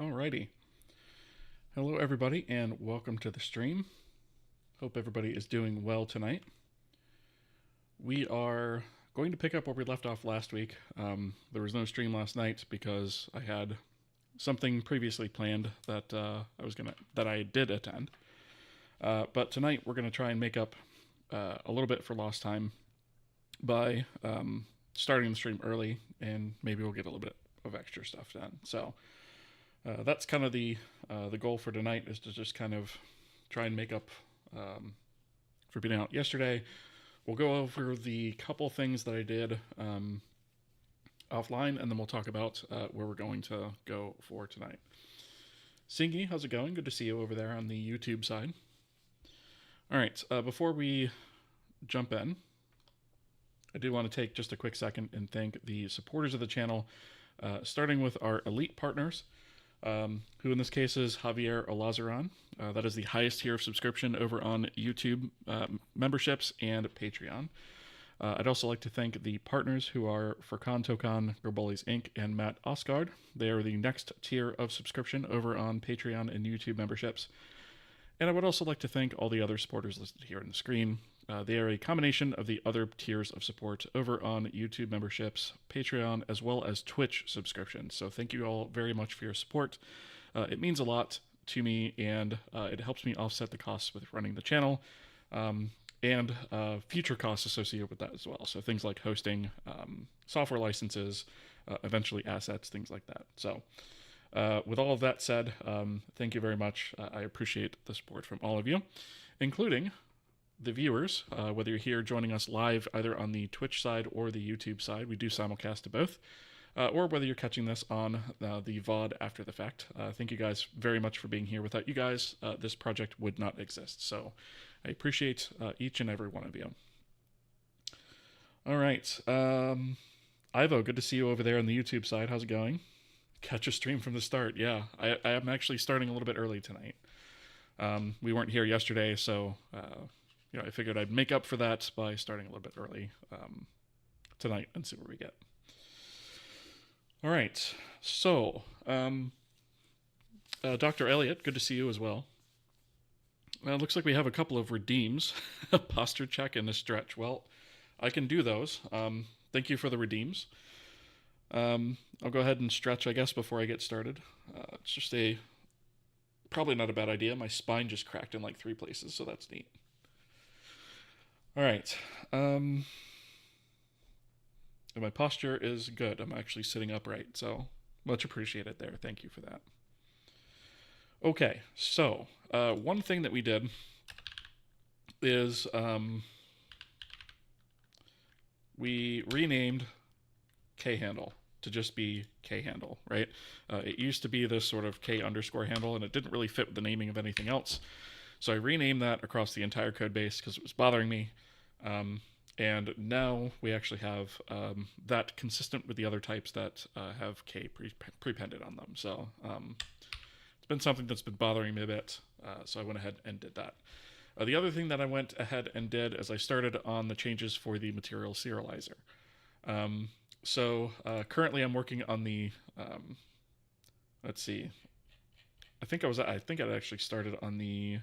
Alrighty. Hello, everybody, and welcome to the stream. Hope everybody is doing well tonight. We are going to pick up where we left off last week. There was no stream last night because I had something previously planned that I did attend. But tonight we're gonna try and make up a little bit for lost time by starting the stream early, and maybe we'll get a little bit of extra stuff done. So that's kind of the goal for tonight, is to just kind of try and make up for being out yesterday. We'll go over the couple things that I did offline, and then we'll talk about where we're going to go for tonight. Singy, how's it going? Good to see you over there on the YouTube side. All right, before we jump in, I do want to take just a quick second and thank the supporters of the channel, starting with our elite partners, who in this case is Javier Olazaran. That is the highest tier of subscription over on YouTube memberships and Patreon. I'd also like to thank the partners, who are Furkan Tokan, Gerbolis Inc., and Matt Osgard. They are the next tier of subscription over on Patreon and YouTube memberships. And I would also like to thank all the other supporters listed here on the screen. They are a combination of the other tiers of support over on YouTube memberships, Patreon, as well as Twitch subscriptions. So thank you all very much for your support. It means a lot to me, and it helps me offset the costs with running the channel, and future costs associated with that as well. So things like hosting, software licenses, eventually assets, things like that. So with all of that said, thank you very much. I appreciate the support from all of you, including the viewers, whether you're here joining us live either on the Twitch side or the YouTube side. We do simulcast to both. Or whether you're catching this on the VOD after the fact. Thank you guys very much for being here. Without you guys, this project would not exist. So I appreciate each and every one of you. All right. Ivo, good to see you over there on the YouTube side. How's it going? Catch a stream from the start. Yeah, I am actually starting a little bit early tonight. We weren't here yesterday, so I figured I'd make up for that by starting a little bit early tonight and see where we get. All right, so Dr. Elliott, good to see you as well. It looks like we have a couple of redeems, a posture check and a stretch. Well, I can do those. Thank you for the redeems. I'll go ahead and stretch, I guess, before I get started. It's just probably not a bad idea. My spine just cracked in like 3 places, so that's neat. All right. And my posture is good. I'm actually sitting upright, so much appreciated there. Thank you for that. Okay, so one thing that we did is we renamed khandle to just be khandle, right? It used to be this sort of k underscore handle, and it didn't really fit with the naming of anything else. So I renamed that across the entire code base because it was bothering me. And now we actually have that consistent with the other types that have k prepended on them. So it's been something that's been bothering me a bit, so I went ahead and did that. The other thing that I went ahead and did is I started on the changes for the material serializer. So currently I'm working on the, let's see, I think I'd actually started on the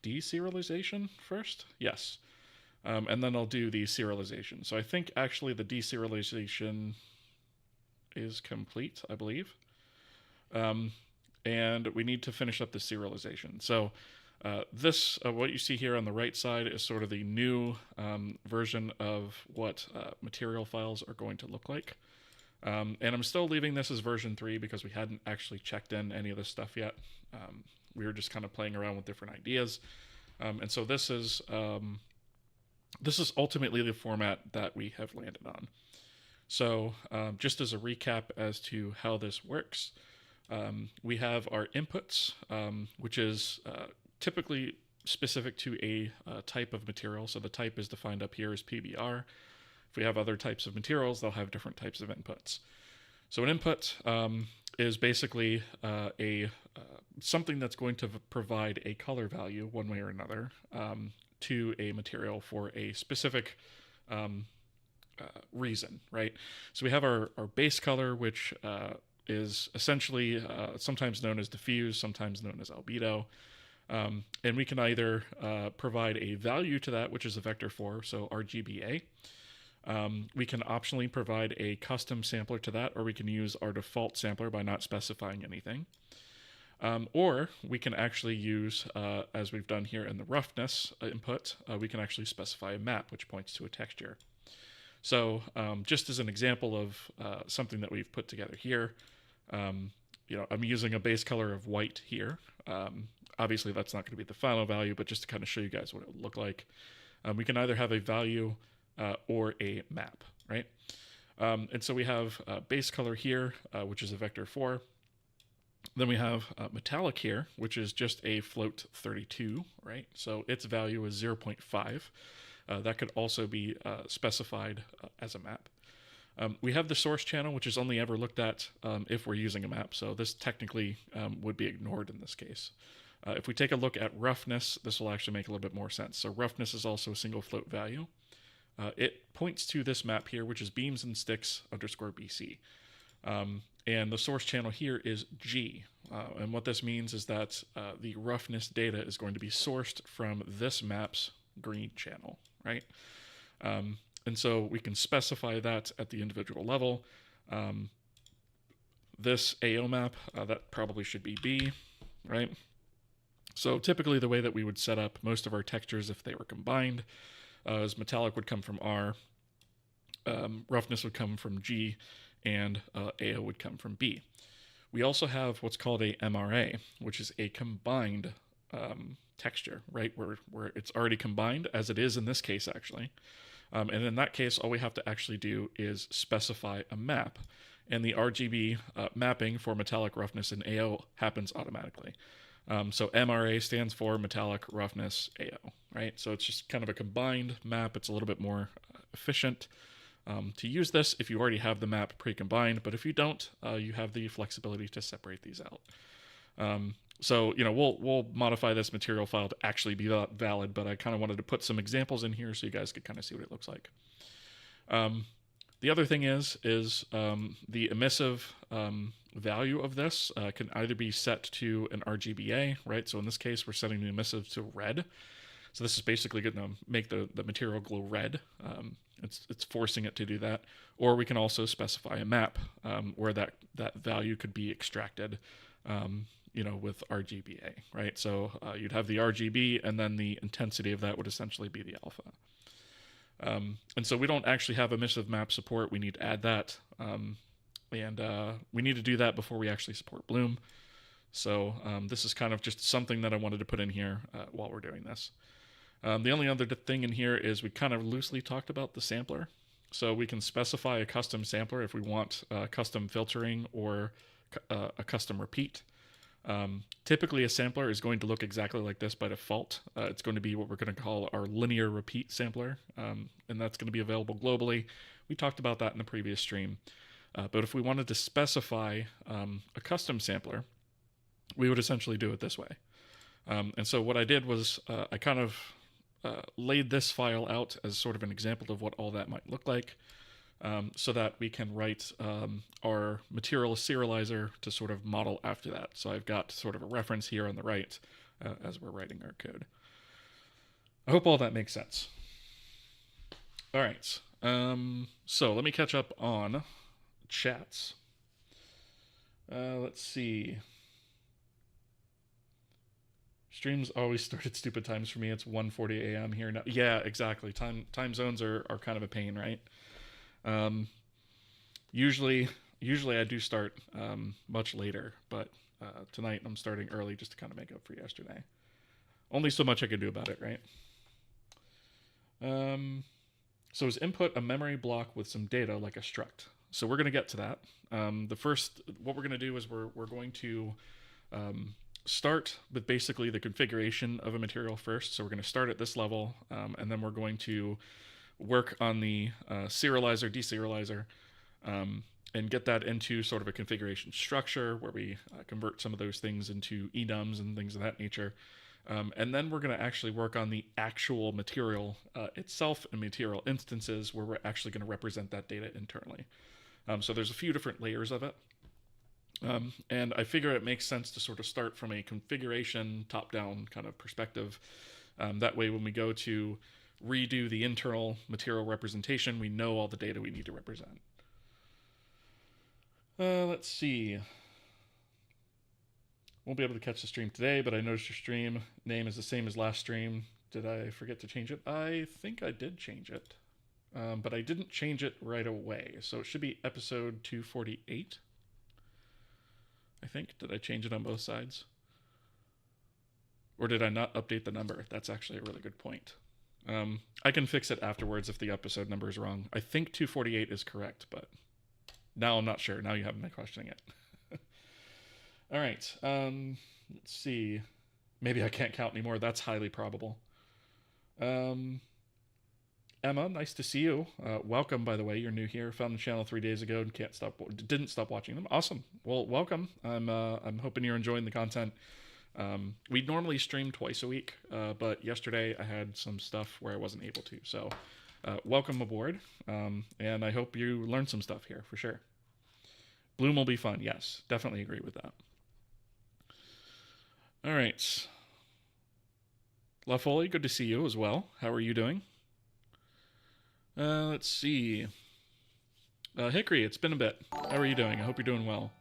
deserialization first. Yes. And then I'll do the serialization. So I think actually the deserialization is complete, I believe. And we need to finish up the serialization. So this, what you see here on the right side, is sort of the new version of what material files are going to look like. And I'm still leaving this as version 3 because we hadn't actually checked in any of this stuff yet. We were just kind of playing around with different ideas. And so this is ultimately the format that we have landed on. So just as a recap as to how this works, we have our inputs, which is typically specific to a type of material. So the type is defined up here as PBR. If we have other types of materials, they'll have different types of inputs. So an input is basically something that's going to provide a color value one way or another to a material for a specific reason, right? So we have our base color, which is essentially sometimes known as diffuse, sometimes known as albedo. And we can either provide a value to that, which is a vector 4, so RGBA. We can optionally provide a custom sampler to that, or we can use our default sampler by not specifying anything. Or we can actually use, as we've done here in the roughness input, we can actually specify a map, which points to a texture. So just as an example of something that we've put together here, I'm using a base color of white here. Obviously, that's not going to be the final value, but just to kind of show you guys what it would look like. We can either have a value or a map, right? And so we have base color here, which is a vector 4. Then we have metallic here, which is just a float 32, right? So its value is 0.5. That could also be specified as a map. We have the source channel, which is only ever looked at if we're using a map. So this technically would be ignored in this case. If we take a look at roughness, this will actually make a little bit more sense. So roughness is also a single float value. It points to this map here, which is beams and sticks underscore BC. And the source channel here is G. And what this means is that the roughness data is going to be sourced from this map's green channel, right? And so we can specify that at the individual level. This AO map, that probably should be B, right? So typically the way that we would set up most of our textures if they were combined is metallic would come from R, roughness would come from G, and AO would come from B. We also have what's called a MRA, which is a combined texture, right? Where it's already combined, as it is in this case, actually. And in that case, all we have to actually do is specify a map. And the RGB mapping for metallic roughness and AO happens automatically. So MRA stands for metallic roughness AO, right? So it's just kind of a combined map. It's a little bit more efficient to use this if you already have the map pre-combined, but if you don't, you have the flexibility to separate these out. So we'll modify this material file to actually be valid, but I kind of wanted to put some examples in here so you guys could kind of see what it looks like. The other thing is the emissive value of this can either be set to an RGBA, right? So in this case, we're setting the emissive to red. So this is basically going to make the material glow red. It's forcing it to do that. Or we can also specify a map where that value could be extracted, with RGBA, right? So you'd have the RGB, and then the intensity of that would essentially be the alpha. And so we don't actually have emissive map support. We need to add that. And we need to do that before we actually support Bloom. So this is kind of just something that I wanted to put in here while we're doing this. The only other thing in here is we kind of loosely talked about the sampler. So we can specify a custom sampler if we want custom filtering or a custom repeat. Typically a sampler is going to look exactly like this by default. It's going to be what we're going to call our linear repeat sampler, and that's going to be available globally. We talked about that in the previous stream. But if we wanted to specify a custom sampler, we would essentially do it this way. And so what I did was I kind of laid this file out as sort of an example of what all that might look like, so that we can write our material serializer to sort of model after that. So I've got sort of a reference here on the right as we're writing our code. I hope all that makes sense. All right, so let me catch up on chats. Let's see. Streams always start at stupid times for me. It's 1:40 a.m. here now. Yeah, exactly. Time zones are kind of a pain, right? Usually I do start much later, but tonight I'm starting early just to kind of make up for yesterday. Only so much I can do about it, right? So is input a memory block with some data like a struct? So we're going to get to that. What we're going to do is we're going to start with basically the configuration of a material first. So we're going to start at this level, and then we're going to work on the serializer, deserializer, and get that into sort of a configuration structure where we convert some of those things into enums and things of that nature. And then we're going to actually work on the actual material itself and material instances where we're actually going to represent that data internally. So there's a few different layers of it. And I figure it makes sense to sort of start from a configuration top-down kind of perspective. That way, when we go to redo the internal material representation, we know all the data we need to represent. Let's see. Won't be able to catch the stream today, but I noticed your stream name is the same as last stream. Did I forget to change it? I think I did change it, but I didn't change it right away. So it should be episode 248. I think. Did I change it on both sides? Or did I not update the number? That's actually a really good point. I can fix it afterwards if the episode number is wrong. I think 248 is correct, but now I'm not sure. Now you have me questioning it. All right. Let's see. Maybe I can't count anymore. That's highly probable. Emma, nice to see you. Welcome, by the way. You're new here. Found the channel 3 days ago and didn't stop watching them. Awesome. Well, welcome. I'm hoping you're enjoying the content. We normally stream twice a week, but yesterday I had some stuff where I wasn't able to. So, welcome aboard. And I hope you learned some stuff here for sure. Bloom will be fun. Yes, definitely agree with that. All right. La Folie, good to see you as well. How are you doing? Let's see. Hickory, it's been a bit. How are you doing? I hope you're doing well.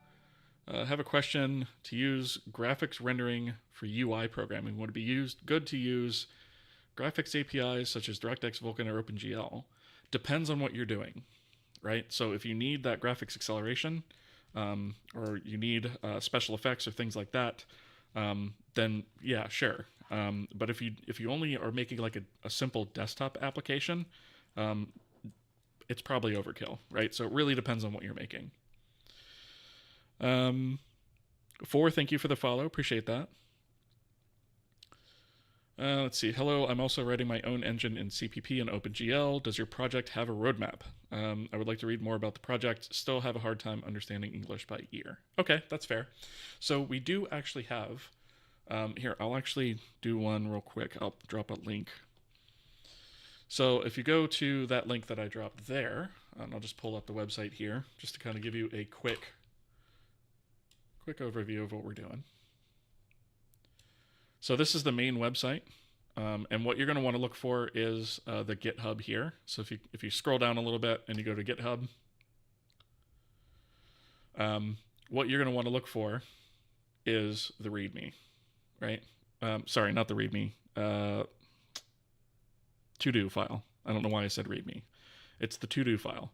I have a question. To use graphics rendering for UI programming, would it be good to use graphics APIs such as DirectX, Vulkan, or OpenGL? Depends on what you're doing, right? So if you need that graphics acceleration, or you need special effects or things like that, then yeah, sure. But if you only are making like a simple desktop application, it's probably overkill, right? So it really depends on what you're making. 4, thank you for the follow. Appreciate that. Let's see. Hello, I'm also writing my own engine in CPP and OpenGL. Does your project have a roadmap? I would like to read more about the project. Still have a hard time understanding English by ear. Okay, that's fair. So we do actually have... here, I'll actually do one real quick. I'll drop a link. So if you go to that link that I dropped there, and I'll just pull up the website here, just to kind of give you a quick overview of what we're doing. So this is the main website, and what you're going to want to look for is the GitHub here. So if you scroll down a little bit and you go to GitHub, what you're going to want to look for is the README, right? Sorry, not the README. To-do file. I don't know why I said README. It's the to-do file.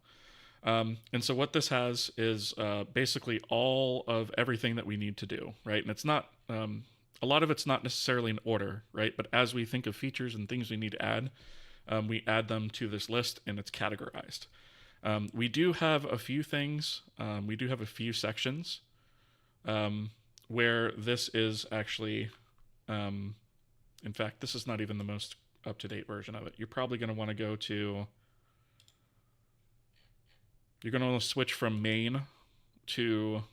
And so what this has is basically all of everything that we need to do, right? And it's not, a lot of it's not necessarily in order, right? But as we think of features and things we need to add, we add them to this list and it's categorized. We do have a few things, we do have a few sections where this is actually, in fact, this is not even the most up-to-date version of it. You're probably going to want to go to... You're going to want to switch from main to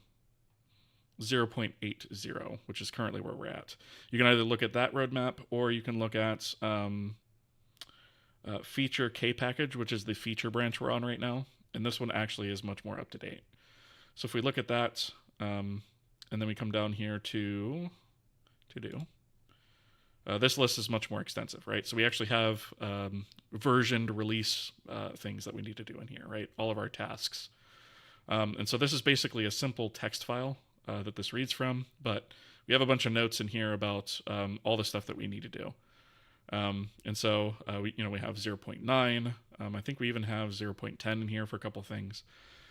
0.80, which is currently where we're at. You can either look at that roadmap, or you can look at feature K-package, which is the feature branch we're on right now. And this one actually is much more up-to-date. So if we look at that, and then we come down here to do. This list is much more extensive, right? So we actually have versioned release things that we need to do in here, right? All of our tasks. And so this is basically a simple text file that this reads from, but we have a bunch of notes in here about all the stuff that we need to do. And so we have 0.9. I think we even have 0.10 in here for a couple things.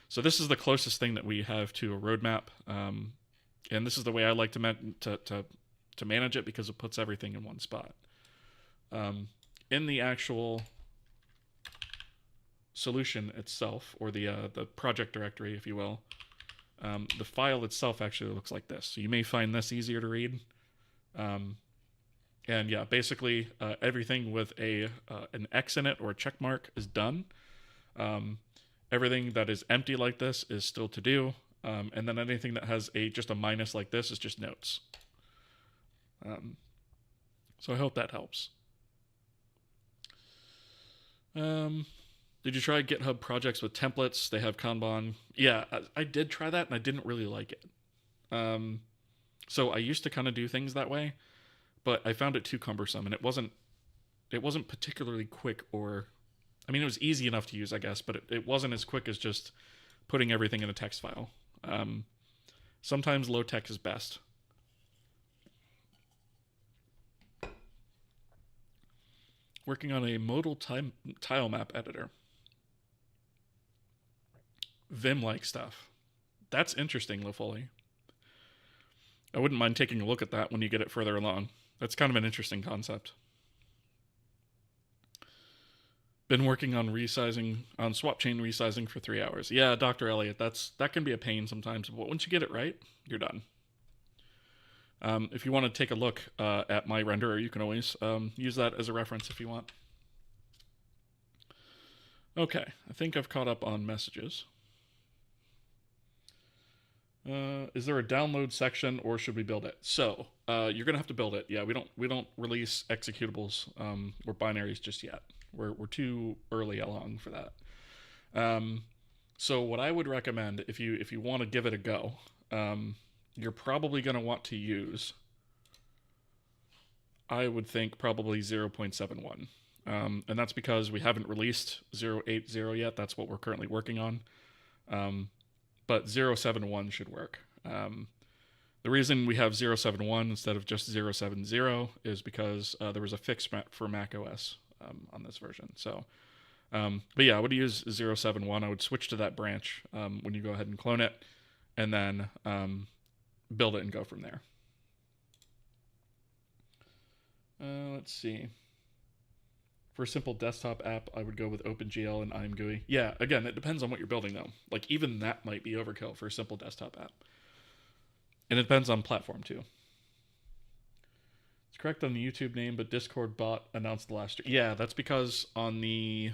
So this is the closest thing that we have to a roadmap. And this is the way I like to manage it, because it puts everything in one spot. In the actual solution itself, or the project directory, if you will, the file itself actually looks like this. So you may find this easier to read. And yeah, basically everything with an X in it or a check mark is done. Everything that is empty like this is still to do. And then anything that has just a minus like this is just notes. So I hope that helps. Did you try GitHub projects with templates? They have Kanban. Yeah, I did try that, and I didn't really like it. So I used to kind of do things that way, but I found it too cumbersome, and it wasn't particularly quick, or I mean, it was easy enough to use, I guess, but it wasn't as quick as just putting everything in a text file. Sometimes low tech is best. Working on a modal tile map editor. Vim-like stuff. That's interesting, LaFoley. I wouldn't mind taking a look at that when you get it further along. That's kind of an interesting concept. Been working on swap chain resizing for 3 hours. Yeah, Dr. Elliott, that can be a pain sometimes, but once you get it right, you're done. If you want to take a look at my renderer, you can always use that as a reference if you want. Okay, I think I've caught up on messages. Is there a download section, or should we build it? So you're gonna have to build it. Yeah, we don't release executables or binaries just yet. We're too early along for that. So what I would recommend, if you want to give it a go, you're probably going to want to use, I would think, probably 0.71. And that's because we haven't released 0.80 yet. That's what we're currently working on. But 0.71 should work. The reason we have 0.71 instead of just 0.70 is because there was a fix for Mac OS on this version. So, but yeah, I would use 0.71. I would switch to that branch when you go ahead and clone it, and then build it and go from there. Let's see. For a simple desktop app, I would go with OpenGL and IMGUI. Yeah, again, it depends on what you're building, though. Like, even that might be overkill for a simple desktop app. And it depends on platform, too. It's correct on the YouTube name, but Discord bot announced the last year. Yeah, that's because on the...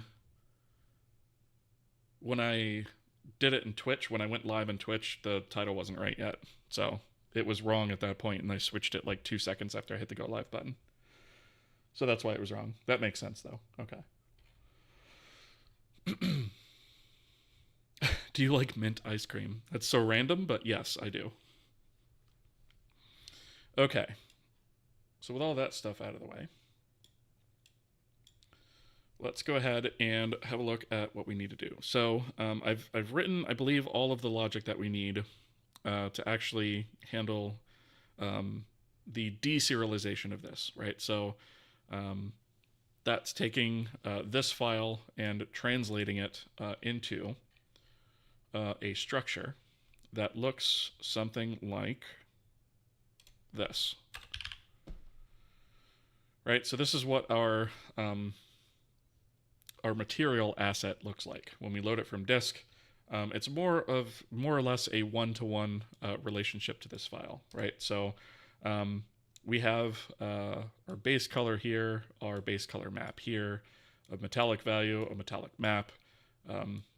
When I did it in Twitch, when I went live in Twitch, the title wasn't right yet. So it was wrong at that point, and I switched it like 2 seconds after I hit the go live button. So that's why it was wrong. That makes sense, though. Okay. Do you like mint ice cream? That's so random, but yes, I do. Okay. So with all that stuff out of the way, let's go ahead and have a look at what we need to do. So I've written, I believe, all of the logic that we need to actually handle the deserialization of this, right? So that's taking this file and translating it into a structure that looks something like this, right? So this is what our material asset looks like when we load it from disk. It's more or less a one-to-one relationship to this file, right? So we have our base color here, our base color map here, a metallic value, a metallic map,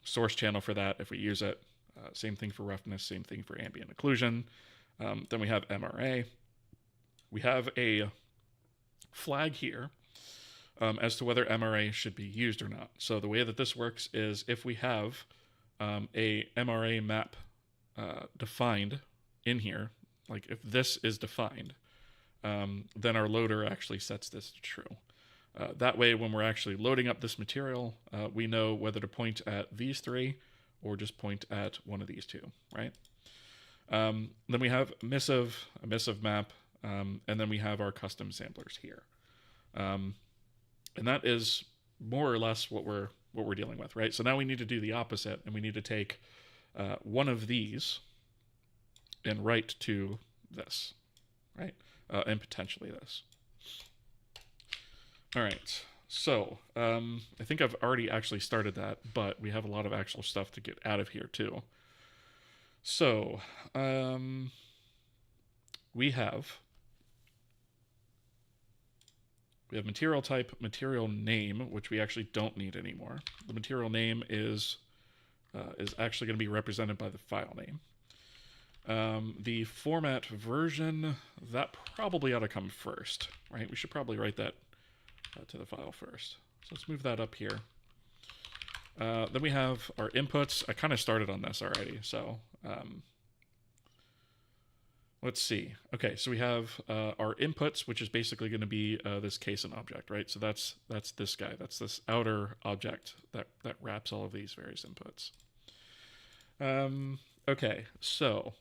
source channel for that if we use it. Same thing for roughness, same thing for ambient occlusion. Then we have MRA. We have a flag here as to whether MRA should be used or not. So the way that this works is if we have a MRA map defined in here, like if this is defined, then our loader actually sets this to true. That way, when we're actually loading up this material, we know whether to point at these three or just point at one of these two, right? Then we have a missive map, and then we have our custom samplers here. And that is more or less what we're dealing with, right? So now we need to do the opposite, and we need to take one of these and write to this, right? And potentially this. All right, so I think I've already actually started that, but we have a lot of actual stuff to get out of here too. So we have material type, material name, which we actually don't need anymore. The material name is actually going to be represented by the file name. The format version, that probably ought to come first, right? We should probably write that to the file first. So let's move that up here. Then we have our inputs. I kind of started on this already, so let's see. Okay, so we have our inputs, which is basically going to be this JSON object, right? So that's this guy. That's this outer object that wraps all of these various inputs. Okay, so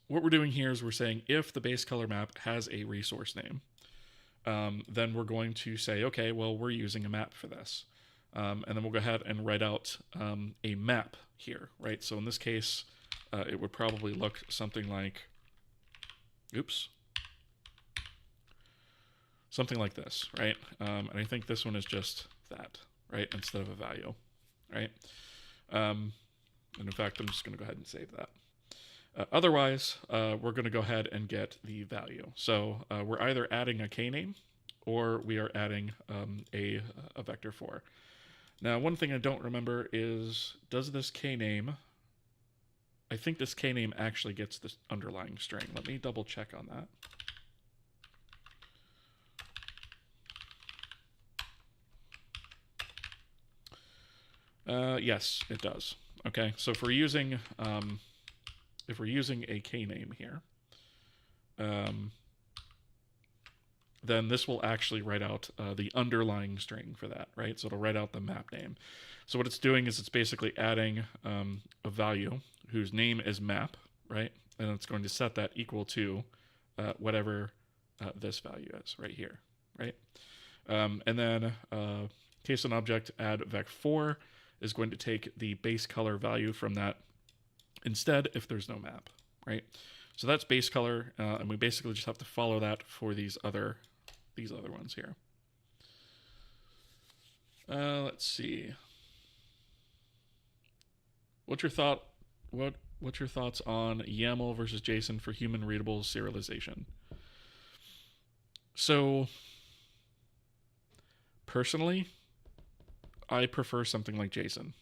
what we're doing here is we're saying if the base color map has a resource name, then we're going to say, okay, well, we're using a map for this. And then we'll go ahead and write out a map here, right? So in this case, it would probably look something like, something like this, right? And I think this one is just that, right? Instead of a value, right? And in fact, I'm just going to go ahead and save that. Otherwise, we're going to go ahead and get the value. So we're either adding a k-name or we are adding a vector 4. Now, one thing I don't remember is, does this k-name, I think this k-name actually gets this underlying string. Let me double check on that. Yes, it does. Okay, so if we're using a k-name here, then this will actually write out the underlying string for that, right? So it'll write out the map name. So what it's doing is it's basically adding a value whose name is map, right? And it's going to set that equal to whatever this value is right here, right? And then JSON object add vec4 is going to take the base color value from that instead if there's no map, right? So that's base color, and we basically just have to follow that for these other ones here. Let's see. What's your thoughts on YAML versus JSON for human readable serialization? So personally, I prefer something like JSON.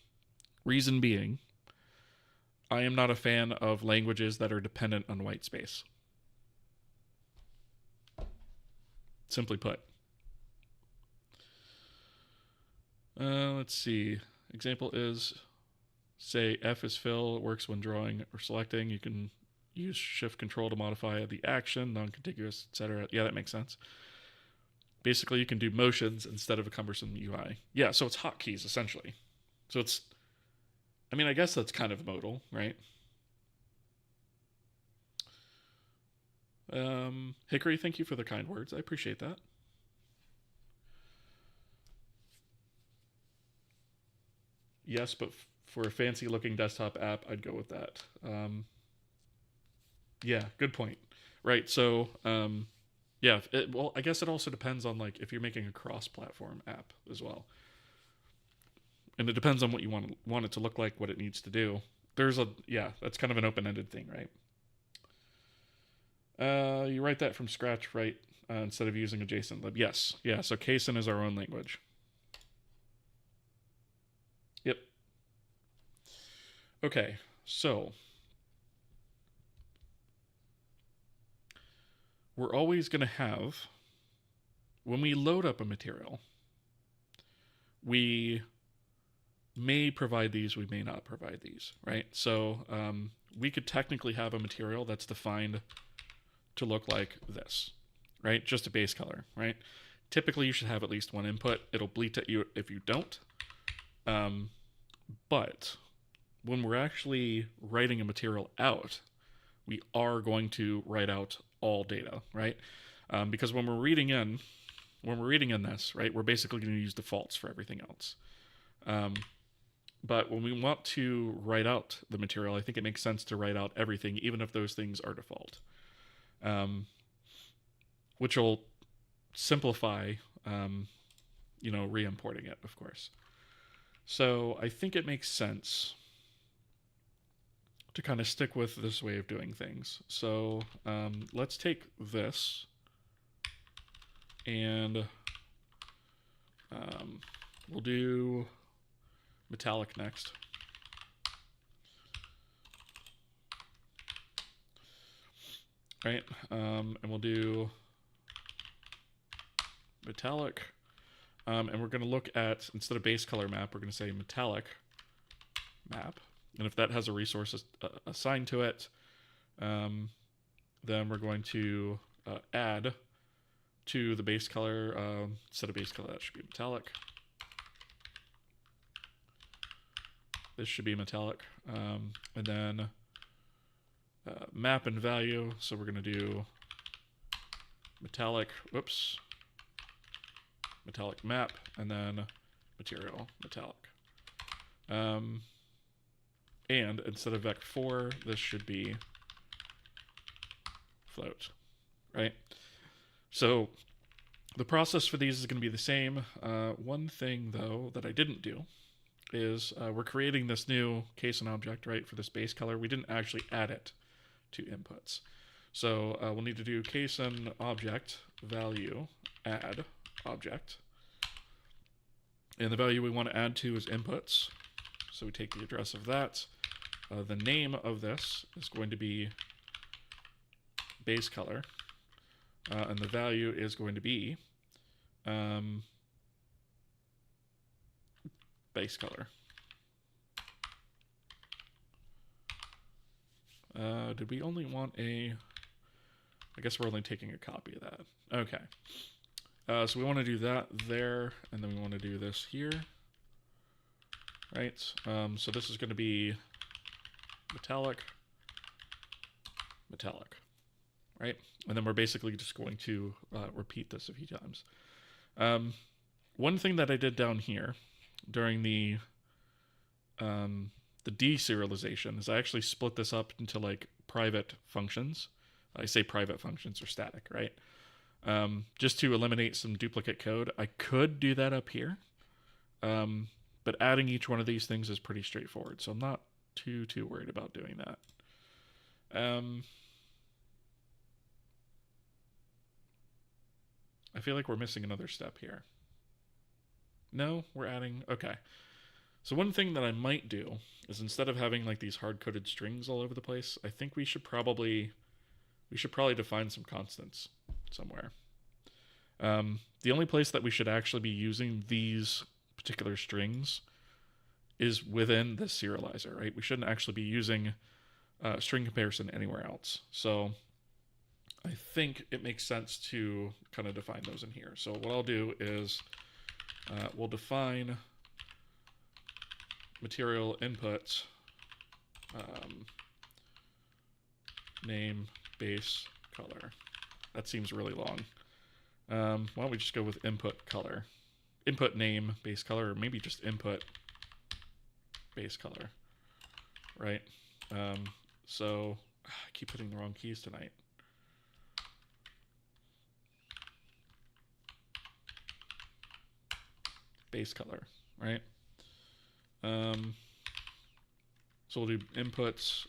Reason being, I am not a fan of languages that are dependent on white space. Simply put. Let's see. Example is, say F is fill, works when drawing or selecting. You can use shift control to modify the action, non-contiguous, etc. Yeah, that makes sense. Basically, you can do motions instead of a cumbersome UI. Yeah, so it's hotkeys, essentially. So it's, I mean, I guess that's kind of modal, right? Hickory, thank you for the kind words. I appreciate that. Yes, but for a fancy looking desktop app, I'd go with that. Yeah, good point. Right, so yeah, well, I guess it also depends on like if you're making a cross-platform app as well. And it depends on what you want it to look like, what it needs to do. Yeah, that's kind of an open-ended thing, right? You write that from scratch, right? Instead of using a JSON lib. Yes, yeah. So JSON is our own language. Yep. Okay, so we're always going to have, when we load up a material, we may provide these, we may not provide these, right? So we could technically have a material that's defined to look like this, right? Just a base color, right? Typically, you should have at least one input. It'll bleat at you if you don't. But when we're actually writing a material out, we are going to write out all data, right? Because when we're reading in this, right, we're basically going to use defaults for everything else. But when we want to write out the material, I think it makes sense to write out everything, even if those things are default. Which will simplify, re-importing it, of course. So I think it makes sense to kind of stick with this way of doing things. So let's take this and we'll do metallic next. Right, and we'll do metallic, and we're going to look at, instead of base color map, we're going to say metallic map, and if that has a resource assigned to it, then we're going to add to the base color, instead of base color, that should be metallic. This should be metallic. And then map and value. So we're going to do metallic, metallic map, and then material metallic. And instead of vec4, this should be float, right? So the process for these is going to be the same. One thing, though, that I didn't do is we're creating this new JSON object, right, for this base color. We didn't actually add it to inputs. So we'll need to do JSON object value add object. And the value we want to add to is inputs. So we take the address of that. The name of this is going to be base color. And the value is going to be base color. Did we only want a... I guess we're only taking a copy of that. Okay. So we want to do that there, and then we want to do this here. Right? So this is going to be metallic, metallic. Right? And then we're basically just going to repeat this a few times. One thing that I did down here during the deserialization is I actually split this up into like private functions. I say private functions are static, right? Just to eliminate some duplicate code. I could do that up here, but adding each one of these things is pretty straightforward, so I'm not too worried about doing that. I feel like we're missing another step here. No, we're adding... Okay. So one thing that I might do is instead of having like these hard-coded strings all over the place, I think we should probably define some constants somewhere. The only place that we should actually be using these particular strings is within the serializer, right? We shouldn't actually be using string comparison anywhere else. So I think it makes sense to kind of define those in here. So what I'll do is we'll define material input name base color. That seems really long. Why don't we just go with input color? Input name base color, or maybe just input base color, right? So I keep hitting the wrong keys tonight. Base color, right? So we'll do inputs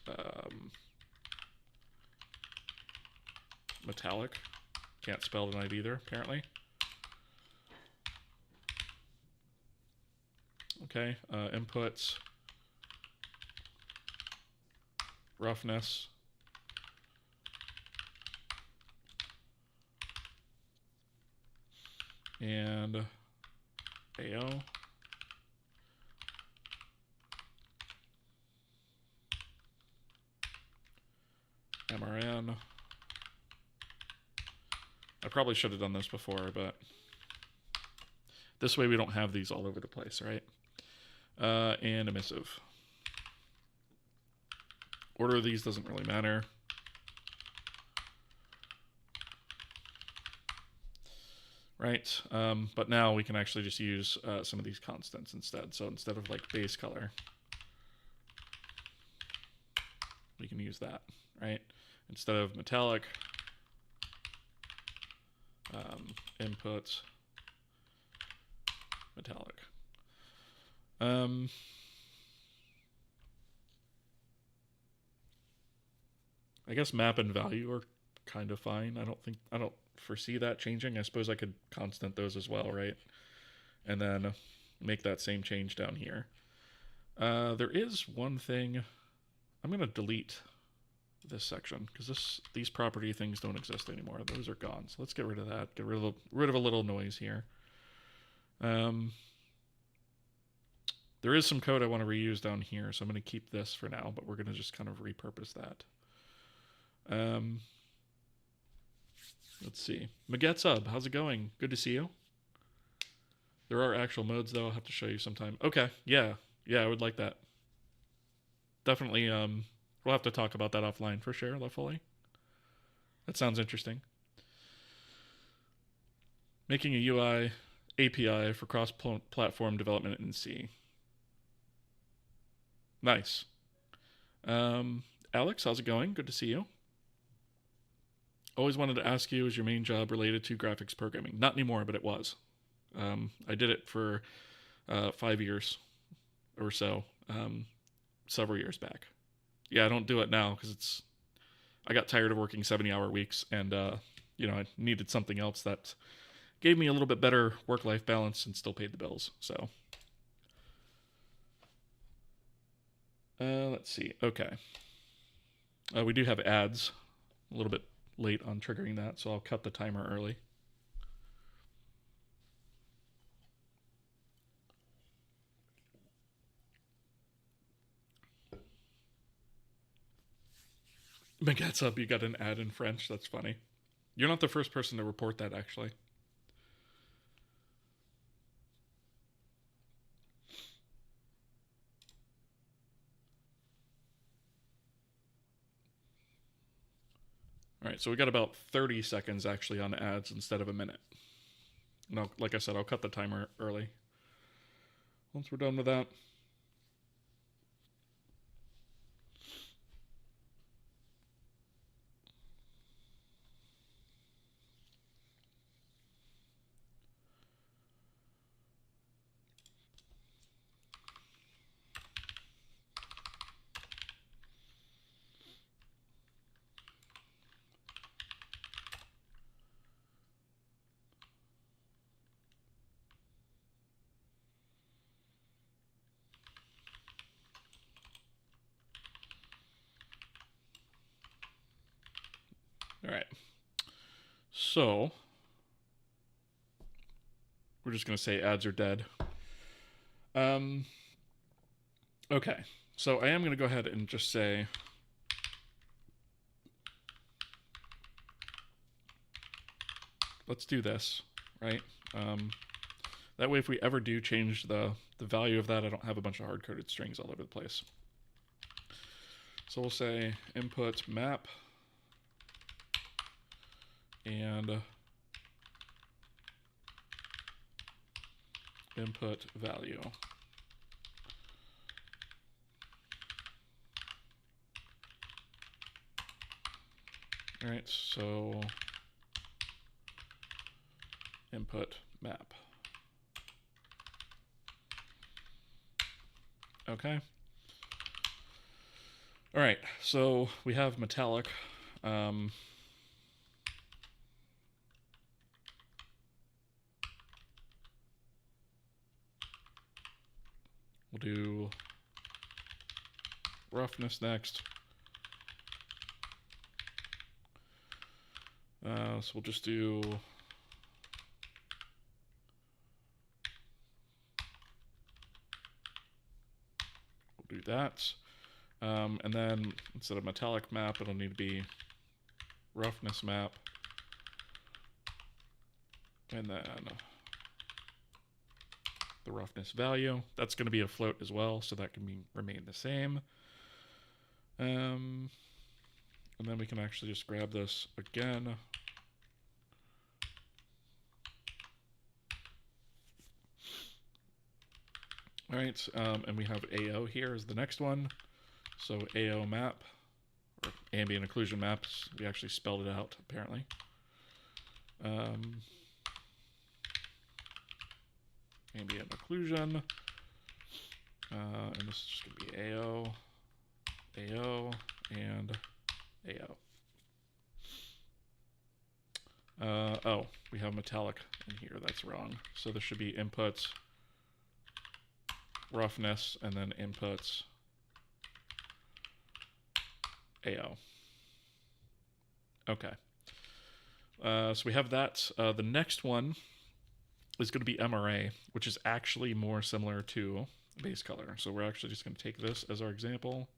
metallic. Can't spell tonight either, apparently. Okay, inputs roughness. And AO. MRN. I probably should have done this before, but this way we don't have these all over the place, right? And emissive. Order of these doesn't really matter. Right, but now we can actually just use some of these constants instead. So instead of like base color, we can use that, right? Instead of metallic, input metallic. I guess map and value are kind of fine. I don't foresee that changing. I suppose I could constant those as well, right? And then make that same change down here. There is one thing. I'm going to delete this section because these property things don't exist anymore. Those are gone. So let's get rid of that. Get rid of a little noise here. There is some code I want to reuse down here, so I'm going to keep this for now, but we're going to just kind of repurpose that. Let's see. Maget how's it going? Good to see you. There are actual modes, though. I'll have to show you sometime. Okay, yeah. Yeah, I would like that. Definitely, we'll have to talk about that offline for sure, Lefully. That sounds interesting. Making a UI API for cross-platform development in C. Nice. Alex, how's it going? Good to see you. Always wanted to ask you, is your main job related to graphics programming? Not anymore, but it was. I did it for 5 years or so, several years back. Yeah, I don't do it now because I got tired of working 70-hour weeks, and I needed something else that gave me a little bit better work-life balance and still paid the bills. So, let's see. Okay, we do have ads. A little bit late on triggering that, so I'll cut the timer early. Maget's up, you got an ad in French. That's funny. You're not the first person to report that, actually. All right, so we got about 30 seconds actually on ads instead of a minute. No, like I said, I'll cut the timer early. Once we're done with that. All right. So, we're just going to say ads are dead. Okay. So I am going to go ahead and just say let's do this, right? That way if we ever do change the value of that, I don't have a bunch of hard-coded strings all over the place. So we'll say input map and input value. All right, so input map. Okay. All right, so we have metallic. We'll do roughness next. So we'll just do that. And then instead of metallic map, it'll need to be roughness map. And then the roughness value. That's going to be a float as well, so that can remain the same. And then we can actually just grab this again. All right, and we have AO here as the next one. So AO map, or ambient occlusion maps, we actually spelled it out apparently. Ambient occlusion, and this is just going to be AO, AO, and AO. Oh, we have metallic in here, that's wrong. So this should be inputs, roughness, and then inputs, AO. Okay. So we have that. The next one is going to be MRA, which is actually more similar to base color. So we're actually just going to take this as our example.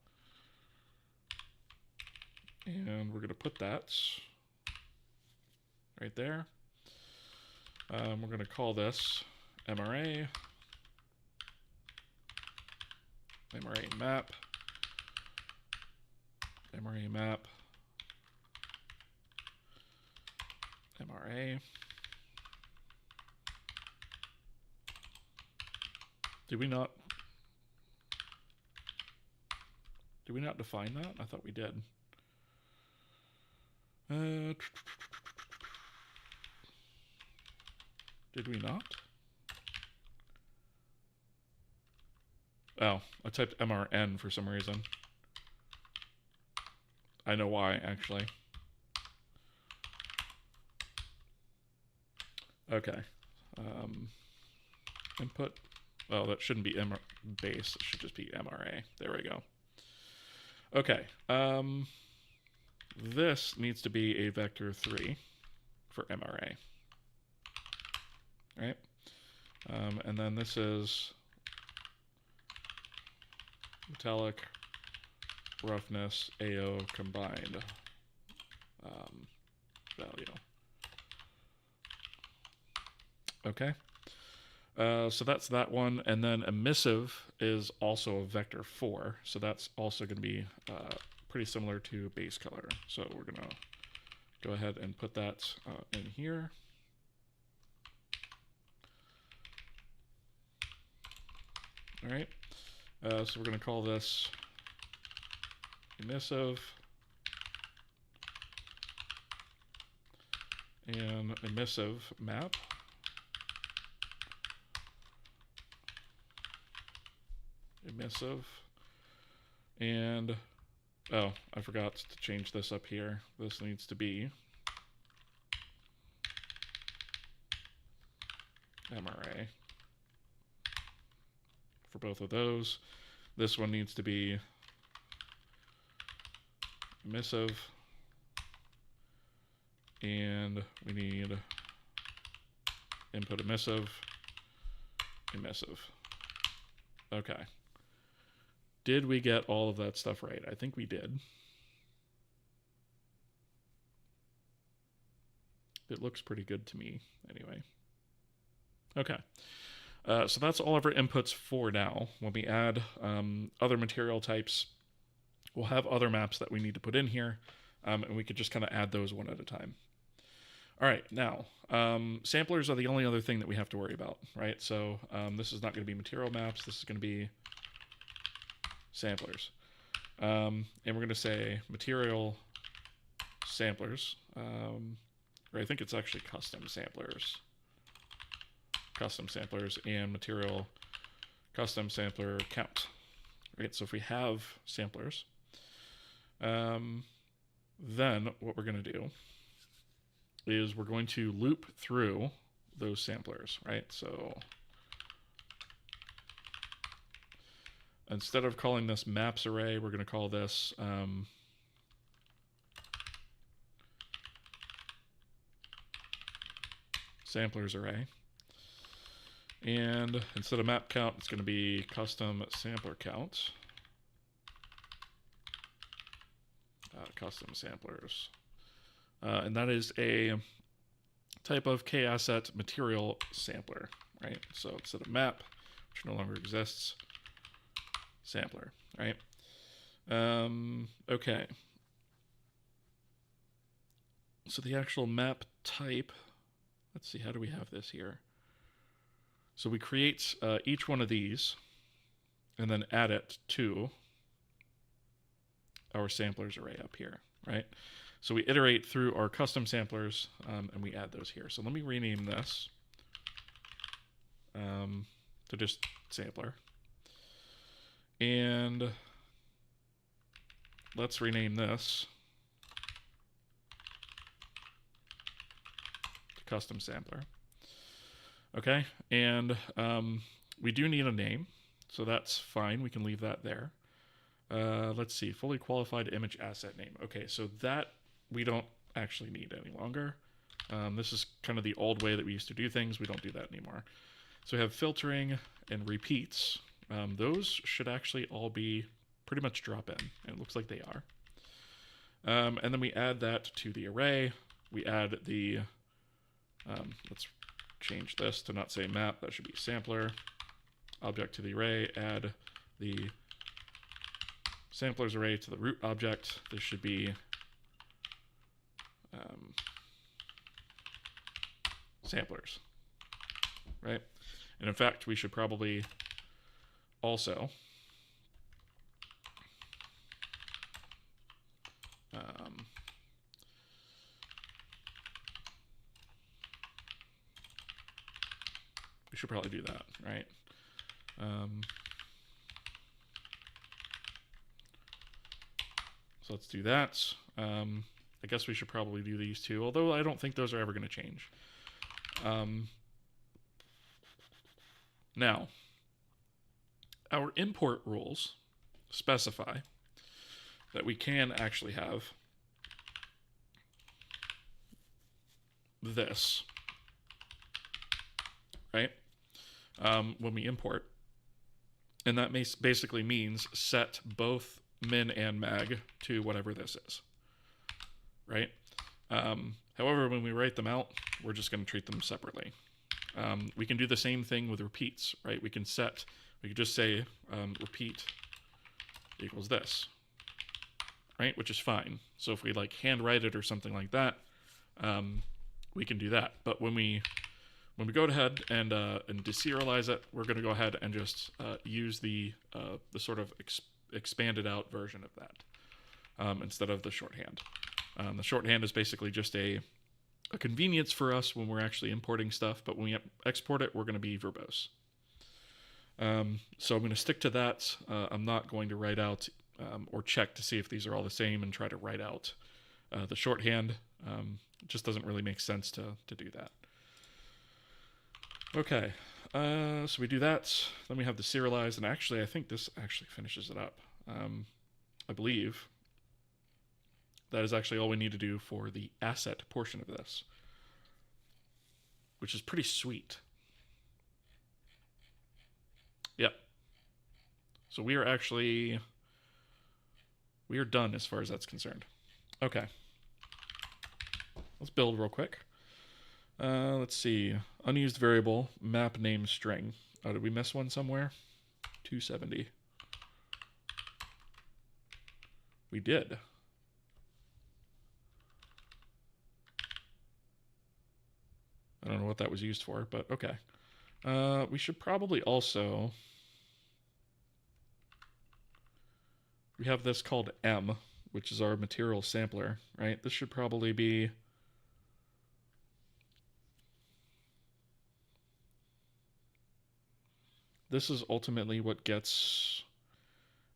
And we're going to put that right there. We're going to call this MRA, MRA map, MRA map, MRA. Did we not define that? I thought we did. Did we not? Oh, I typed MRN for some reason. I know why, actually. Okay. Input. Oh, that shouldn't be base. It should just be MRA. There we go. Okay. This needs to be a vector 3 for MRA. Right? And then this is metallic roughness AO combined value. Okay. So that's that one. And then emissive is also a vector 4. So that's also going to be pretty similar to base color. So we're going to go ahead and put that in here. All right. So we're going to call this emissive and emissive map. Emissive. And, oh, I forgot to change this up here. This needs to be MRA for both of those. This one needs to be emissive. And we need input emissive, emissive. Okay. Did we get all of that stuff right? I think we did. It looks pretty good to me, anyway. Okay. So that's all of our inputs for now. When we add other material types, we'll have other maps that we need to put in here, and we could just kind of add those one at a time. All right, now, samplers are the only other thing that we have to worry about, right? So this is not going to be material maps. This is going to be samplers. And we're going to say material samplers, or I think it's actually custom samplers and material custom sampler count, right? So if we have samplers, then what we're going to do is we're going to loop through those samplers, right? So instead of calling this maps array, we're going to call this samplers array. And instead of map count, it's going to be custom sampler count. Custom samplers. And that is a type of K-asset material sampler, right? So instead of map, which no longer exists, sampler, right? Okay. So the actual map type, let's see, how do we have this here? So we create each one of these and then add it to our samplers array up here, right? So we iterate through our custom samplers and we add those here. So let me rename this to just sampler. And let's rename this to custom sampler. Okay, and we do need a name, so that's fine. We can leave that there. Let's see, fully qualified image asset name. Okay, so that we don't actually need any longer. This is kind of the old way that we used to do things. We don't do that anymore. So we have filtering and repeats. Those should actually all be pretty much drop in, and it looks like they are. And then we add that to the array. We add the Let's change this to not say map. That should be sampler. Object to the array. Add the samplers array to the root object. This should be samplers, right? And in fact, we should probably also we should probably do that, right? So let's do that. I guess we should probably do these two, although I don't think those are ever going to change. Now, our import rules specify that we can actually have this, right? When we import. And that basically means set both min and mag to whatever this is, right? However, when we write them out, we're just going to treat them separately. We can do the same thing with repeats, right? We can just say repeat equals this, right? Which is fine. So if we like handwrite it or something like that, we can do that. But when we go ahead and deserialize it, we're going to go ahead and just use the sort of expanded out version of that instead of the shorthand. The shorthand is basically just a convenience for us when we're actually importing stuff, but when we export it, we're going to be verbose. So I'm going to stick to that. I'm not going to write out or check to see if these are all the same and try to write out the shorthand. It just doesn't really make sense to do that. Okay, so we do that. Then we have the serialize, and actually I think this actually finishes it up. I believe that is actually all we need to do for the asset portion of this, which is pretty sweet. Yep. So we are done as far as that's concerned. Okay. Let's build real quick. Let's see. Unused variable, map name string. Oh, did we miss one somewhere? 270. We did. I don't know what that was used for, but okay. We should probably also... We have this called M, which is our material sampler, right? This should probably be... This is ultimately what gets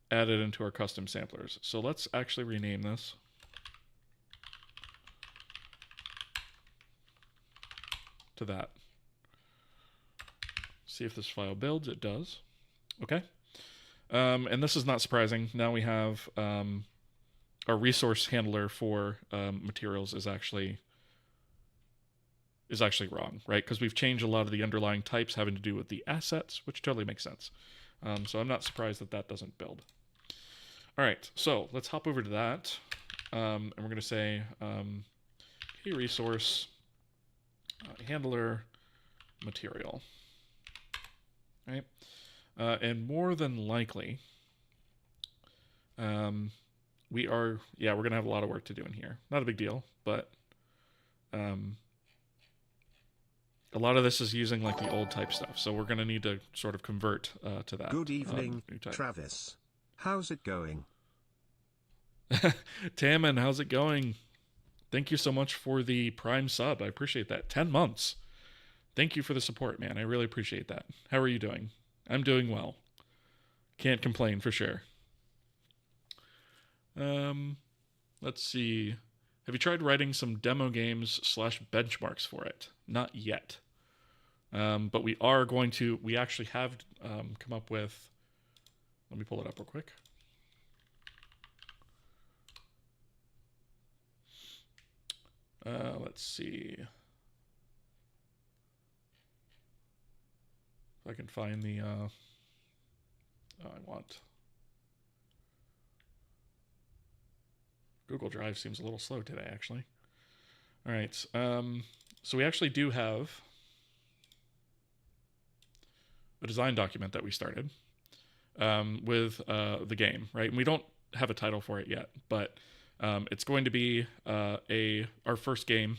added into our custom samplers. So let's actually rename this. To that. See if this file builds. It does. Okay. And this is not surprising. Now we have our resource handler for materials is actually wrong, right? Because we've changed a lot of the underlying types having to do with the assets, which totally makes sense. So I'm not surprised that doesn't build. All right, so let's hop over to that. And we're going to say, hey, resource handler material. All right. And more than likely, we're going to have a lot of work to do in here. Not a big deal, but a lot of this is using like the old type stuff, so we're going to need to sort of convert to that. Good evening, Travis. How's it going? Taman, how's it going? Thank you so much for the Prime sub. I appreciate that. 10 months. Thank you for the support, man. I really appreciate that. How are you doing? I'm doing well. Can't complain for sure. Let's see. Have you tried writing some demo games / benchmarks for it? Not yet. But we actually have come up with, let me pull it up real quick. Let's see. If I can find the, Google Drive seems a little slow today, actually. All right. So we actually do have a design document that we started with the game, right? And we don't have a title for it yet, but it's going to be our first game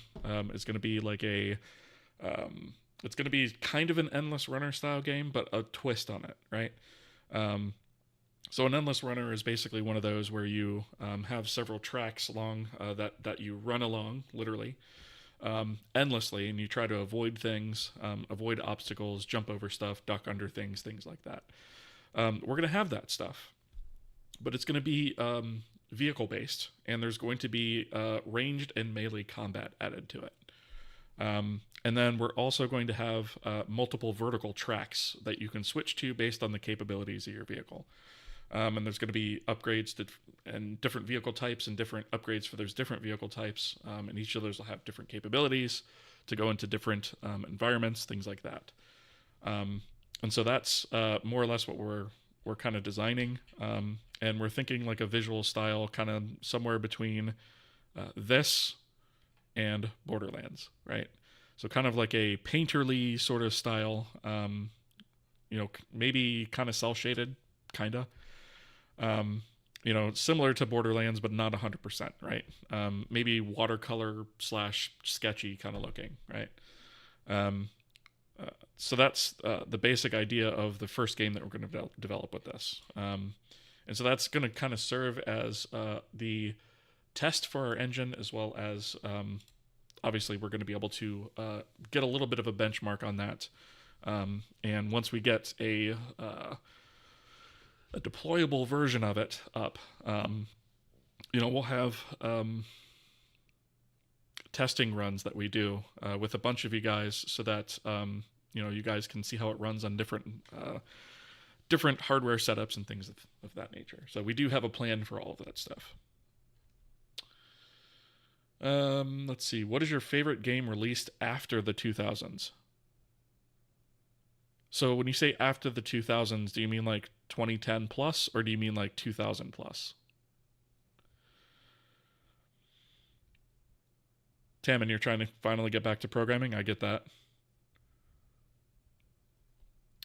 is going to be like it's going to be kind of an endless runner style game, but a twist on it, right? So an endless runner is basically one of those where you have several tracks along that you run along, literally, endlessly, and you try to avoid things, avoid obstacles, jump over stuff, duck under things like that. We're going to have that stuff, but it's going to be vehicle based, and there's going to be ranged and melee combat added to it. And then we're also going to have multiple vertical tracks that you can switch to based on the capabilities of your vehicle. And there's going to be upgrades and different vehicle types and different upgrades for those different vehicle types. And each of those will have different capabilities to go into different environments, things like that. And so that's more or less what we're kind of designing. And we're thinking like a visual style kind of somewhere between this and Borderlands, right? So kind of like a painterly sort of style, maybe kind of cel shaded, kind of. Similar to Borderlands, but not 100%, right? Maybe watercolor / sketchy kind of looking, right? So that's the basic idea of the first game that we're going to develop with this. And so that's going to kind of serve as the test for our engine, as well as obviously we're going to be able to get a little bit of a benchmark on that. And once we get a deployable version of it up, we'll have testing runs that we do with a bunch of you guys, so that you guys can see how it runs on different hardware setups and things of that nature. So we do have a plan for all of that stuff. Let's see. What is your favorite game released after the 2000s? So when you say after the 2000s, do you mean like 2010 plus, or do you mean like 2000 plus? Tammin, you're trying to finally get back to programming. I get that.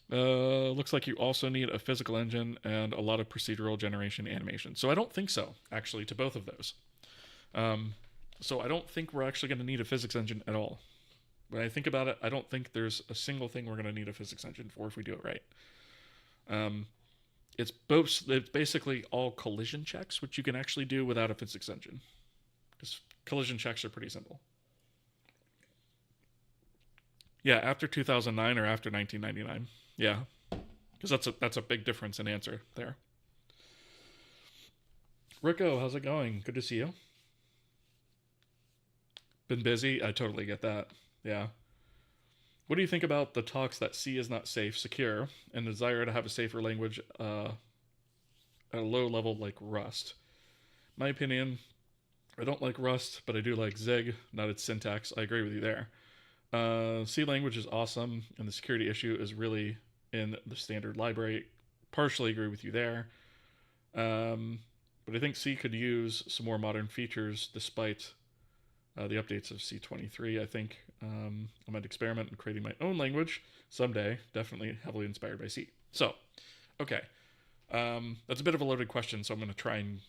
Looks like you also need a physical engine and a lot of procedural generation animation. So I don't think so, actually, to both of those. So I don't think we're actually going to need a physics engine at all. When I think about it, I don't think there's a single thing we're going to need a physics engine for if we do it right. It's basically all collision checks, which you can actually do without a physics engine, because collision checks are pretty simple. Yeah, after 2009 or after 1999. Yeah, because that's a big difference in answer there. Rico, how's it going? Good to see you. Been busy? I totally get that. Yeah. What do you think about the talks that C is not safe, secure, and the desire to have a safer language at a low level like Rust? My opinion, I don't like Rust, but I do like Zig, not its syntax. I agree with you there. C language is awesome, and the security issue is really in the standard library. Partially agree with you there. But I think C could use some more modern features despite the updates of C23. I think I might experiment in creating my own language someday, definitely heavily inspired by C. So, okay. That's a bit of a loaded question, so I'm going to try and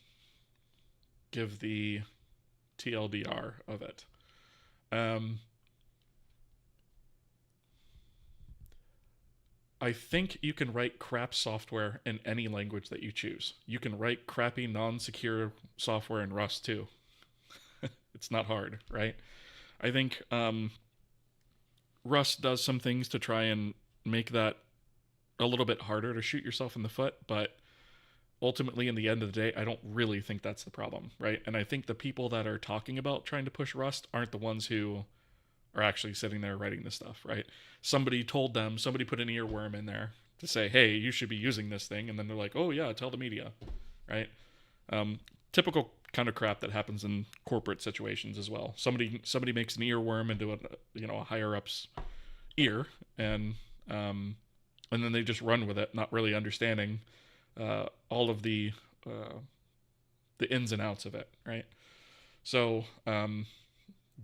give the TLDR of it. I think you can write crap software in any language that you choose. You can write crappy, non-secure software in Rust too. It's not hard, right? I think Rust does some things to try and make that a little bit harder to shoot yourself in the foot, but ultimately, in the end of the day, I don't really think that's the problem, right? And I think the people that are talking about trying to push Rust aren't the ones who are actually sitting there writing this stuff, right? Somebody told them, somebody put an earworm in there to say, hey, you should be using this thing, and then they're like, oh yeah, tell the media, right? Typical kind of crap that happens in corporate situations as well. Somebody makes an earworm into a higher up's ear, and then they just run with it, not really understanding all of the ins and outs of it, right? So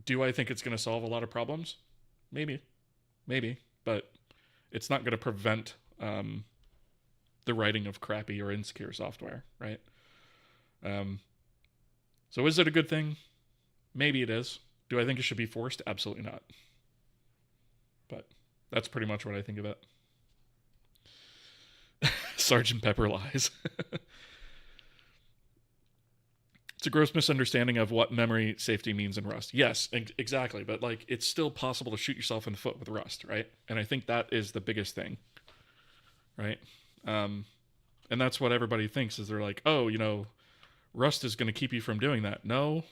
Do I think it's going to solve a lot of problems? Maybe, but it's not going to prevent the writing of crappy or insecure software, right? So is it a good thing? Maybe it is. Do I think it should be forced? Absolutely not. But that's pretty much what I think of it. Sergeant Pepper lies. It's a gross misunderstanding of what memory safety means in Rust. Yes, exactly. But like, it's still possible to shoot yourself in the foot with Rust, right? And I think that is the biggest thing, right? And that's what everybody thinks is they're like, oh, you know, Rust is going to keep you from doing that. No,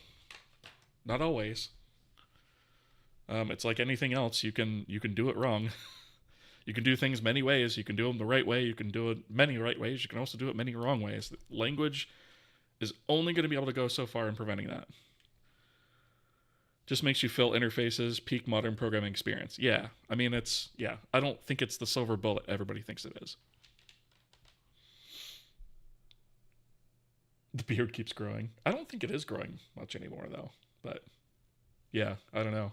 not always. It's like anything else. You can do it wrong. You can do things many ways. You can do them the right way. You can do it many right ways. You can also do it many wrong ways. Language is only going to be able to go so far in preventing that. Just makes you fill interfaces, peak modern programming experience. Yeah, I mean, I don't think it's the silver bullet everybody thinks it is. The beard keeps growing. I don't think it is growing much anymore, though. But, yeah, I don't know.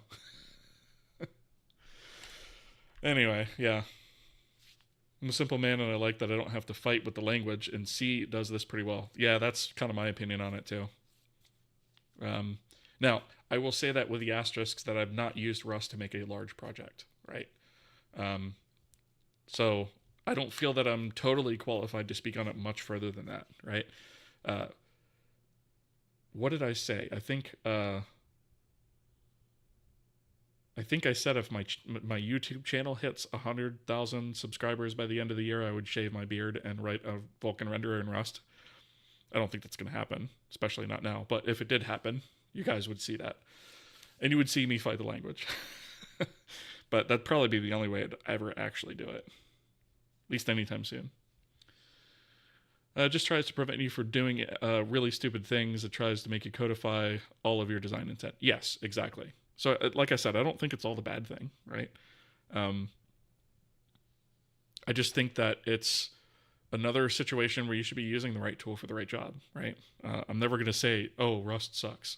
Anyway, yeah. I'm a simple man, and I like that I don't have to fight with the language, and C does this pretty well. Yeah, that's kind of my opinion on it, too. Now, I will say that with the asterisks that I've not used Rust to make a large project, right? So I don't feel that I'm totally qualified to speak on it much further than that, right? What did I say? I think I said if my YouTube channel hits 100,000 subscribers by the end of the year, I would shave my beard and write a Vulkan renderer in Rust. I don't think that's going to happen, especially not now. But if it did happen, you guys would see that. And you would see me fight the language. But that'd probably be the only way I'd ever actually do it. At least anytime soon. It just tries to prevent you from doing really stupid things. It tries to make you codify all of your design intent. Yes, exactly. So, like I said, I don't think it's all the bad thing, right? I just think that it's another situation where you should be using the right tool for the right job, right? I'm never going to say, "Oh, Rust sucks."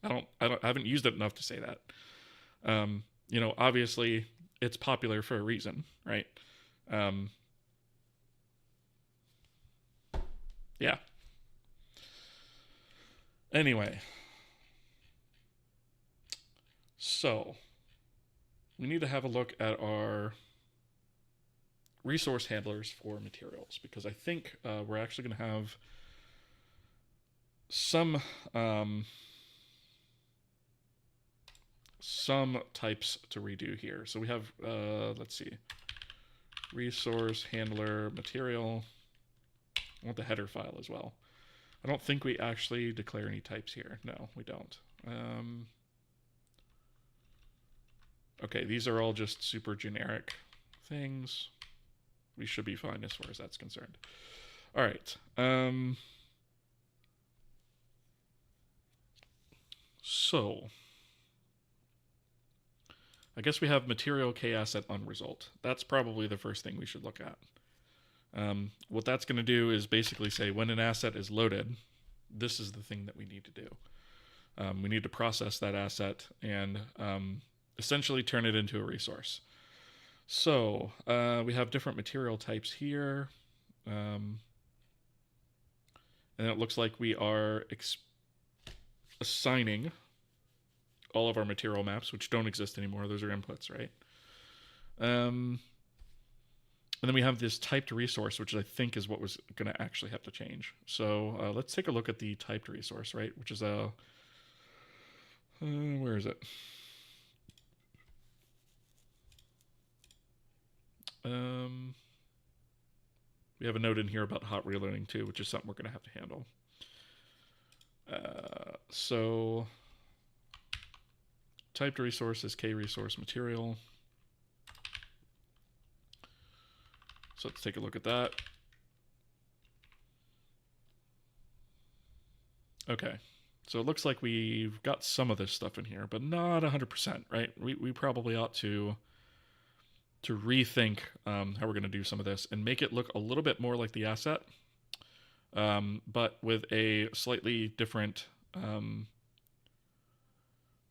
I haven't used it enough to say that. You know, obviously, it's popular for a reason, right? Yeah. Anyway. So, we need to have a look at our resource handlers for materials, because I think we're actually going to have some types to redo here. So we have, let's see, resource handler material. I want the header file as well. I don't think we actually declare any types here. No, we don't. Okay, these are all just super generic things. We should be fine as far as that's concerned. All right. So, I guess we have material k asset unresult. That's probably the first thing we should look at. What that's going to do is basically say when an asset is loaded, this is the thing that we need to do. We need to process that asset and essentially turn it into a resource. So we have different material types here. And it looks like we are assigning all of our material maps, which don't exist anymore. Those are inputs, right? And then we have this typed resource, which I think is what was going to actually have to change. So let's take a look at the typed resource, right? Which is a... where is it? We have a note in here about hot reloading too, which is something we're going to have to handle. So typed resource is k resource material. So let's take a look at that. Okay, so it looks like we've got some of this stuff in here, but not 100%, right? We probably ought to rethink how we're going to do some of this and make it look a little bit more like the asset, but with a slightly different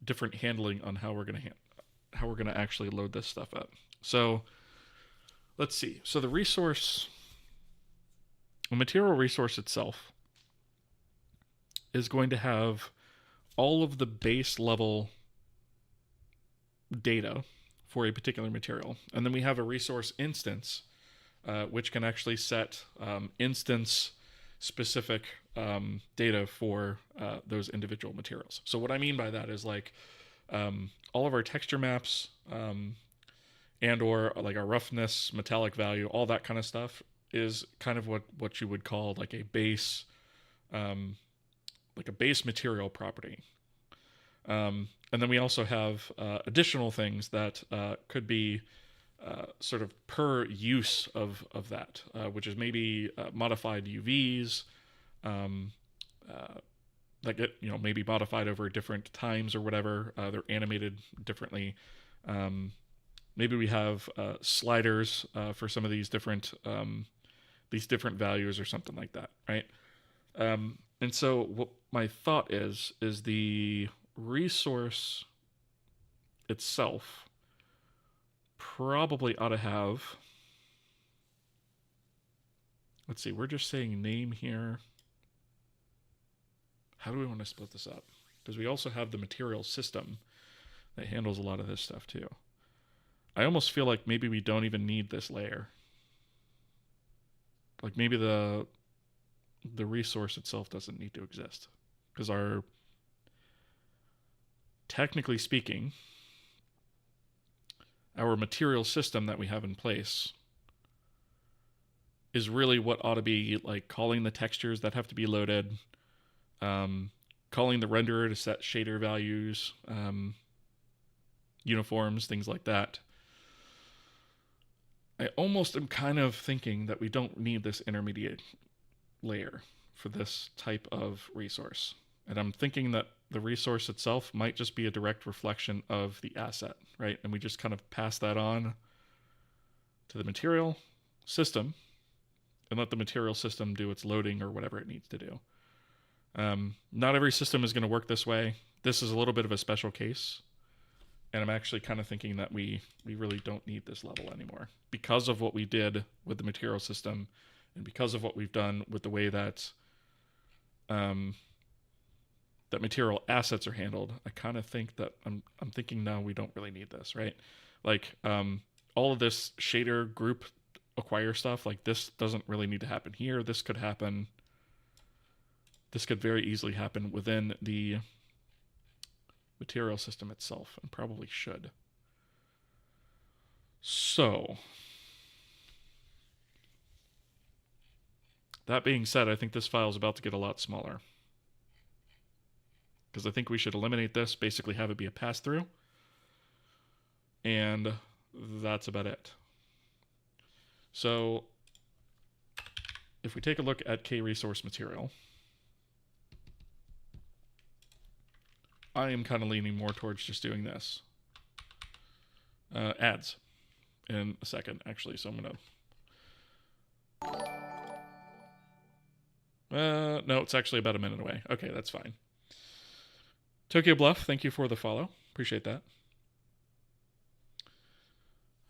different handling on how we're gonna actually load this stuff up. So let's see. So the material resource itself is going to have all of the base level data for a particular material. And then we have a resource instance, which can actually set instance specific data for those individual materials. So what I mean by that is like all of our texture maps and or like our roughness, metallic value, all that kind of stuff is kind of what you would call like a base material property. And then we also have additional things that could be sort of per use of that, which is maybe modified UVs that get maybe modified over different times or whatever. They're animated differently. Maybe we have sliders for some of these different values or something like that, right? And so what my thought is the resource itself probably ought to have, let's see, we're just saying name here. How do we want to split this up? Because we also have the material system that handles a lot of this stuff too. I almost feel like maybe we don't even need this layer. Like maybe the resource itself doesn't need to exist, because technically speaking, our material system that we have in place is really what ought to be like calling the textures that have to be loaded, calling the renderer to set shader values, uniforms, things like that. I almost am kind of thinking that we don't need this intermediate layer for this type of resource. And I'm thinking that the resource itself might just be a direct reflection of the asset, right? And we just kind of pass that on to the material system and let the material system do its loading or whatever it needs to do. Not every system is going to work this way. This is a little bit of a special case. And I'm actually kind of thinking that we really don't need this level anymore because of what we did with the material system and because of what we've done with the way that that material assets are handled. I kind of think that I'm thinking now we don't really need this, right? Like all of this shader group acquire stuff, like this doesn't really need to happen here. This could happen. This could very easily happen within the material system itself, and probably should. So, that being said, I think this file is about to get a lot smaller, because I think we should eliminate this, basically have it be a pass-through, and that's about it. So, if we take a look at K-resource material, I am kind of leaning more towards just doing this. Ads in a second, actually, so I'm going to... no, it's actually about a minute away. Okay, that's fine. Tokyo Bluff, thank you for the follow. Appreciate that.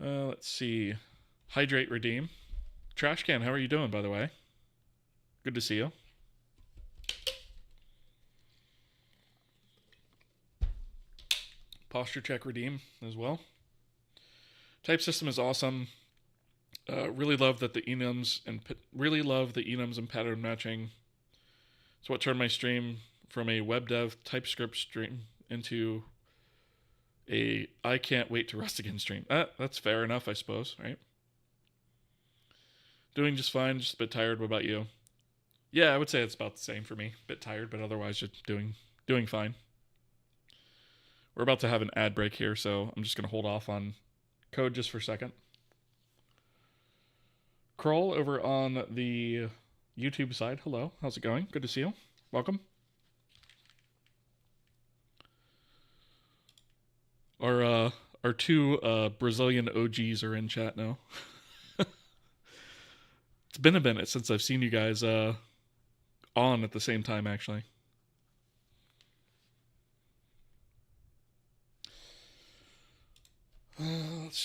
Let's see. Hydrate Redeem. Trash Can, how are you doing, by the way? Good to see you. Posture Check Redeem as well. Type system is awesome. Really love that the enums and pattern matching. It's what turned my stream from a web dev TypeScript stream into a I can't wait to rust again stream. That's fair enough, I suppose, right? Doing just fine, just a bit tired. What about you? Yeah, I would say it's about the same for me. A bit tired, but otherwise just doing fine. We're about to have an ad break here, so I'm just going to hold off on code just for a second. Kroll over on the YouTube side. Hello, how's it going? Good to see you. Welcome. Our two Brazilian OGs are in chat now. It's been a minute since I've seen you guys on at the same time, actually.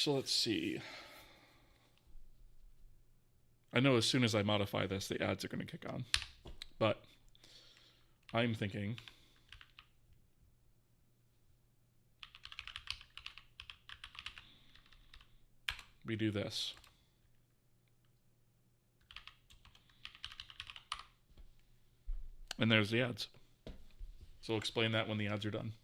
so let's see. I know as soon as I modify this, the ads are going to kick on. But I'm thinking we do this. And there's the ads. So I'll explain that when the ads are done.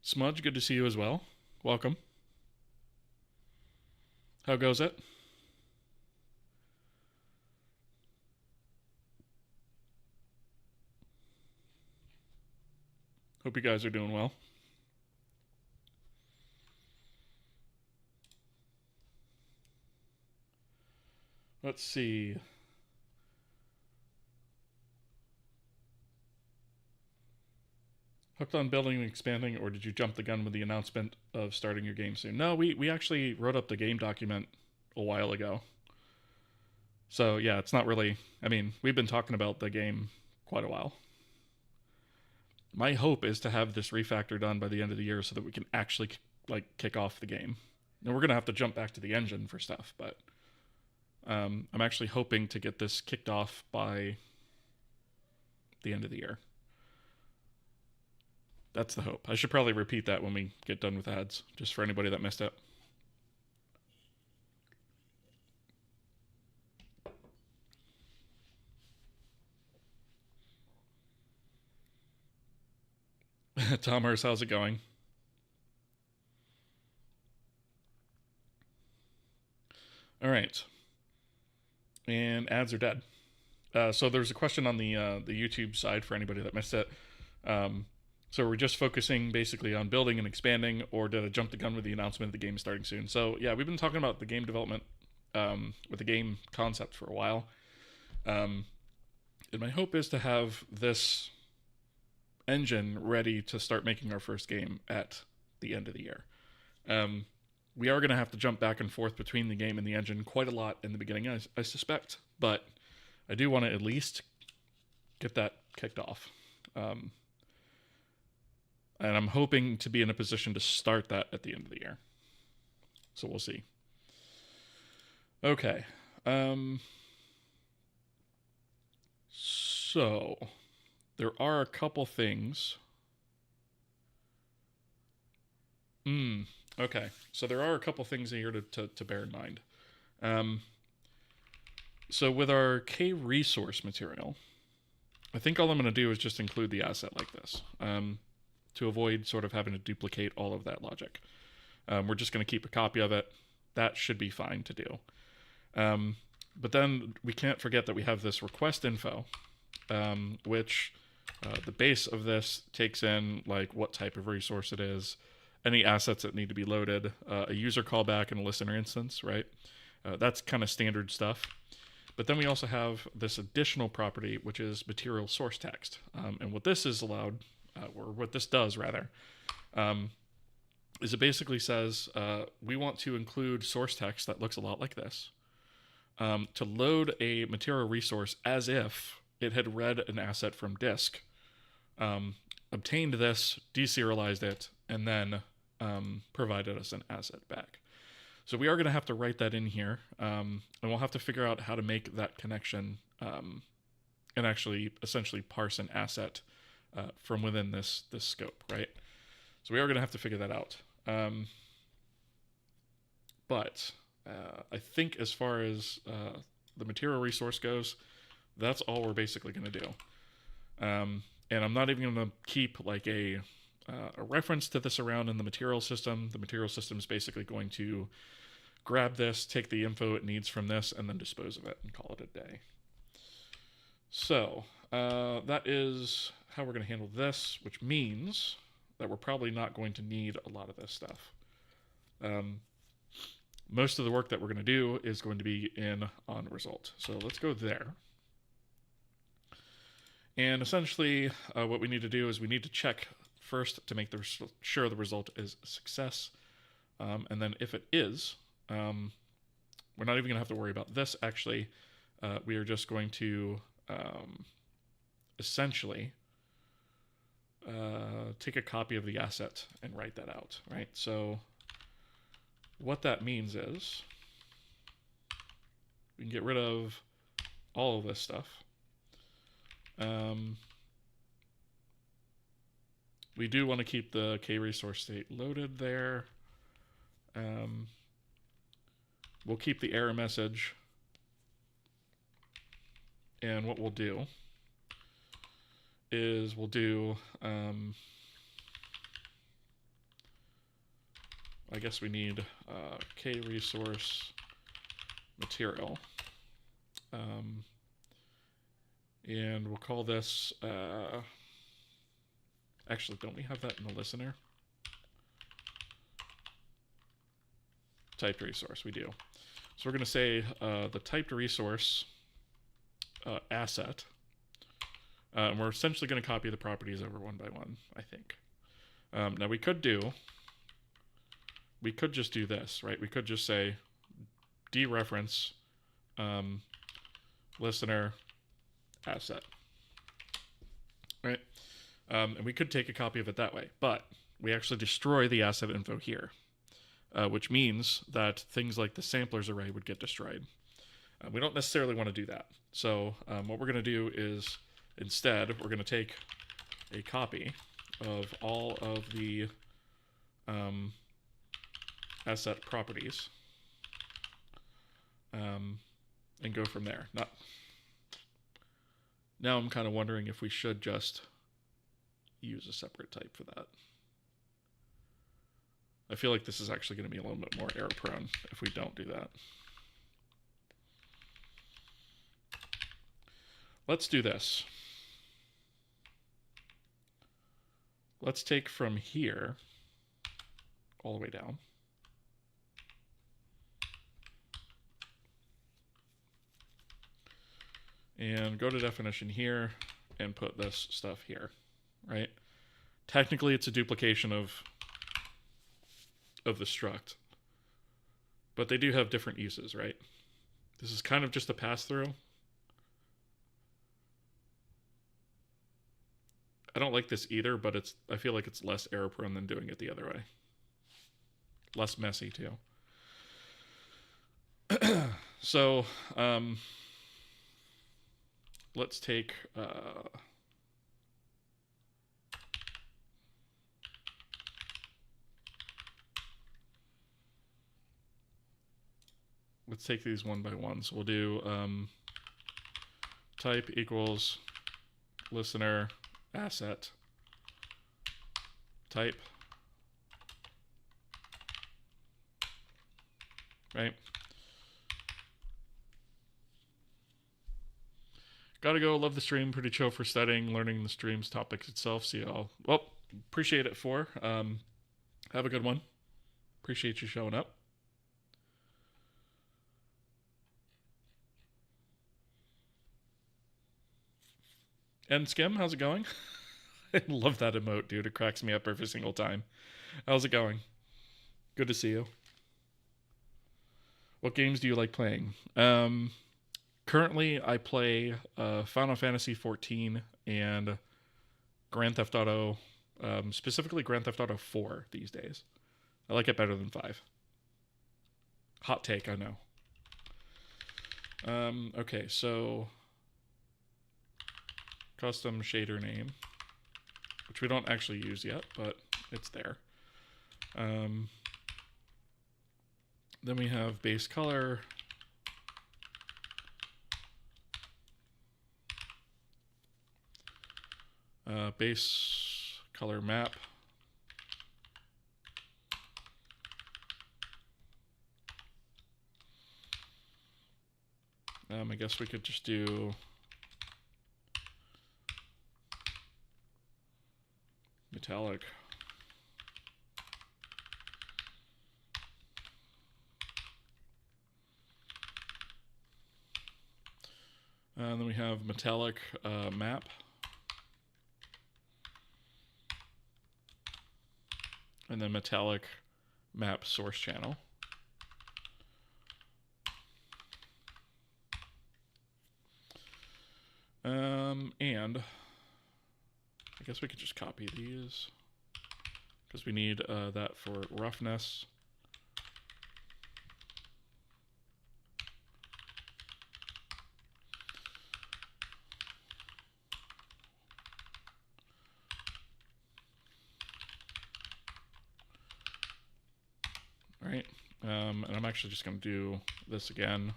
Smudge, good to see you as well. Welcome. How goes it? Hope you guys are doing well. Let's see. Hooked on building and expanding, or did you jump the gun with the announcement of starting your game soon? No, we actually wrote up the game document a while ago. So yeah, it's not really, I mean, we've been talking about the game quite a while. My hope is to have this refactor done by the end of the year so that we can actually kick off the game. And we're going to have to jump back to the engine for stuff, but I'm actually hoping to get this kicked off by the end of the year. That's the hope. I should probably repeat that when we get done with ads, just for anybody that missed it. Tomers, how's it going? All right. And ads are dead. So there's a question on the YouTube side for anybody that missed it. So we're just focusing basically on building and expanding, or did I jump the gun with the announcement of the game starting soon? So yeah, we've been talking about the game development with the game concept for a while. And my hope is to have this engine ready to start making our first game at the end of the year. We are going to have to jump back and forth between the game and the engine quite a lot in the beginning, I suspect, but I do want to at least get that kicked off. And I'm hoping to be in a position to start that at the end of the year. So we'll see. Okay. So there are a couple things. Okay. So there are a couple things here to bear in mind. So with our K resource material, I think all I'm going to do is just include the asset like this. To avoid sort of having to duplicate all of that logic. We're just going to keep a copy of it. That should be fine to do. But then we can't forget that we have this request info, which the base of this takes in like what type of resource it is, any assets that need to be loaded, a user callback, and a listener instance, right? That's kind of standard stuff. But then we also have this additional property, which is material source text. And what this is allowed, or what this does rather, is it basically says we want to include source text that looks a lot like this to load a material resource as if it had read an asset from disk, obtained this, deserialized it, and then provided us an asset back. So we are going to have to write that in here, and we'll have to figure out how to make that connection and actually essentially parse an asset from within this scope, right? So we are going to have to figure that out. But I think as far as the material resource goes, that's all we're basically going to do. And I'm not even going to keep like a reference to this around in the material system. The material system is basically going to grab this, take the info it needs from this, and then dispose of it and call it a day. So that is how we're going to handle this, which means that we're probably not going to need a lot of this stuff. Most of the work that we're going to do is going to be in on result. So let's go there. And essentially what we need to do is we need to check first to make sure the result is a success. And then if it is, we're not even going to have to worry about this actually. We are just going to essentially take a copy of the asset and write that out, right? So what that means is we can get rid of all of this stuff. We do want to keep the K resource state loaded there. We'll keep the error message. And what we'll do is we'll do, I guess we need K resource material. And we'll call this, actually, don't we have that in the listener? Typed resource, we do. So we're going to say the typed resource asset. And we're essentially going to copy the properties over one by one, I think. Now we could just do this, right? We could just say dereference listener asset, right? And we could take a copy of it that way, but we actually destroy the asset info here, which means that things like the samplers array would get destroyed. We don't necessarily want to do that. So what we're going to do is instead, we're going to take a copy of all of the asset properties and go from there. Now I'm kind of wondering if we should just use a separate type for that. I feel like this is actually going to be a little bit more error prone if we don't do that. Let's do this. Let's take from here all the way down. And go to definition here and put this stuff here, right? Technically, it's a duplication of the struct, but they do have different uses, right? This is kind of just a pass-through. I don't like this either, but I feel like it's less error prone than doing it the other way. Less messy too. So let's take these one by one. So we'll do type equals listener asset type, right? Gotta go. Love the stream. Pretty chill for studying, learning the stream's topics itself. See y'all. Well, appreciate it for. Have a good one. Appreciate you showing up. And Skim, how's it going? I love that emote, dude. It cracks me up every single time. How's it going? Good to see you. What games do you like playing? Currently, I play Final Fantasy XIV and Grand Theft Auto, specifically Grand Theft Auto 4 these days. I like it better than 5. Hot take, I know. Okay, so custom shader name, which we don't actually use yet, but it's there. Then we have base color. Base color map. I guess we could just do metallic. And then we have metallic map. And then metallic map source channel. And I guess we could just copy these because we need that for roughness. All right, and I'm actually just going to do this again.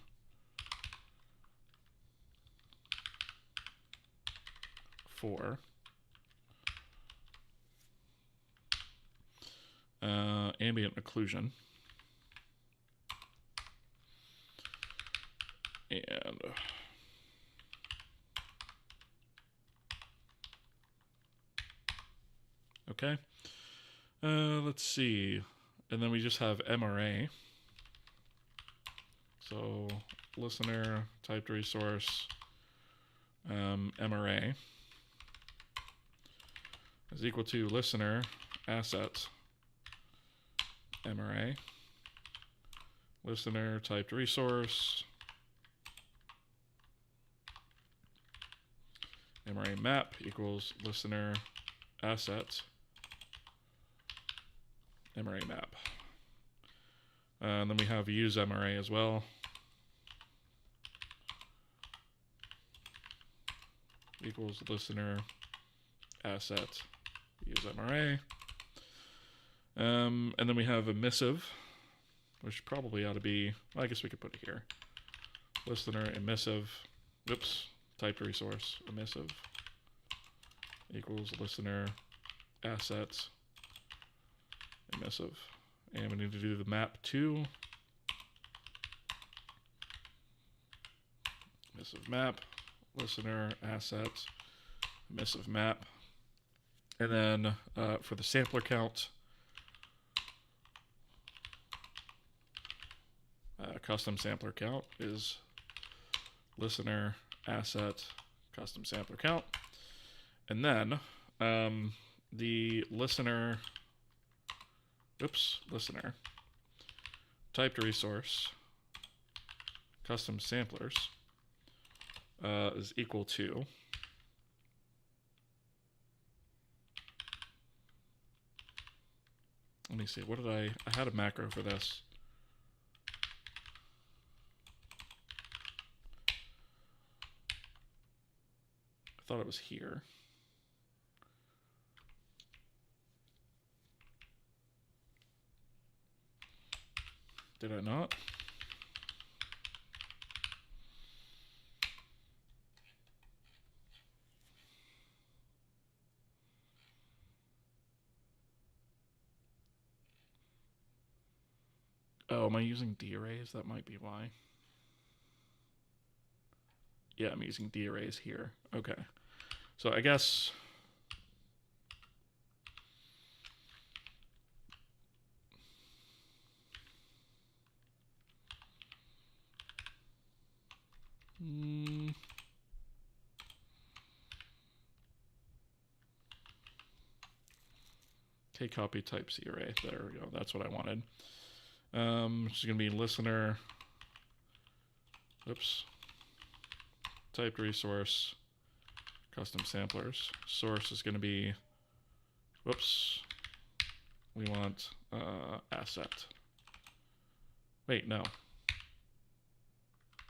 For ambient occlusion. And okay. Let's see. And then we just have MRA. So listener typed resource MRA is equal to listener asset MRA. Listener typed resource MRA map equals listener asset MRA map. And then we have use MRA as well. Equals listener asset use MRA. And then we have emissive, which probably ought to be, well, I guess we could put it here. Listener emissive, oops, typed resource emissive equals listener assets emissive. And we need to do the map to emissive map, listener assets emissive map. And then for the sampler count, custom sampler count is listener asset custom sampler count. And then the listener typed resource custom samplers is equal to let me see, what did I had a macro for this. I thought it was here. Did I not? Oh, am I using D-arrays? That might be why. Yeah, I'm using D-arrays here. Okay. So I guess K copy type C array. There we go. That's what I wanted. It's going to be listener. Oops. Typed resource. Custom samplers. Source is going to be. Whoops. We want asset. Wait, no.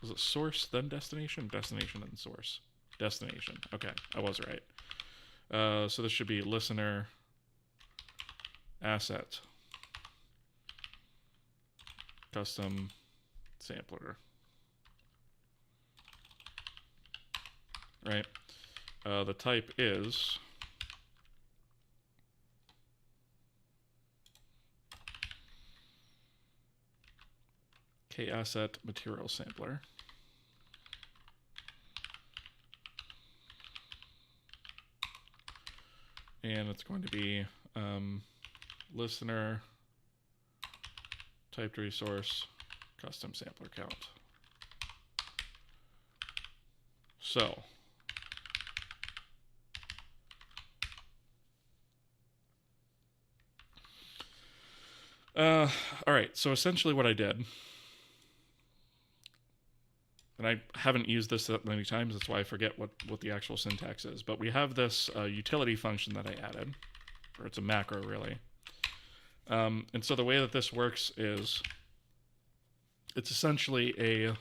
Was it source then destination? Destination then source. Destination. Okay, I was right. So this should be listener asset custom sampler. Right. The type is K-asset material sampler. And it's going to be listener typed resource custom sampler count. So all right, so essentially what I did and I haven't used this that many times, that's why I forget what the actual syntax is, but we have this utility function that I added, or it's a macro really. And so the way that this works is it's essentially a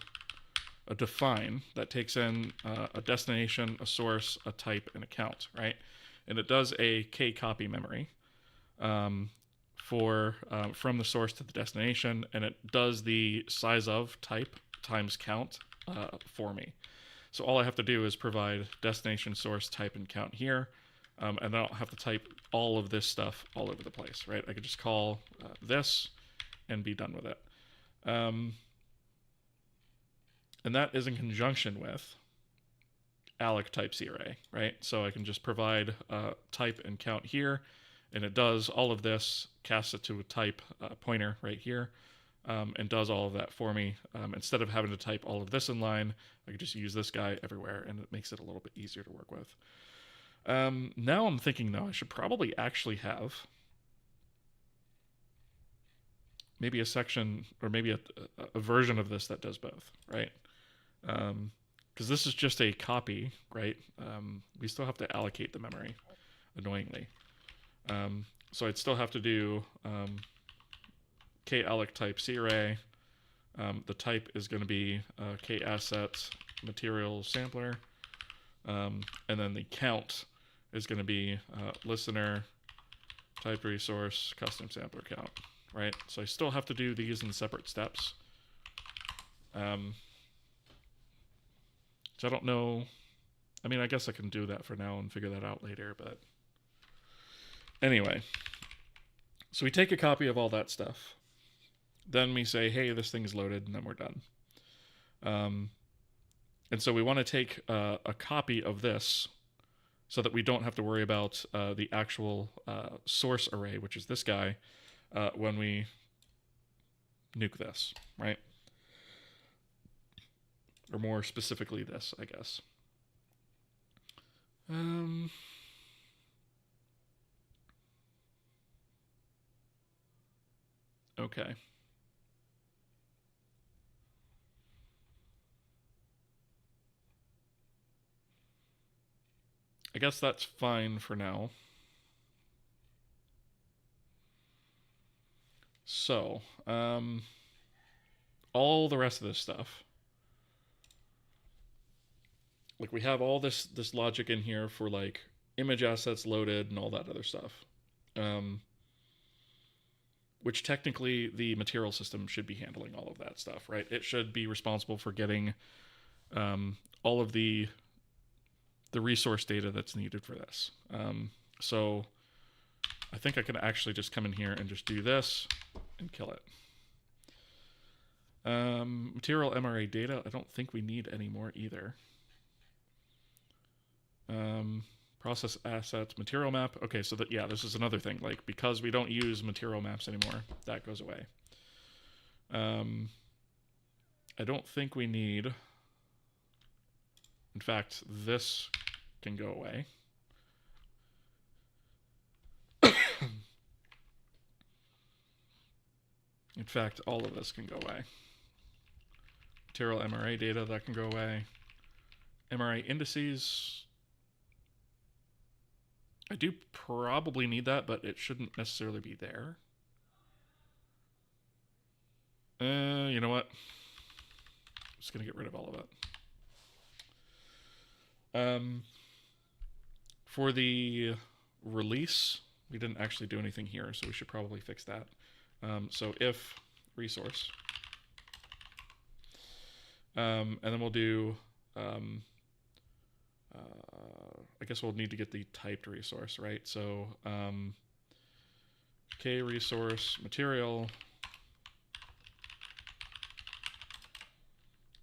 define that takes in a destination, a source, a type, and a count, right? And it does a k copy memory from the source to the destination, and it does the size of type times count for me. So all I have to do is provide destination, source, type, and count here, and I don't have to type all of this stuff all over the place, right? I could just call this and be done with it. And that is in conjunction with alloc type CRA, right? So I can just provide type and count here, and it does all of this, casts it to a type pointer right here, and does all of that for me. Instead of having to type all of this in line, I could just use this guy everywhere, and it makes it a little bit easier to work with. Now I'm thinking, though, I should probably actually have maybe a section, or maybe a version of this that does both, right? Because this is just a copy, right? We still have to allocate the memory, annoyingly. So I'd still have to do kalloc type CArray. The type is going to be kasset material sampler, and then the count is going to be listener type resource custom sampler count, right? So I still have to do these in separate steps. So I don't know. I mean, I guess I can do that for now and figure that out later, but anyway. So we take a copy of all that stuff. Then we say, hey, this thing's loaded, and then we're done. And so we want to take a copy of this so that we don't have to worry about the actual source array, which is this guy, when we nuke this, right? Or more specifically this, I guess. Okay. I guess that's fine for now. So, all the rest of this stuff. Like, we have all this logic in here for, like, image assets loaded and all that other stuff. Which technically the material system should be handling all of that stuff, right? It should be responsible for getting all of the resource data that's needed for this. So I think I can actually just come in here and just do this and kill it. Material MRA data, I don't think we need any more either. Process assets, material map. Okay, so that, yeah, this is another thing. Like, because we don't use material maps anymore, that goes away. I don't think we need... In fact, this can go away. In fact, all of this can go away. Material MRA data, that can go away. MRA indices... I do probably need that, but it shouldn't necessarily be there. You know what? I'm just going to get rid of all of it. For the release, we didn't actually do anything here, so we should probably fix that. So if resource. And then we'll do... I guess we'll need to get the typed resource, right? So k resource material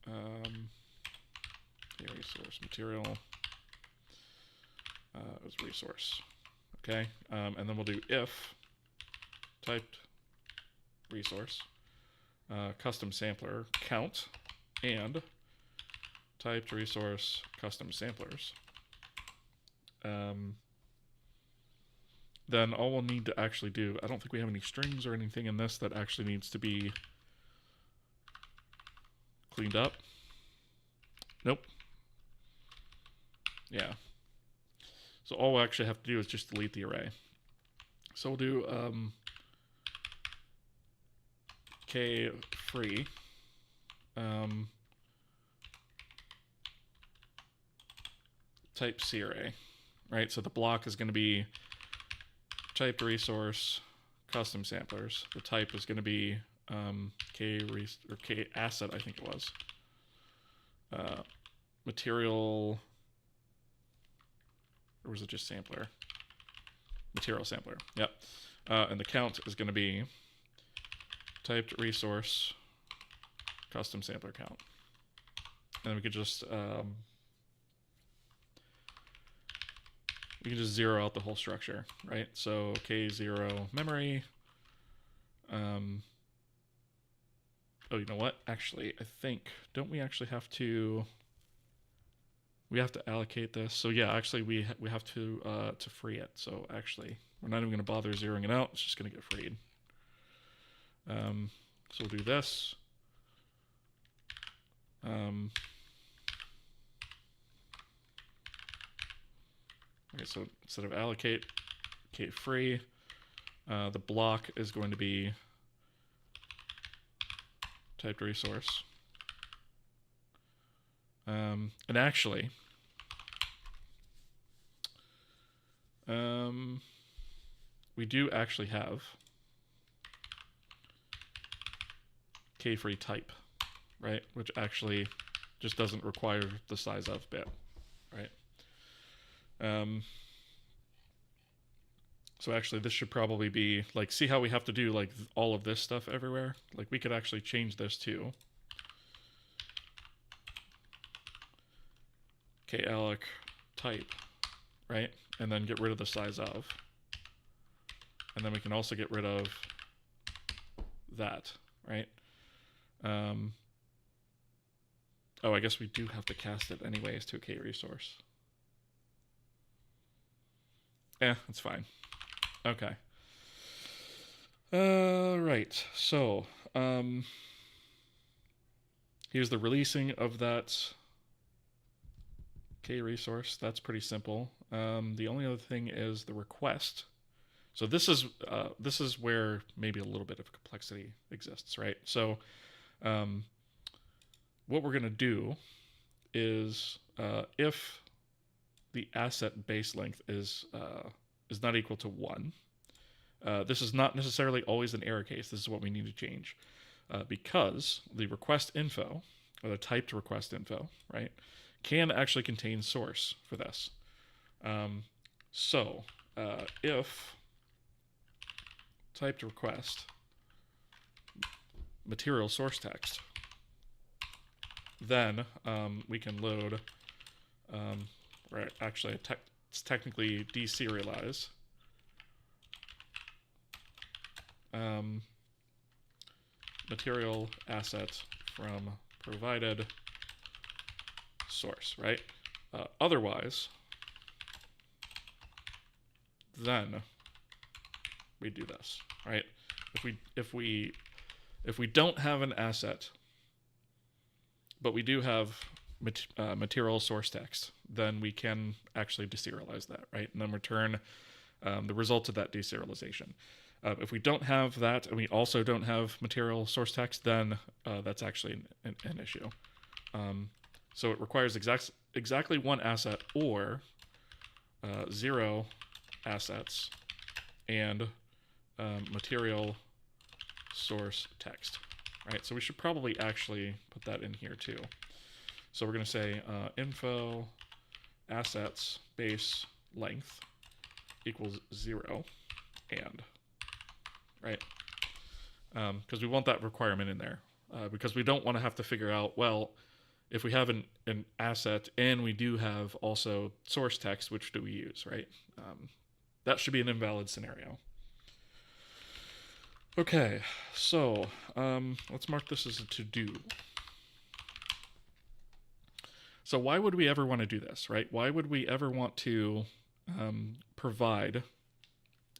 k resource material is resource. Okay, and then we'll do if typed resource custom sampler count and typed resource custom samplers. Then all we'll need to actually do, I don't think we have any strings or anything in this that actually needs to be cleaned up. Nope. Yeah. So all we actually have to do is just delete the array. So we'll do k free type C array, right? So the block is going to be typed resource custom samplers. The type is going to be k asset, I think it was. Material, or was it just sampler? Material sampler. Yep. And the count is going to be typed resource custom sampler count. And then we could just zero out the whole structure, right? So k0 memory. Oh, you know what? Actually, I think, don't we actually have to? We have to allocate this. So yeah, actually, we have to free it. So actually, we're not even going to bother zeroing it out. It's just going to get freed. So we'll do this. Okay, so instead of allocate, free, the block is going to be typed resource. And actually, we do actually have k-free type, right? Which actually just doesn't require the size of bit, right? So actually this should probably be like, see how we have to do like all of this stuff everywhere? Like we could actually change this to kalloc type, right? And then get rid of the size of. And then we can also get rid of that, right? Oh, I guess we do have to cast it anyways to a k resource. It's fine. Okay. Right. So, here's the releasing of that k resource. That's pretty simple. The only other thing is the request. So this is where maybe a little bit of complexity exists, right? So, what we're going to do is if the asset base length is not equal to 1, this is not necessarily always an error case. This is what we need to change because the request info, or the typed request info, right, can actually contain source for this. So if typed request material source text, then we can load, right, actually it's technically deserialize material asset from provided source, right? Otherwise, then we do this, right? If we don't have an asset, but we do have material source text, then we can actually deserialize that, right? And then return the result of that deserialization. If we don't have that, and we also don't have material source text, then that's actually an issue. So it requires exactly one asset or 0 assets and material source text, right? So we should probably actually put that in here too. So we're going to say info assets base length equals 0 and, right? Because we want that requirement in there because we don't want to have to figure out, well, if we have an asset and we do have also source text, which do we use, right? That should be an invalid scenario. Okay, so let's mark this as a to-do. So why would we ever want to do this, right? Why would we ever want to provide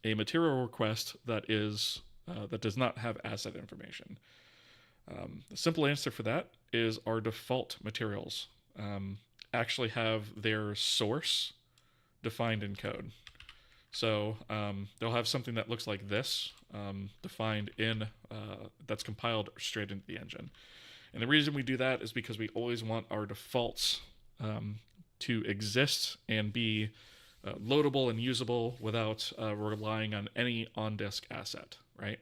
a material request that is that does not have asset information? The simple answer for that is our default materials actually have their source defined in code. So they'll have something that looks like this defined in that's compiled straight into the engine. And the reason we do that is because we always want our defaults to exist and be loadable and usable without relying on any on-disk asset, right?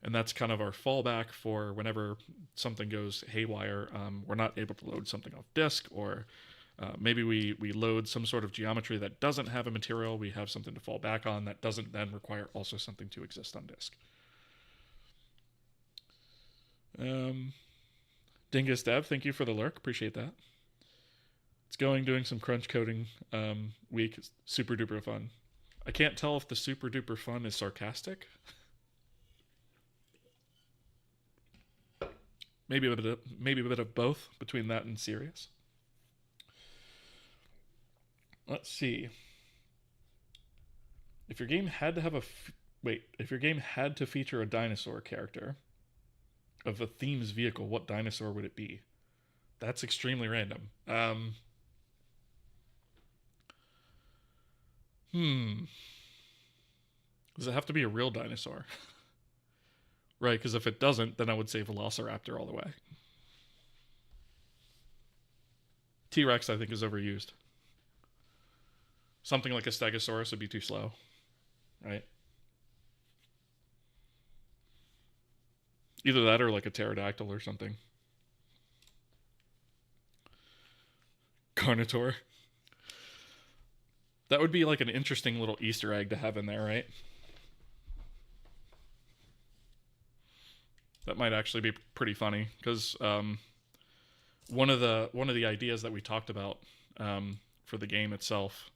And that's kind of our fallback for whenever something goes haywire. We're not able to load something off disk, or maybe we load some sort of geometry that doesn't have a material. We have something to fall back on that doesn't then require also something to exist on disk. Dingus Dev, thank you for the lurk. Appreciate that. It's doing some crunch coding week. It's super duper fun. I can't tell if the super duper fun is sarcastic. Maybe a bit of both between that and serious. Let's see. If your game had to have if your game had to feature a dinosaur character of a theme's vehicle, what dinosaur would it be? That's extremely random. Does it have to be a real dinosaur? Right, because if it doesn't, then I would say Velociraptor all the way. T-Rex, I think, is overused. Something like a Stegosaurus would be too slow, right? Either that or like a pterodactyl or something. Carnotaur. That would be like an interesting little Easter egg to have in there, right? That might actually be pretty funny, because one of the ideas that we talked about for the game itself,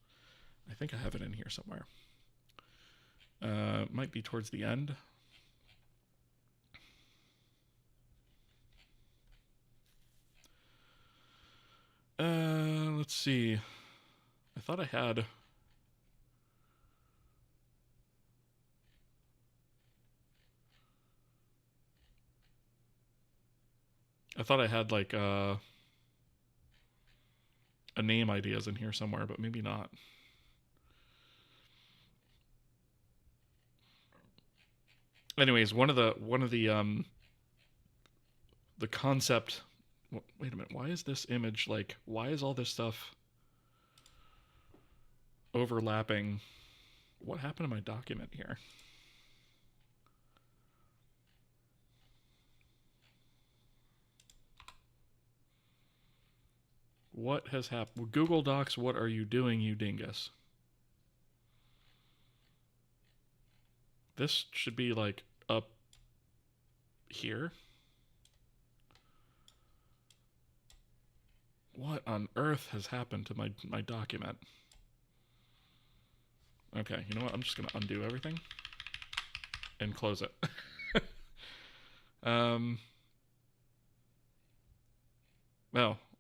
I think I have it in here somewhere. Might be towards the end. Let's see. I thought I had. Like a name ideas in here somewhere, but maybe not. Anyways, one of the concept. Wait a minute. Why is this image like? Why is all this stuff overlapping? What happened to my document here? What has happened? Google Docs, what are you doing, you dingus? This should be like up here. What on earth has happened to my document? Okay, you know what? I'm just going to undo everything and close it.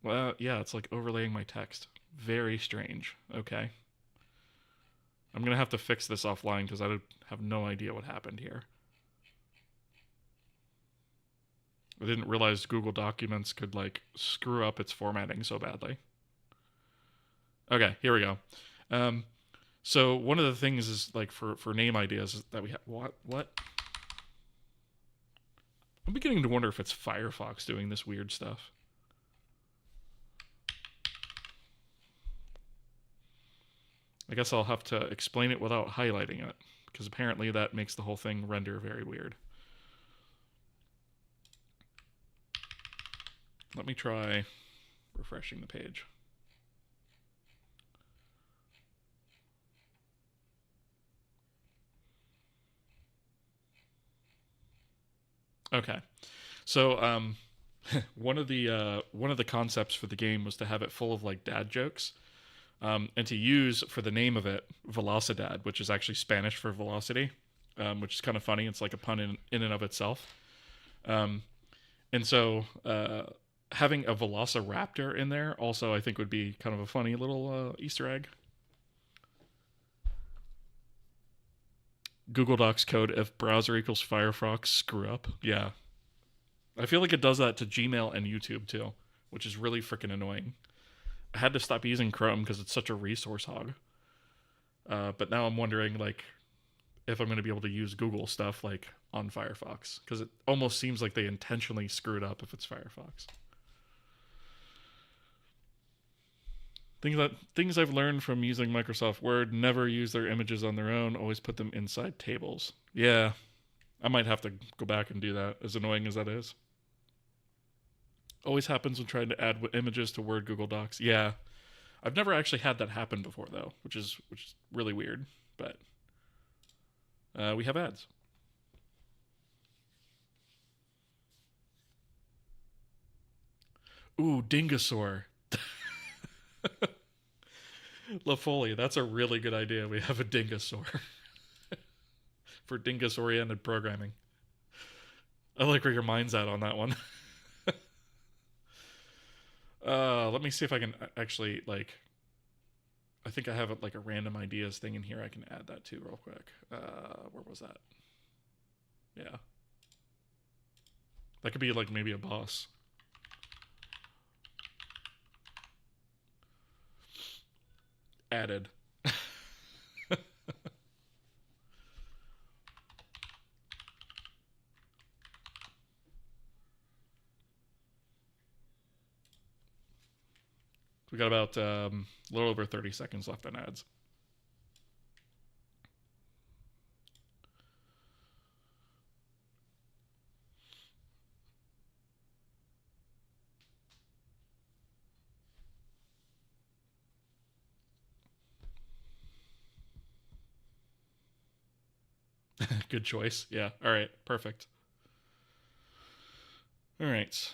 Well, yeah, it's like overlaying my text. Very strange. Okay. I'm going to have to fix this offline because I have no idea what happened here. I didn't realize Google Documents could like screw up its formatting so badly. Okay, here we go. So one of the things is like for name ideas is that we have what? I'm beginning to wonder if it's Firefox doing this weird stuff. I guess I'll have to explain it without highlighting it, because apparently that makes the whole thing render very weird. Let me try refreshing the page. Okay, so one of the concepts for the game was to have it full of like dad jokes, and to use for the name of it Velocidad, which is actually Spanish for velocity, which is kind of funny. It's like a pun in and of itself, and so having a Velociraptor in there also I think would be kind of a funny little Easter egg. Google Docs code if browser equals Firefox screw up. Yeah. I feel like it does that to Gmail and YouTube too, which is really freaking annoying. I had to stop using Chrome because it's such a resource hog. But now I'm wondering, like, if I'm going to be able to use Google stuff, like, on Firefox. Because it almost seems like they intentionally screw it up if it's Firefox. Things I've learned from using Microsoft Word: never use their images on their own, always put them inside tables. Yeah, I might have to go back and do that, as annoying as that is. Always happens when trying to add images to Word Google Docs. Yeah, I've never actually had that happen before, though, which is really weird, but we have ads. Ooh, Dingosaur. LaFolie, that's a really good idea. We have a Dingosaur for dingus-oriented programming. I like where your mind's at on that one. Let me see if I can actually, like, I think I have like a random ideas thing in here. I can add that to real quick. Where was that? Yeah. That could be like maybe a boss. Added. We got about a little over 30 seconds left on ads. Good choice. Yeah. All right. Perfect. All right.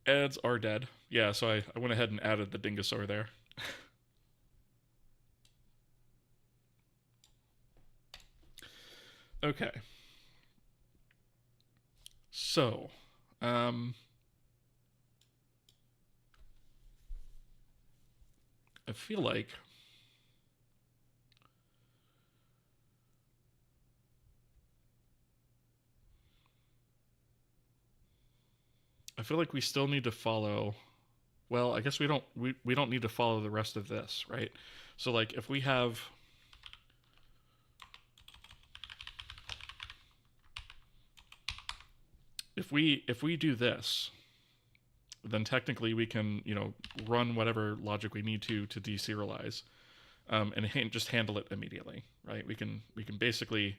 Ads are dead. Yeah, so I went ahead and added the Dingosaur there. Okay. So, I feel like we still need to follow. Well, I guess we don't need to follow the rest of this, right? So like if we have if we do this, then technically we can, run whatever logic we need to deserialize, and just handle it immediately, right? We can basically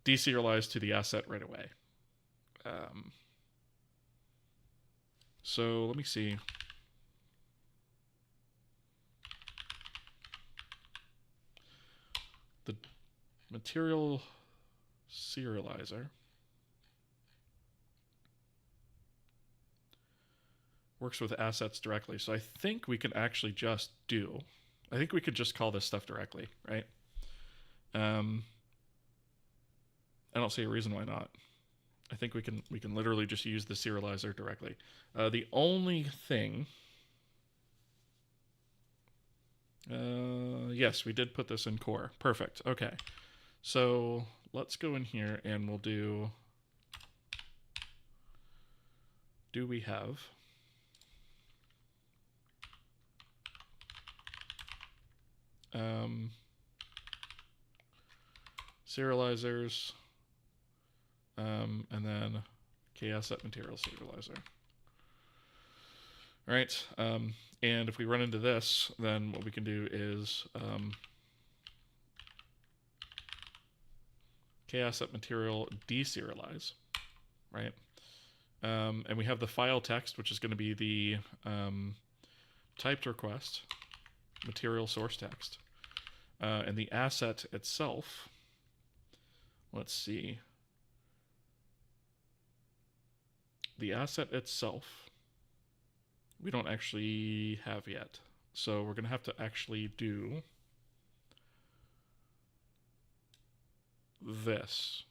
deserialize to the asset right away. So let me see. The material serializer works with assets directly. So I think we can actually just I think we could just call this stuff directly, right? I don't see a reason why not. I think we can literally just use the serializer directly. The only thing, yes, we did put this in core. Perfect. Okay, so let's go in here and we'll do we have serializers, and then KAsset material serializer. All right, and if we run into this, then what we can do is KAsset material deserialize, right? And we have the file text, which is going to be the typed request, material source text, and the asset itself. Let's see. The asset itself, we don't actually have yet. So we're going to have to actually do this.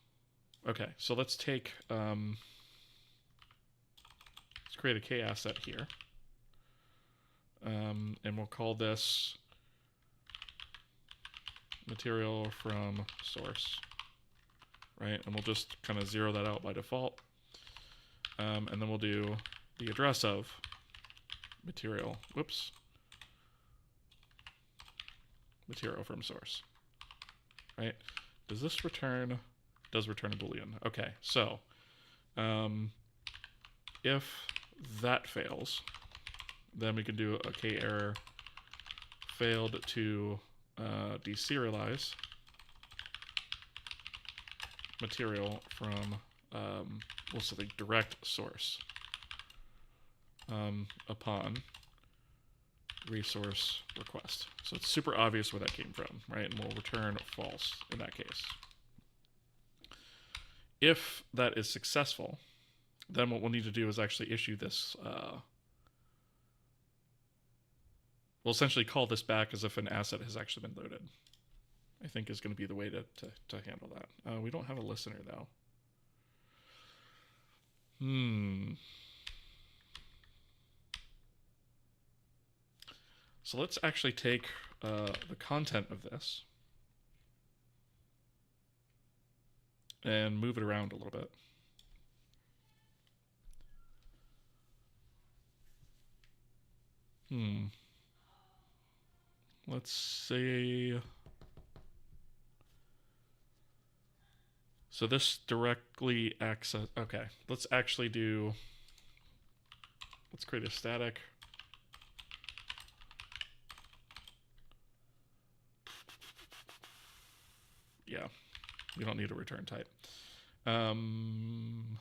Okay, so let's take, let's create a K asset here. And we'll call this material from source, right? And we'll just kind of zero that out by default. And then we'll do the address of material. Whoops. Material from source. Right? Does this return? Does return a Boolean. Okay, so if that fails, then we can do a k error failed to deserialize material from we'll say the direct source upon resource request. So it's super obvious where that came from, right? And we'll return false in that case. If that is successful, then what we'll need to do is actually issue this. We'll essentially call this back as if an asset has actually been loaded. I think is going to be the way to handle that. We don't have a listener though. So let's actually take the content of this and move it around a little bit. Let's say, so this directly access, okay, let's actually do, let's create a static. Yeah, we don't need a return type. And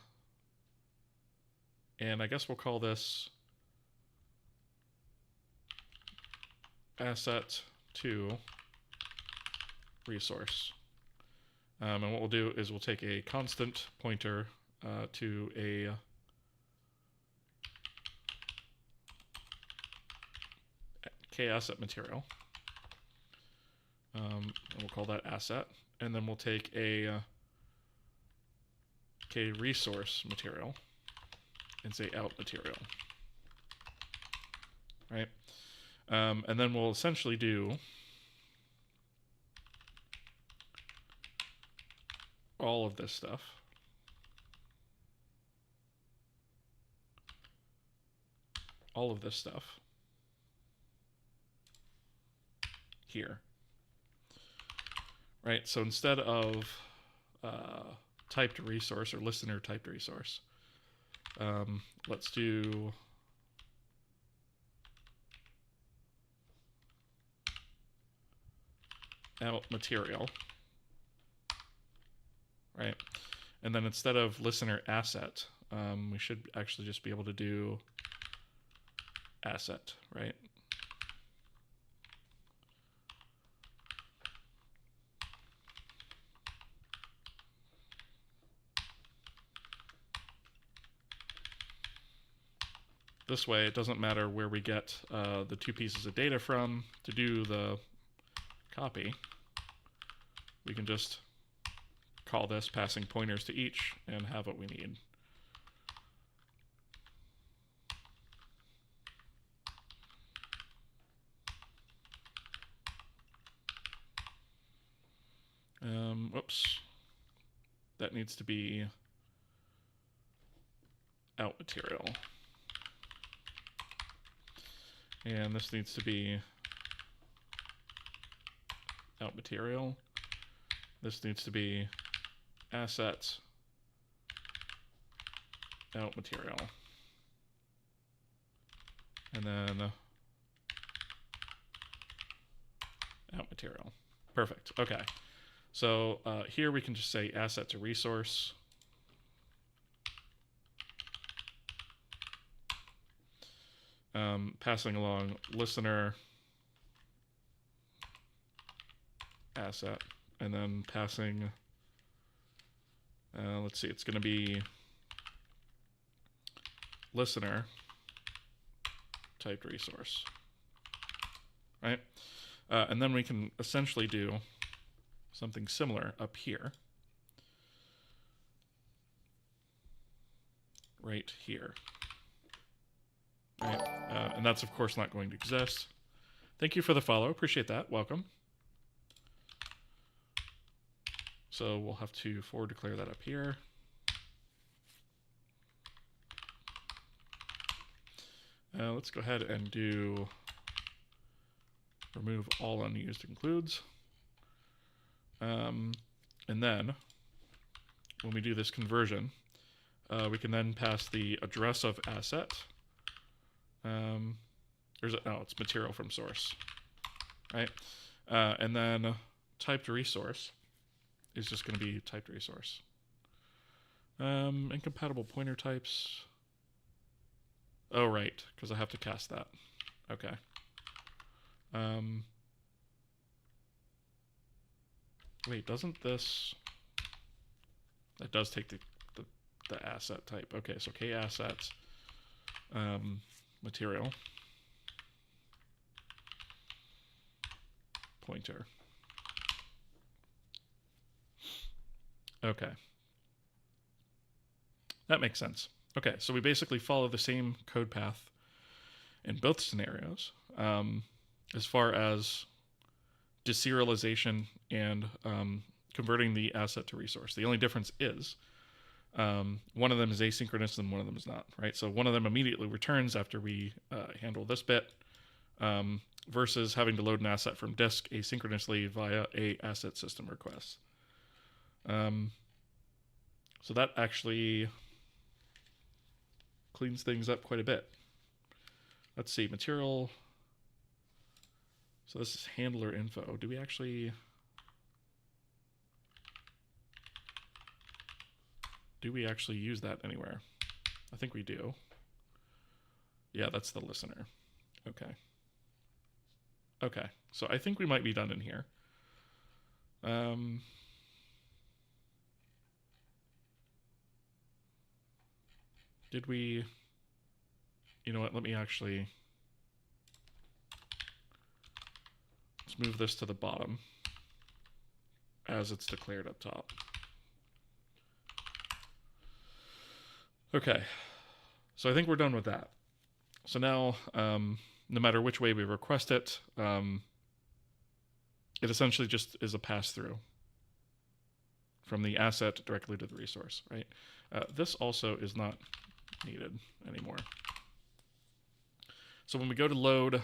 I guess we'll call this asset to resource. And what we'll do is we'll take a constant pointer to a k-asset material. And we'll call that asset. And then we'll take a k-resource material and say out material. Right? And then we'll essentially do all of this stuff. All of this stuff here. Right, so instead of typed resource or listener typed resource, let's do out material, right? And then instead of listener asset, we should actually just be able to do asset, right? This way, it doesn't matter where we get the two pieces of data from to do the copy. We can just call this passing pointers to each and have what we need. Whoops. That needs to be out material. And this needs to be out material. This needs to be assets out material. And then out material. Perfect. Okay. So here we can just say asset to resource. Passing along listener asset, and then passing, let's see, it's going to be listener typed resource, right? And then we can essentially do something similar up here, right here. Right. And that's, of course, not going to exist. Thank you for the follow. Appreciate that. Welcome. So we'll have to forward declare that up here. Let's go ahead and do remove all unused includes. And then when we do this conversion, we can then pass the address of asset. It's material from source, right? And then typed resource is just going to be typed resource. Incompatible pointer types. Oh, right, because I have to cast that. Okay. Wait, doesn't this... That does take the asset type. Okay, so k assets material pointer. Okay. That makes sense. Okay, so we basically follow the same code path in both scenarios as far as deserialization and converting the asset to resource. The only difference is one of them is asynchronous and one of them is not, right? So one of them immediately returns after we handle this bit versus having to load an asset from disk asynchronously via a asset system request. So that actually cleans things up quite a bit. Let's see, material. So this is handler info. Do we actually... use that anywhere? I think we do. Yeah, that's the listener. Okay. Okay, so I think we might be done in here. Did we... You know what, let me actually... Let's move this to the bottom as it's declared up top. Okay, so I think we're done with that. So now, no matter which way we request it, it essentially just is a pass-through from the asset directly to the resource, right? This also is not needed anymore. So when we go to load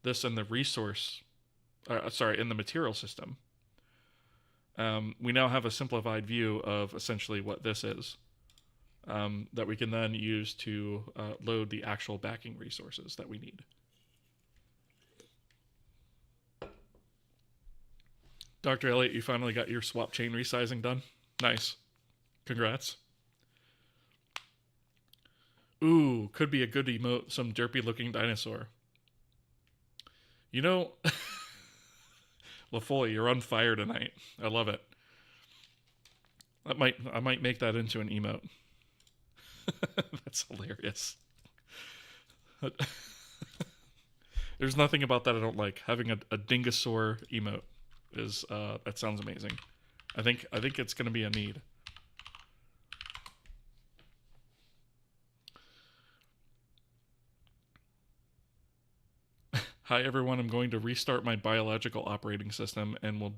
this in the resource, in the material system, we now have a simplified view of essentially what this is. That we can then use to load the actual backing resources that we need. Dr. Elliott, you finally got your swap chain resizing done? Nice. Congrats. Ooh, could be a good emote, some derpy looking dinosaur. You know, LaFoy, you're on fire tonight. I love it. I might make that into an emote. That's hilarious. There's nothing about that I don't like. Having a dingosaur emote is that sounds amazing. I think it's going to be a need. Hi everyone, I'm going to restart my biological operating system and we'll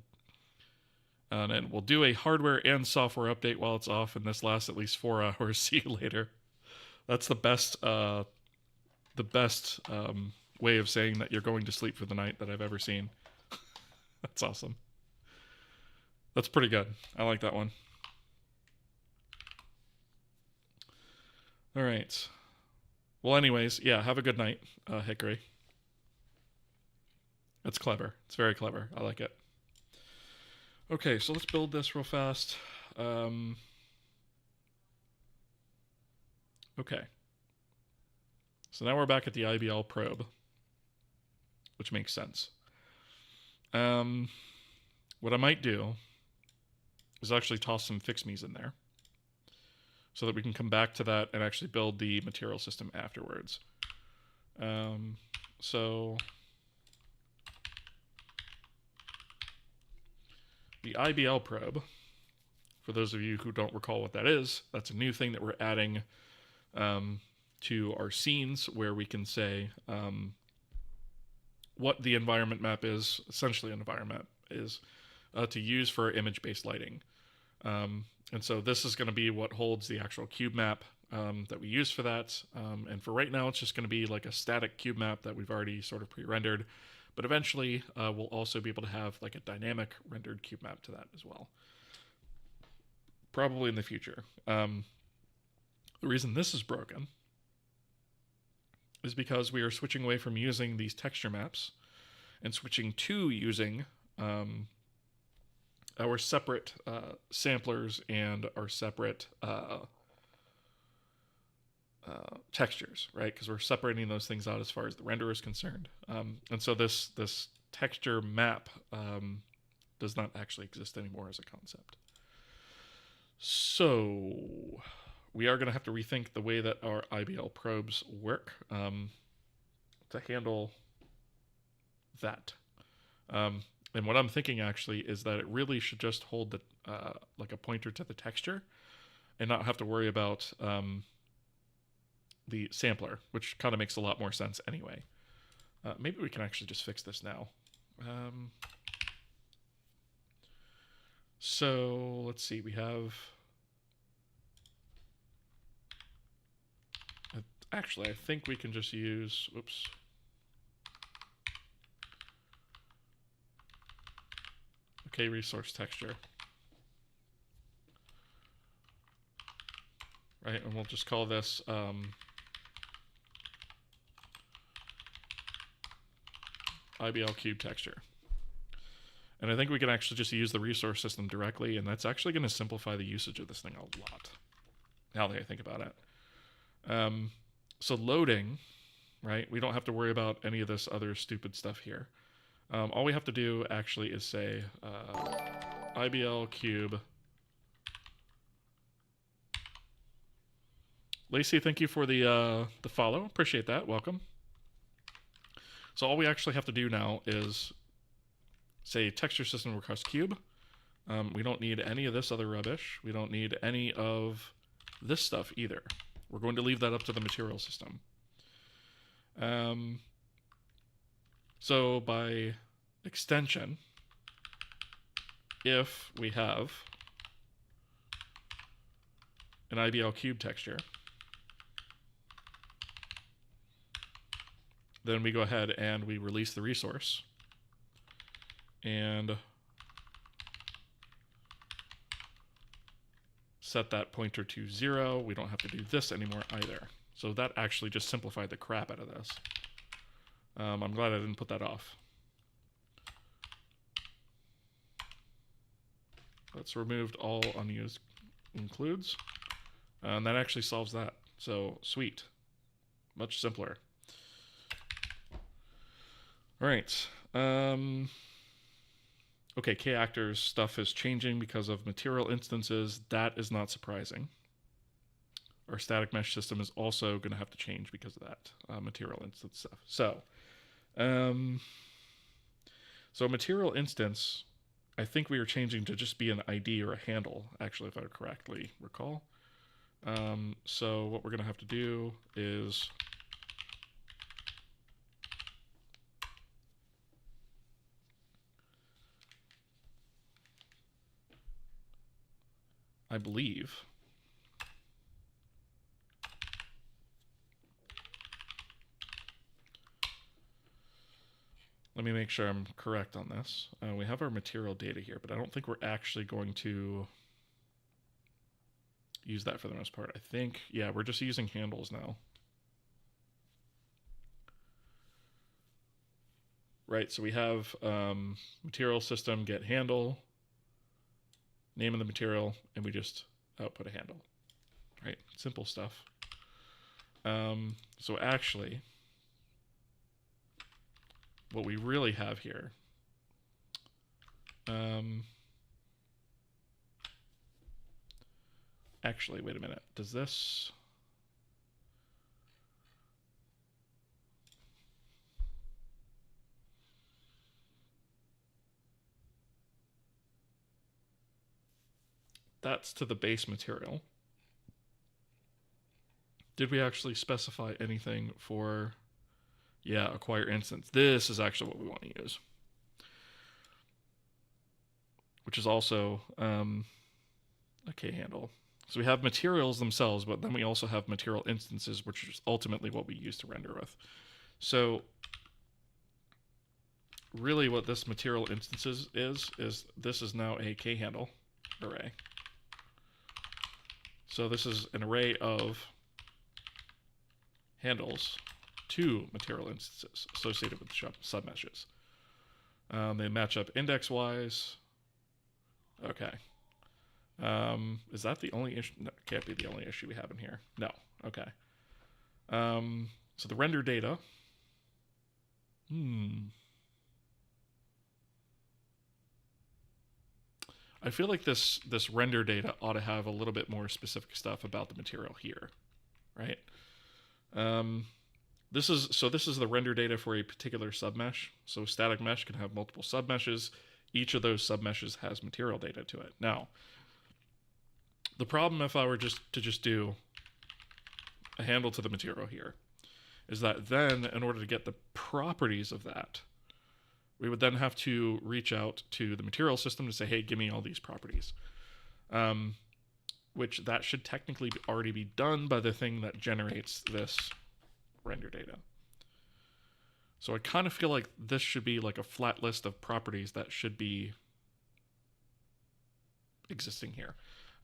do a hardware and software update while it's off, and this lasts at least 4 hours. See you later. That's the best way of saying that you're going to sleep for the night that I've ever seen. That's awesome. That's pretty good. I like that one. All right. Well, anyways, yeah, have a good night, Hickory. That's clever. It's very clever. I like it. Okay, so let's build this real fast. Okay. So now we're back at the IBL probe, which makes sense. What I might do is actually toss some fixmes in there so that we can come back to that and actually build the material system afterwards. So the IBL probe, for those of you who don't recall what that is, that's a new thing that we're adding to our scenes, where we can say what the environment map is, essentially an environment is, to use for image-based lighting. And so this is going to be what holds the actual cube map that we use for that. And for right now, it's just going to be like a static cube map that we've already sort of pre-rendered. But eventually, we'll also be able to have like a dynamic rendered cube map to that as well. Probably in the future. The reason this is broken is because we are switching away from using these texture maps and switching to using our separate samplers and our separate textures, right? Because we're separating those things out as far as the renderer is concerned. And so this texture map does not actually exist anymore as a concept. So we are going to have to rethink the way that our IBL probes work to handle that. And what I'm thinking actually is that it really should just hold the like a pointer to the texture and not have to worry about the sampler, which kind of makes a lot more sense anyway. Maybe we can actually just fix this now. So let's see, we have... Actually, I think we can just use... Oops. Okay, resource texture. Right, and we'll just call this IBL cube texture. And I think we can actually just use the resource system directly, and that's actually going to simplify the usage of this thing a lot, now that I think about it. So loading, right, we don't have to worry about any of this other stupid stuff here. All we have to do actually is say IBL cube. Lacey, thank you for the follow. Appreciate that. Welcome. So all we actually have to do now is say texture system request cube. We don't need any of this other rubbish. We don't need any of this stuff either. We're going to leave that up to the material system. So by extension, if we have an IBL cube texture, then we go ahead and we release the resource and set that pointer to 0. We don't have to do this anymore either. So that actually just simplified the crap out of this. I'm glad I didn't put that off. Let's removed all unused includes. And that actually solves that. So sweet. Much simpler. All right. Okay, K-Actors stuff is changing because of material instances. That is not surprising. Our static mesh system is also going to have to change because of that material instance stuff. So material instance, I think we are changing to just be an ID or a handle, actually, if I correctly recall. So what we're going to have to do is I believe let me make sure I'm correct on this. We have our material data here, but I don't think we're actually going to use that for the most part. I think, yeah, we're just using handles now. Right, so we have material system get handle, name of the material, and we just output a handle. Right, simple stuff. So actually, what we really have here, actually, wait a minute, does this, that's to the base material. Did we actually specify anything for, yeah, acquire instance? This is actually what we want to use. Which is also a K handle. So we have materials themselves, but then we also have material instances, which is ultimately what we use to render with. So really what this material instances is this is now a K handle array. So this is an array of handles to material instances associated with submeshes. They match up index-wise. Okay. Is that the only issue? No, can't be the only issue we have in here. No. Okay. So the render data. I feel like this render data ought to have a little bit more specific stuff about the material here, right? This is the render data for a particular submesh. So static mesh can have multiple submeshes. Each of those submeshes has material data to it. Now, the problem if I were just to do a handle to the material here is that then in order to get the properties of that, we would then have to reach out to the material system to say, hey, give me all these properties. Which that should technically already be done by the thing that generates this render data. So I kind of feel like this should be like a flat list of properties that should be existing here.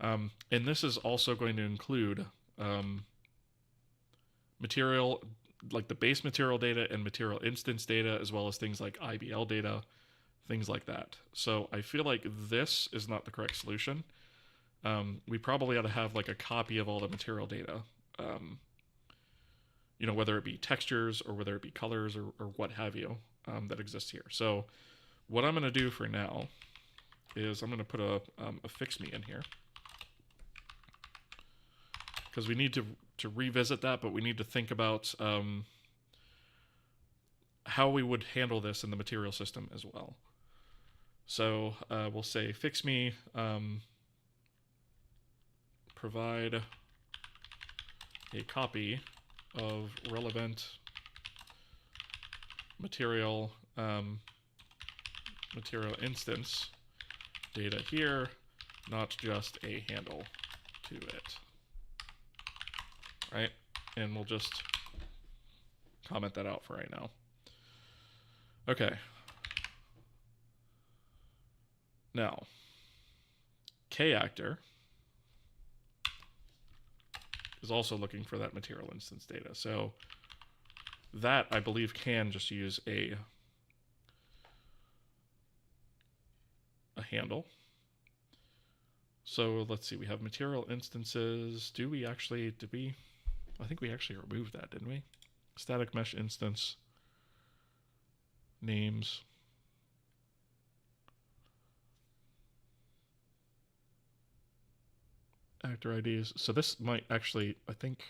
And this is also going to include material, like the base material data and material instance data, as well as things like IBL data, things like that. So I feel like this is not the correct solution. We probably ought to have like a copy of all the material data, you know, whether it be textures or whether it be colors or what have you, that exists here. So what I'm going to do for now is I'm going to put a fix me in here, because we need to revisit that, but we need to think about how we would handle this in the material system as well. So we'll say fix me, provide a copy of relevant material material instance data here, not just a handle to it. Right? And we'll just comment that out for right now. Okay. Now, KActor is also looking for that material instance data. So that, I believe, can just use a handle. So let's see, we have material instances. Did we? I think we actually removed that, didn't we? Static mesh instance names. Actor IDs. So this might actually, I think,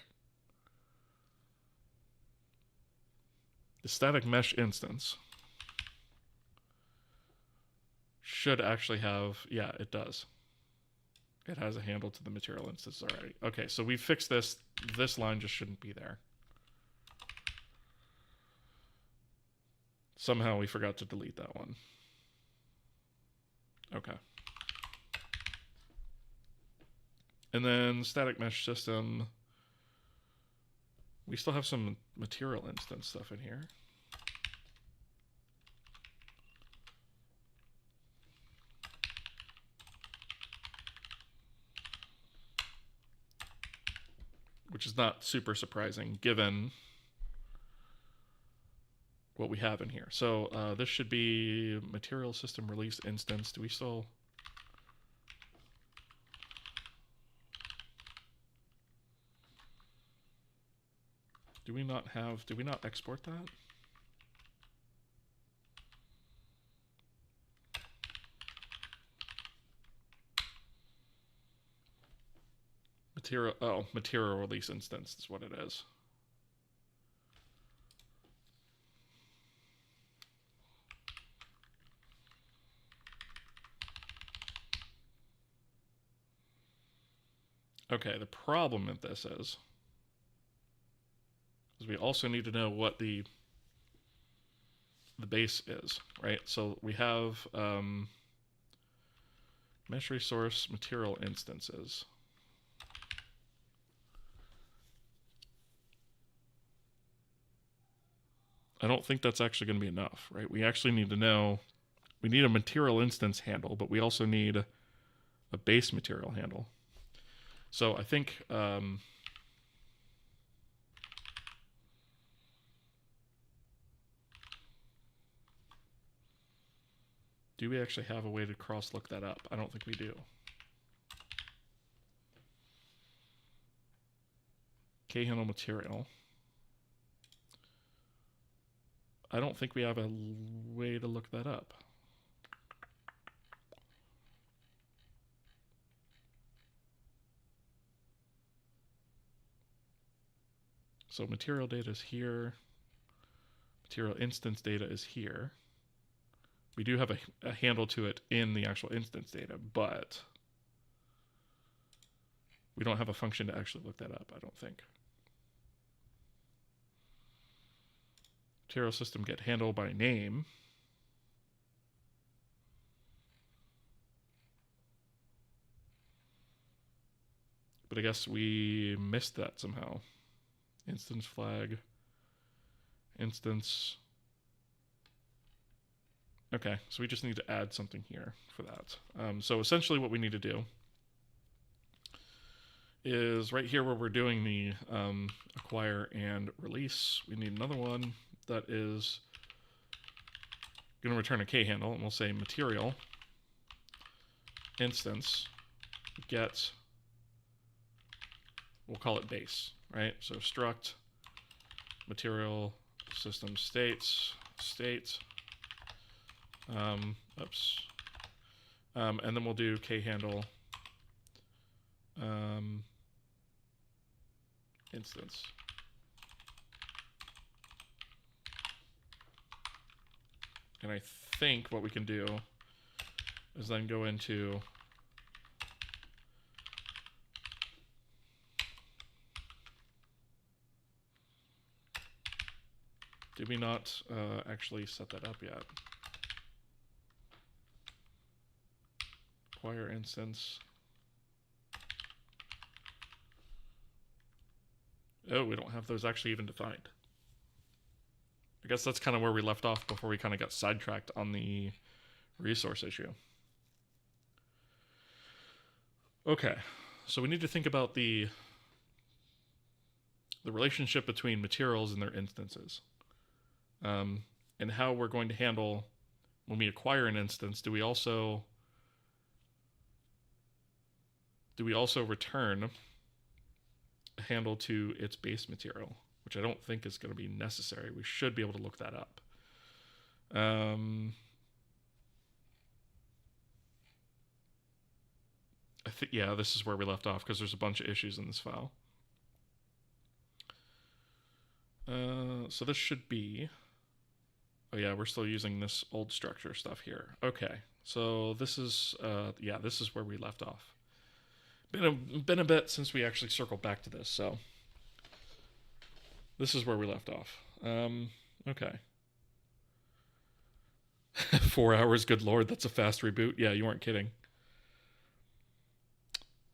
the static mesh instance should actually have, yeah, it does. It has a handle to the material instance already. Okay, so we fixed this. This line just shouldn't be there. Somehow we forgot to delete that one. Okay. And then static mesh system. We still have some material instance stuff in here. Which is not super surprising given what we have in here. So this should be material system release instance. Do we still... Do we not export that? Material release instance is what it is. Okay, the problem with this is we also need to know what the base is, right? So we have Mesh resource material instances. I don't think that's actually going to be enough, right? We actually need to know, we need a material instance handle, but we also need a base material handle. So I think do we actually have a way to cross-look that up? I don't think we do. K-handle material. I don't think we have a way to look that up. So material data is here. Material instance data is here. We do have a handle to it in the actual instance data, but we don't have a function to actually look that up, I don't think. Material system get handle by name. But I guess we missed that somehow. Instance flag. Instance. Okay, so we just need to add something here for that. So essentially what we need to do is right here where we're doing the acquire and release, we need another one that is going to return a K handle, and we'll say material instance get, we'll call it base, right? So struct material system states state, and then we'll do K handle instance. And I think what we can do is then go into did we not actually set that up yet? Acquire instance. Oh, we don't have those actually even defined. I guess that's kind of where we left off before we kind of got sidetracked on the resource issue. Okay, so we need to think about the relationship between materials and their instances. And how we're going to handle when we acquire an instance. Do we also return a handle to its base material, which I don't think is going to be necessary. We should be able to look that up. I think, yeah, this is where we left off because there's a bunch of issues in this file. So this should be, oh yeah, we're still using this old structure stuff here. Okay, so this is, yeah, this is where we left off. Been a bit since we actually circled back to this, so this is where we left off. Okay. 4 hours, good lord, that's a fast reboot. Yeah, you weren't kidding.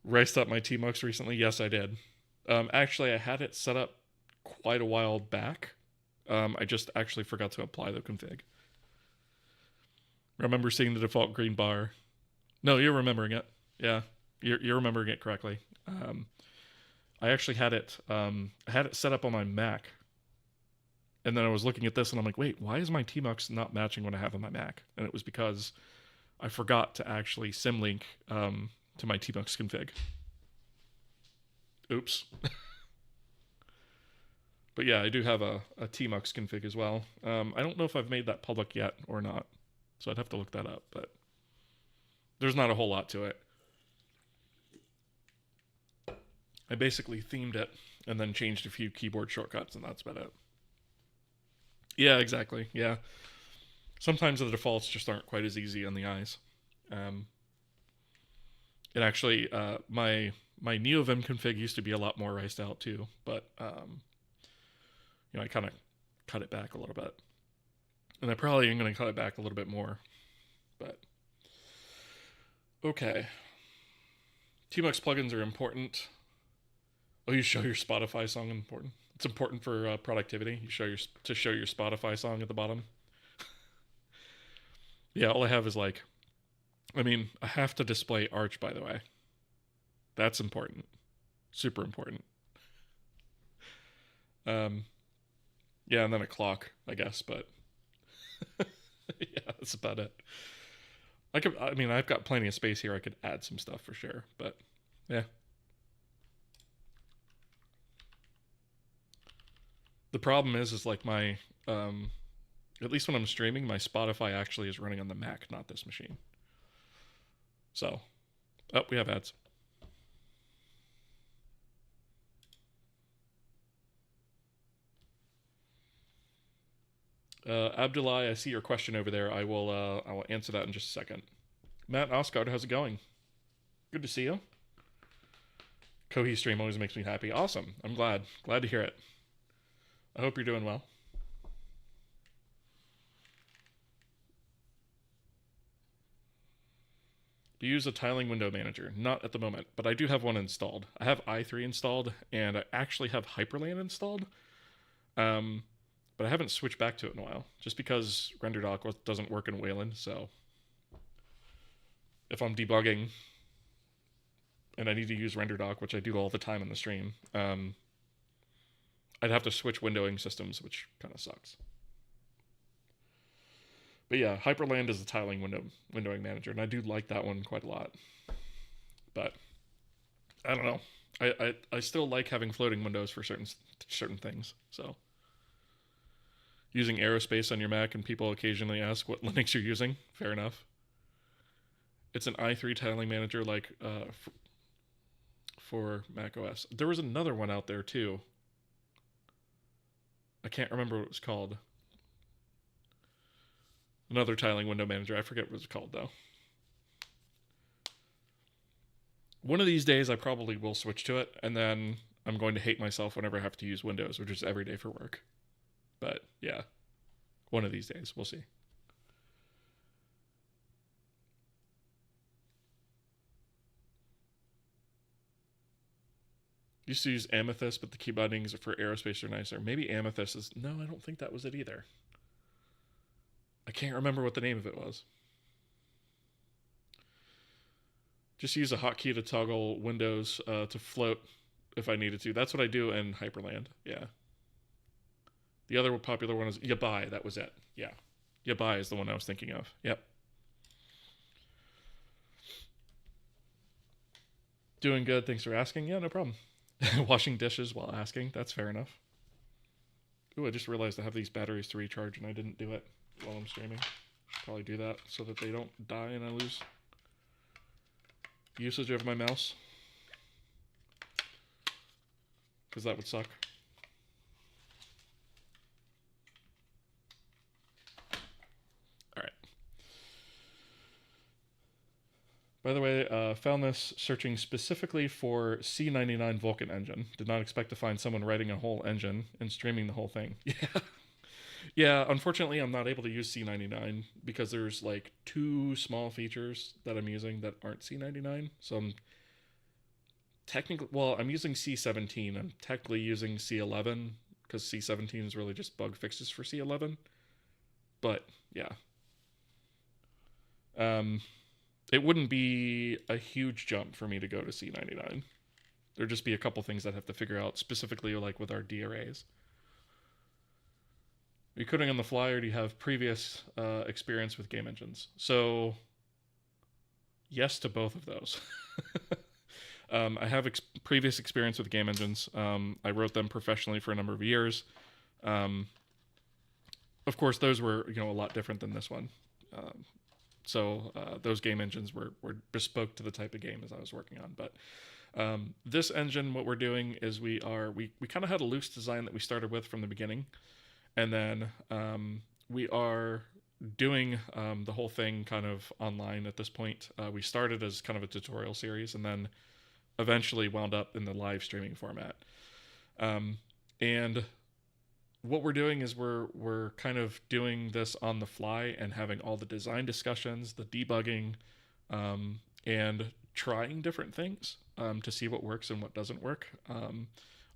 Riced up my tmux recently? Yes, I did. Actually, I had it set up quite a while back. I just actually forgot to apply the config. Remember seeing the default green bar. No, you're remembering it. Yeah, you're remembering it correctly. I actually had it set up on my Mac. And then I was looking at this and I'm like, wait, why is my tmux not matching what I have on my Mac? And it was because I forgot to actually symlink to my tmux config. Oops. But yeah, I do have a tmux config as well. I don't know if I've made that public yet or not, so I'd have to look that up, but there's not a whole lot to it. I basically themed it and then changed a few keyboard shortcuts, and that's about it. Yeah, exactly. Yeah. Sometimes the defaults just aren't quite as easy on the eyes. And actually, my NeoVim config used to be a lot more riced out too, but you know, I kind of cut it back a little bit. And I probably am going to cut it back a little bit more. But Okay. Tmux plugins are important. Oh, you show your Spotify song important. It's important for productivity. You show your Spotify song at the bottom. Yeah, all I have is like, I mean, I have to display Arch, by the way. That's important. Super important. Yeah, and then a clock, I guess, but yeah, that's about it. I mean, I've got plenty of space here. I could add some stuff for sure, but yeah. The problem is like my, at least when I'm streaming, my Spotify actually is running on the Mac, not this machine. So, oh, we have ads. Abdullah, I see your question over there. I will answer that in just a second. Matt Oscar, how's it going? Good to see you. Kohi stream always makes me happy. Awesome. I'm glad. Glad to hear it. I hope you're doing well. Do you use a tiling window manager? Not at the moment, but I do have one installed. I have i3 installed, and I actually have Hyperland installed. But I haven't switched back to it in a while, just because RenderDoc doesn't work in Wayland. So if I'm debugging and I need to use RenderDoc, which I do all the time in the stream, I'd have to switch windowing systems, which kind of sucks. But yeah, Hyperland is the tiling windowing manager, and I do like that one quite a lot. But I don't know. I still like having floating windows for certain things. So using Aerospace on your Mac, and people occasionally ask what Linux you're using. Fair enough. It's an i3 tiling manager, like for Mac OS. There was another one out there too. I can't remember what it was called. Another tiling window manager. I forget what it's called though. One of these days I probably will switch to it, and then I'm going to hate myself whenever I have to use Windows, which is every day for work. But yeah, one of these days, we'll see. Used to use Amethyst, but the key bindings for Aerospace are nicer. Maybe Amethyst is... No, I don't think that was it either. I can't remember what the name of it was. Just use a hotkey to toggle windows to float if I needed to. That's what I do in Hyperland. Yeah. The other popular one is Yabai. That was it. Yeah. Yabai is the one I was thinking of. Yep. Doing good. Thanks for asking. Yeah, no problem. Washing dishes while asking. That's fair enough. Ooh, I just realized I have these batteries to recharge and I didn't do it while I'm streaming. Should probably do that so that they don't die and I lose usage of my mouse. Because that would suck. Alright. By the way, found this searching specifically for C99 Vulkan engine. Did not expect to find someone writing a whole engine and streaming the whole thing. Yeah. Yeah, unfortunately, I'm not able to use C99 because there's like 2 small features that I'm using that aren't C99. So I'm technically, well, I'm using C17. I'm technically using C11 because C17 is really just bug fixes for C11. But yeah. It wouldn't be a huge jump for me to go to C99. There'd just be a couple things I'd have to figure out, specifically like with our DRAs. Are you coding on the fly, or do you have previous experience with game engines? So, yes to both of those. I have previous experience with game engines. I wrote them professionally for a number of years. Of course, those were a lot different than this one. So those game engines were bespoke to the type of game as I was working on. But this engine, what we're doing is we kind of had a loose design that we started with from the beginning. And then we are doing the whole thing kind of online at this point. We started as kind of a tutorial series and then eventually wound up in the live streaming format. And what we're doing is we're kind of doing this on the fly and having all the design discussions, the debugging, and trying different things to see what works and what doesn't work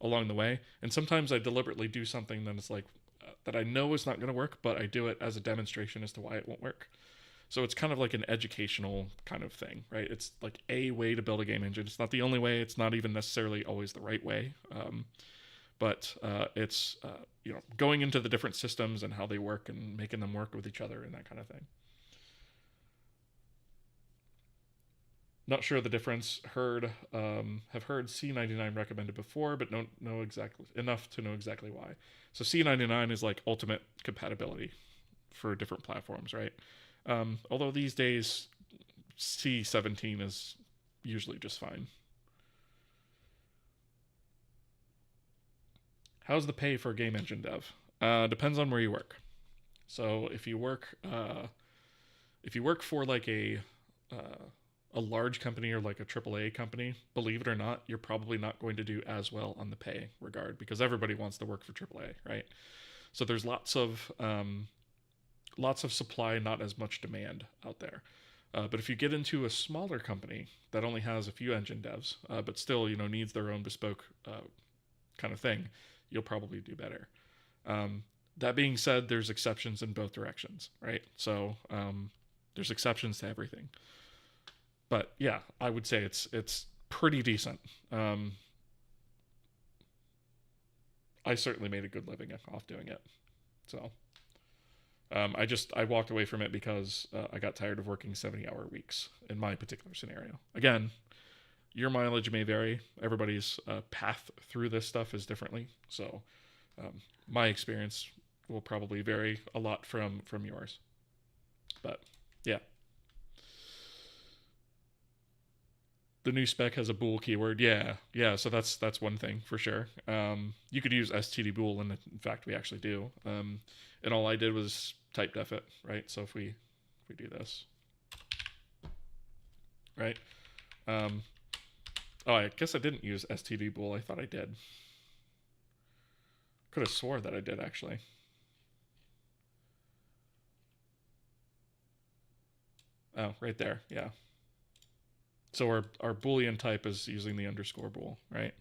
along the way. And sometimes I deliberately do something that is like that I know is not going to work, but I do it as a demonstration as to why it won't work. So it's kind of like an educational kind of thing, right? It's like a way to build a game engine. It's not the only way. It's not even necessarily always the right way. But it's going into the different systems and how they work and making them work with each other and that kind of thing. Not sure the difference. Have heard C99 recommended before, but don't know exactly enough to know exactly why. So C99 is like ultimate compatibility for different platforms, right? Although these days C17 is usually just fine. How's the pay for a game engine dev? Depends on where you work. So if you work for like a large company or like a AAA company, believe it or not, you're probably not going to do as well on the pay regard because everybody wants to work for AAA, right? So there's lots of supply, not as much demand out there. But if you get into a smaller company that only has a few engine devs, but still needs their own bespoke kind of thing, you'll probably do better. That being said, there's exceptions in both directions, right? So there's exceptions to everything. But yeah, I would say it's pretty decent. I certainly made a good living off doing it. So I walked away from it because I got tired of working 70-hour weeks in my particular scenario. Again, your mileage may vary. Everybody's path through this stuff is differently. So my experience will probably vary a lot from yours. But yeah. The new spec has a bool keyword. Yeah. So that's one thing for sure. You could use std bool, and in fact, we actually do. And all I did was type def it, right? So if we do this, right? Oh, I guess I didn't use std bool. I thought I did. Could have swore that I did actually. Oh, right there. Yeah. So our Boolean type is using the underscore bool, right?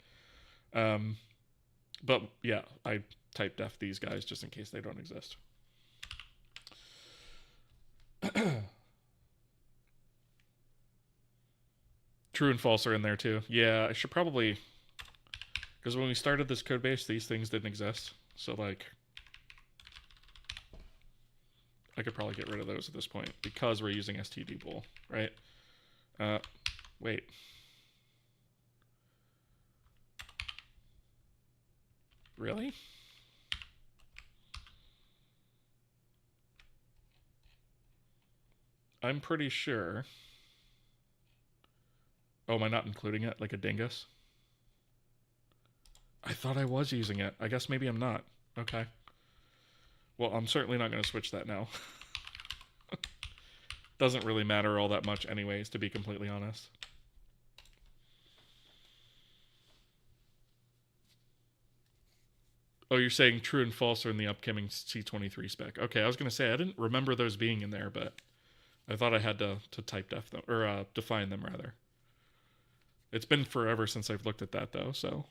But yeah, I type def these guys just in case they don't exist. True and false are in there too. Yeah, I should probably, because when we started this code base, these things didn't exist. So like, I could probably get rid of those at this point because we're using std bool, right? Wait. Really? I'm pretty sure. Oh, am I not including it like a dingus? I thought I was using it. I guess maybe I'm not. Okay. Well, I'm certainly not going to switch that now. Doesn't really matter all that much anyways, to be completely honest. Oh, you're saying true and false are in the upcoming C23 spec. Okay, I was going to say, I didn't remember those being in there, but I thought I had to type def them, or define them, rather. It's been forever since I've looked at that, though, so.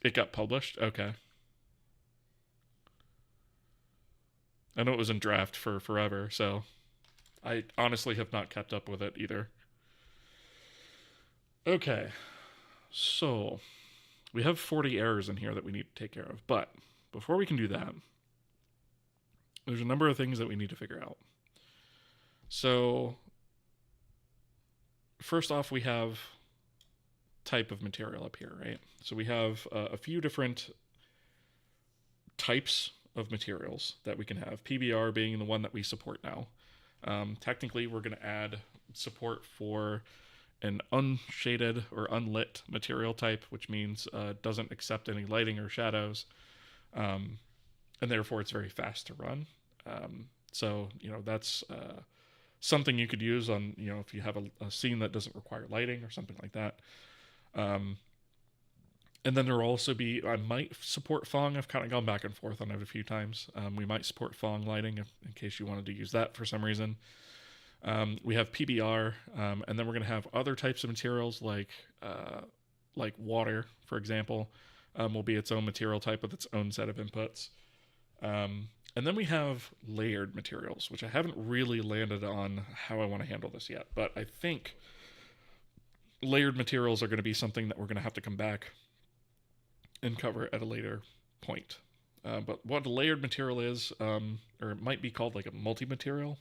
It got published? Okay. I know it was in draft for forever, so I honestly have not kept up with it either. Okay, so we have 40 errors in here that we need to take care of, but before we can do that, there's a number of things that we need to figure out. So first off, we have type of material up here, right? So we have a few different types of materials that we can have, PBR being the one that we support now. Technically, we're going to add support for an unshaded or unlit material type, which means doesn't accept any lighting or shadows, and therefore it's very fast to run. So that's something you could use on if you have a scene that doesn't require lighting or something like that. And then there will also be, I might support Phong. I've kind of gone back and forth on it a few times. We might support Phong lighting in case you wanted to use that for some reason. We have PBR, and then we're going to have other types of materials like water, for example, will be its own material type with its own set of inputs. And then we have layered materials, which I haven't really landed on how I want to handle this yet. But I think layered materials are going to be something that we're going to have to come back and cover at a later point. But what a layered material is, or it might be called like a multi-material,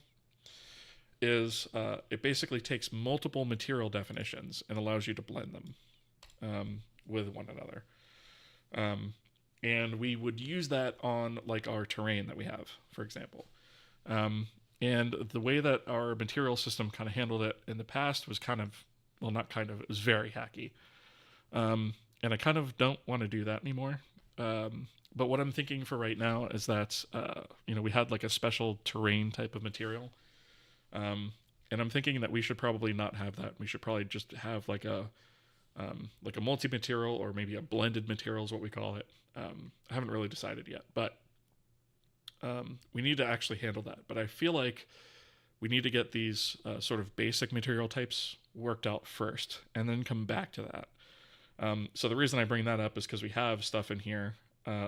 is it basically takes multiple material definitions and allows you to blend them with one another. And we would use that on like our terrain that we have, for example. And the way that our material system kind of handled it in the past was kind of, well, not kind of, it was very hacky. And I kind of don't want to do that anymore. But what I'm thinking for right now is that, we had like a special terrain type of material. And I'm thinking that we should probably not have that. We should probably just have like a multi-material or maybe a blended material is what we call it. I haven't really decided yet, but we need to actually handle that. But I feel like we need to get these sort of basic material types worked out first and then come back to that. So the reason I bring that up is because we have stuff in here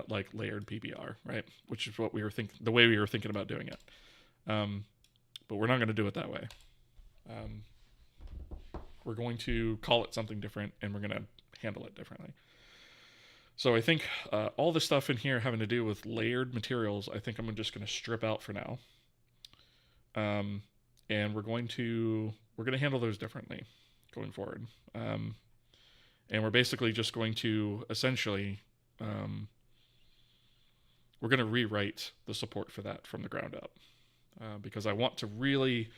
like layered PBR, right? Which is what the way we were thinking about doing it. But we're not going to do it that way. We're going to call it something different, and we're going to handle it differently. So I think all the stuff in here having to do with layered materials, I think I'm just going to strip out for now. And we're going to handle those differently going forward. And we're basically just going to essentially, we're going to rewrite the support for that from the ground up. Because I want to really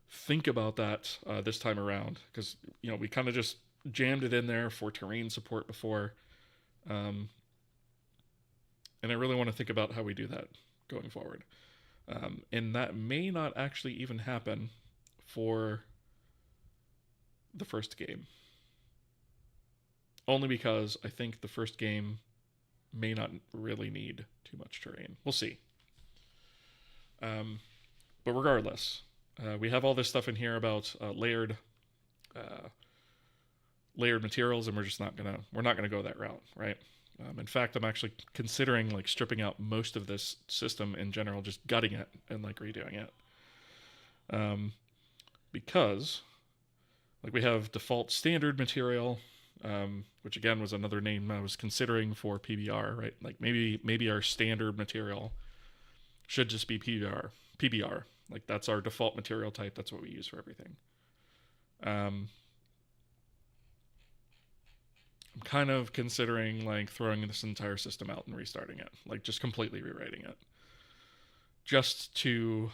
think about that this time around. Because, we kind of just jammed it in there for terrain support before. And I really want to think about how we do that going forward. And that may not actually even happen for the first game. Only because I think the first game may not really need too much terrain. We'll see. But regardless, we have all this stuff in here about layered materials, and we're not gonna go that route, right? In fact, I'm actually considering like stripping out most of this system in general, just gutting it and like redoing it. Because like we have default standard material, which again was another name I was considering for PBR, right? Like maybe our standard material should just be PBR. Like that's our default material type. That's what we use for everything. I'm kind of considering like throwing this entire system out and restarting it, like just completely rewriting it, just to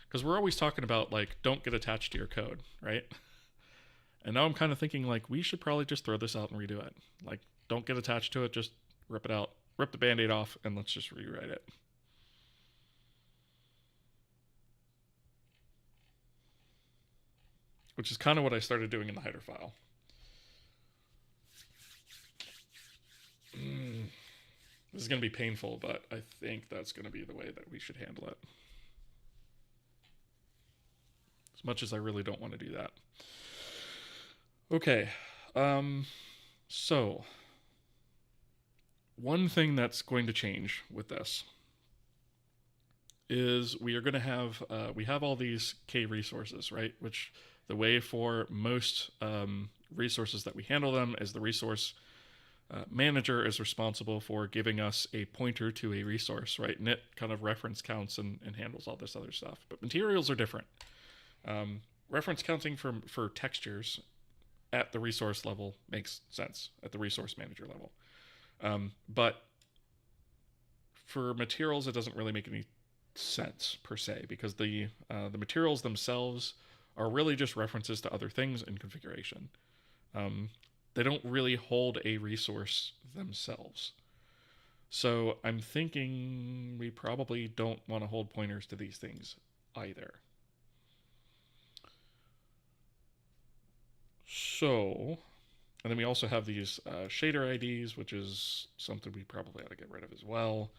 because we're always talking about like don't get attached to your code, right? And now I'm kind of thinking like we should probably just throw this out and redo it. Like don't get attached to it, just rip it out, rip the band-aid off, and let's just rewrite it. Which is kind of what I started doing in the header file. This is going to be painful, but I think that's going to be the way that we should handle it. As much as I really don't want to do that. Okay. So one thing that's going to change with this is we are going to have, we have all these K resources, right? Which the way for most resources that we handle them is the resource manager is responsible for giving us a pointer to a resource, right? And it kind of reference counts and handles all this other stuff. But materials are different. Reference counting for textures at the resource level makes sense, at the resource manager level. But for materials, it doesn't really make any sense per se, because the materials themselves are really just references to other things in configuration. They don't really hold a resource themselves. So I'm thinking we probably don't want to hold pointers to these things either. So, and then we also have these shader IDs, which is something we probably ought to get rid of as well.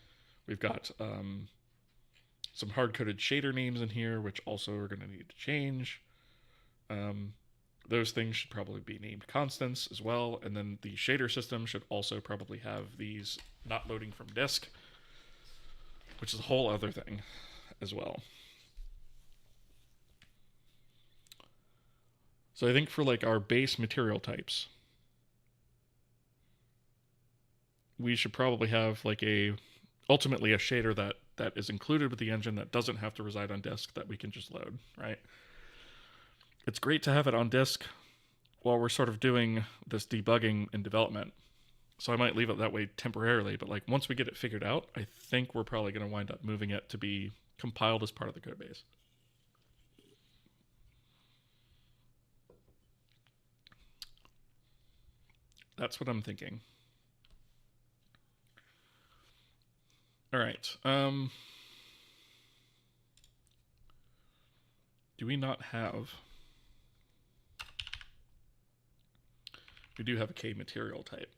We've got some hard-coded shader names in here, which also are going to need to change. Those things should probably be named constants as well. And then the shader system should also probably have these not loading from disk, which is a whole other thing as well. So I think for like our base material types, we should probably have like ultimately a shader that is included with the engine that doesn't have to reside on disk, that we can just load, right? It's great to have it on disk while we're sort of doing this debugging and development. So I might leave it that way temporarily, but like once we get it figured out, I think we're probably going to wind up moving it to be compiled as part of the code base. That's what I'm thinking. All right. Do we not have... We do have a K material type.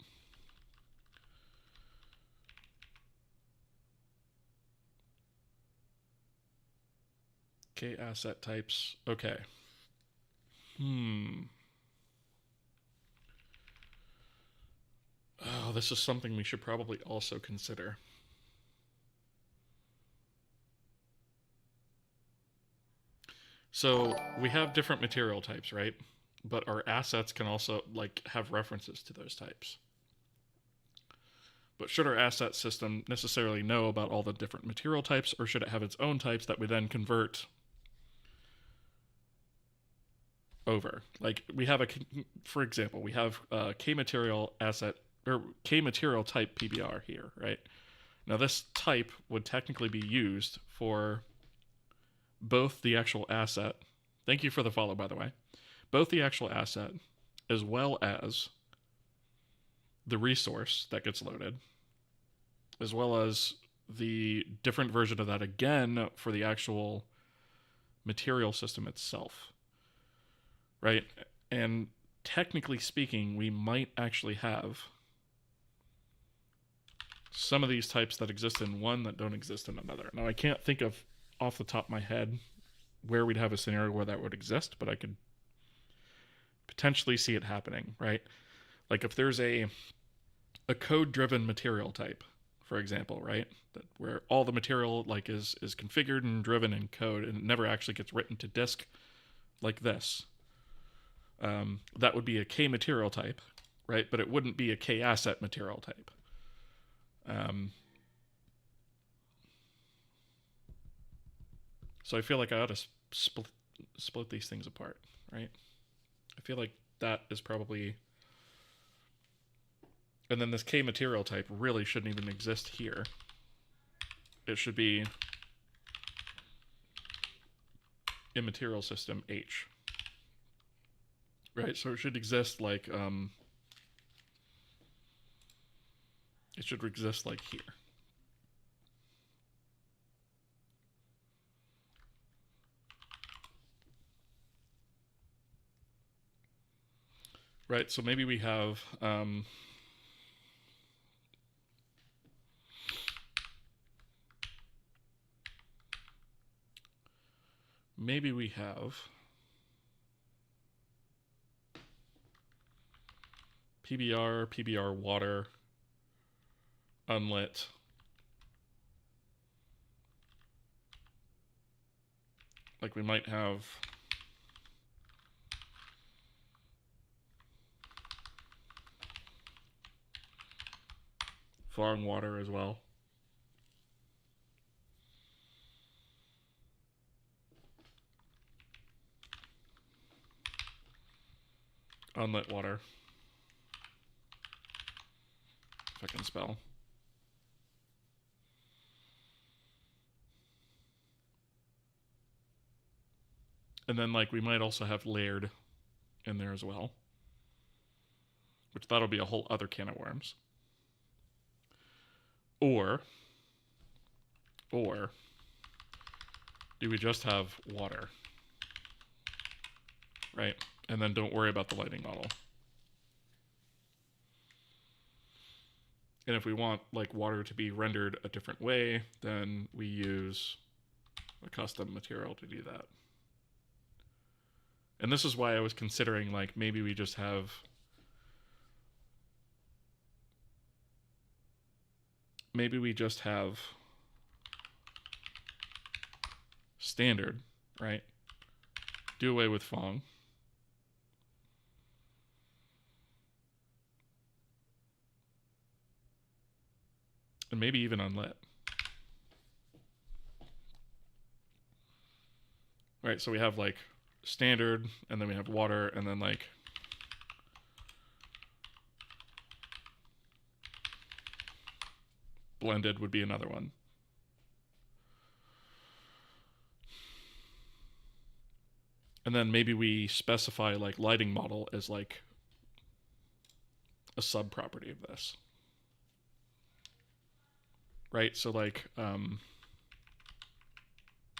K asset types. Okay. Oh, this is something we should probably also consider. So we have different material types, right? But our assets can also like have references to those types. But should our asset system necessarily know about all the different material types, or should it have its own types that we then convert over? Like we have for example, we have K material asset or K material type PBR here, right? Now this type would technically be used for both the actual asset. Thank you for the follow, by the way. Both the actual asset as well as the resource that gets loaded, as well as the different version of that again for the actual material system itself, right? And technically speaking, we might actually have some of these types that exist in one that don't exist in another. Now, I can't think of off the top of my head where we'd have a scenario where that would exist, but I could potentially see it happening, right? Like if there's a code-driven material type, for example, right? That where all the material like is configured and driven in code and it never actually gets written to disk like this. That would be a K material type, right? But it wouldn't be a K asset material type. So I feel like I ought to split these things apart, right? I feel like that is probably... And then this K material type really shouldn't even exist here. It should be in material system H. Right, so it should exist like, it should exist like here. Right, so maybe we have, maybe we have PBR water, unlit, like we might have flowing water as well. Unlit water. If I can spell. And then like we might also have layered in there as well, which that'll be a whole other can of worms. Or do we just have water? Right? and then don't worry about the lighting model. And if we want like water to be rendered a different way, then we use a custom material to do that. And this is why I was considering like maybe we just have standard, right? Do away with Fong. And maybe even unlit. Right, so we have like standard, and then we have water, and then like blended would be another one. And then maybe we specify like lighting model as like a sub-property of this. Right, so like, I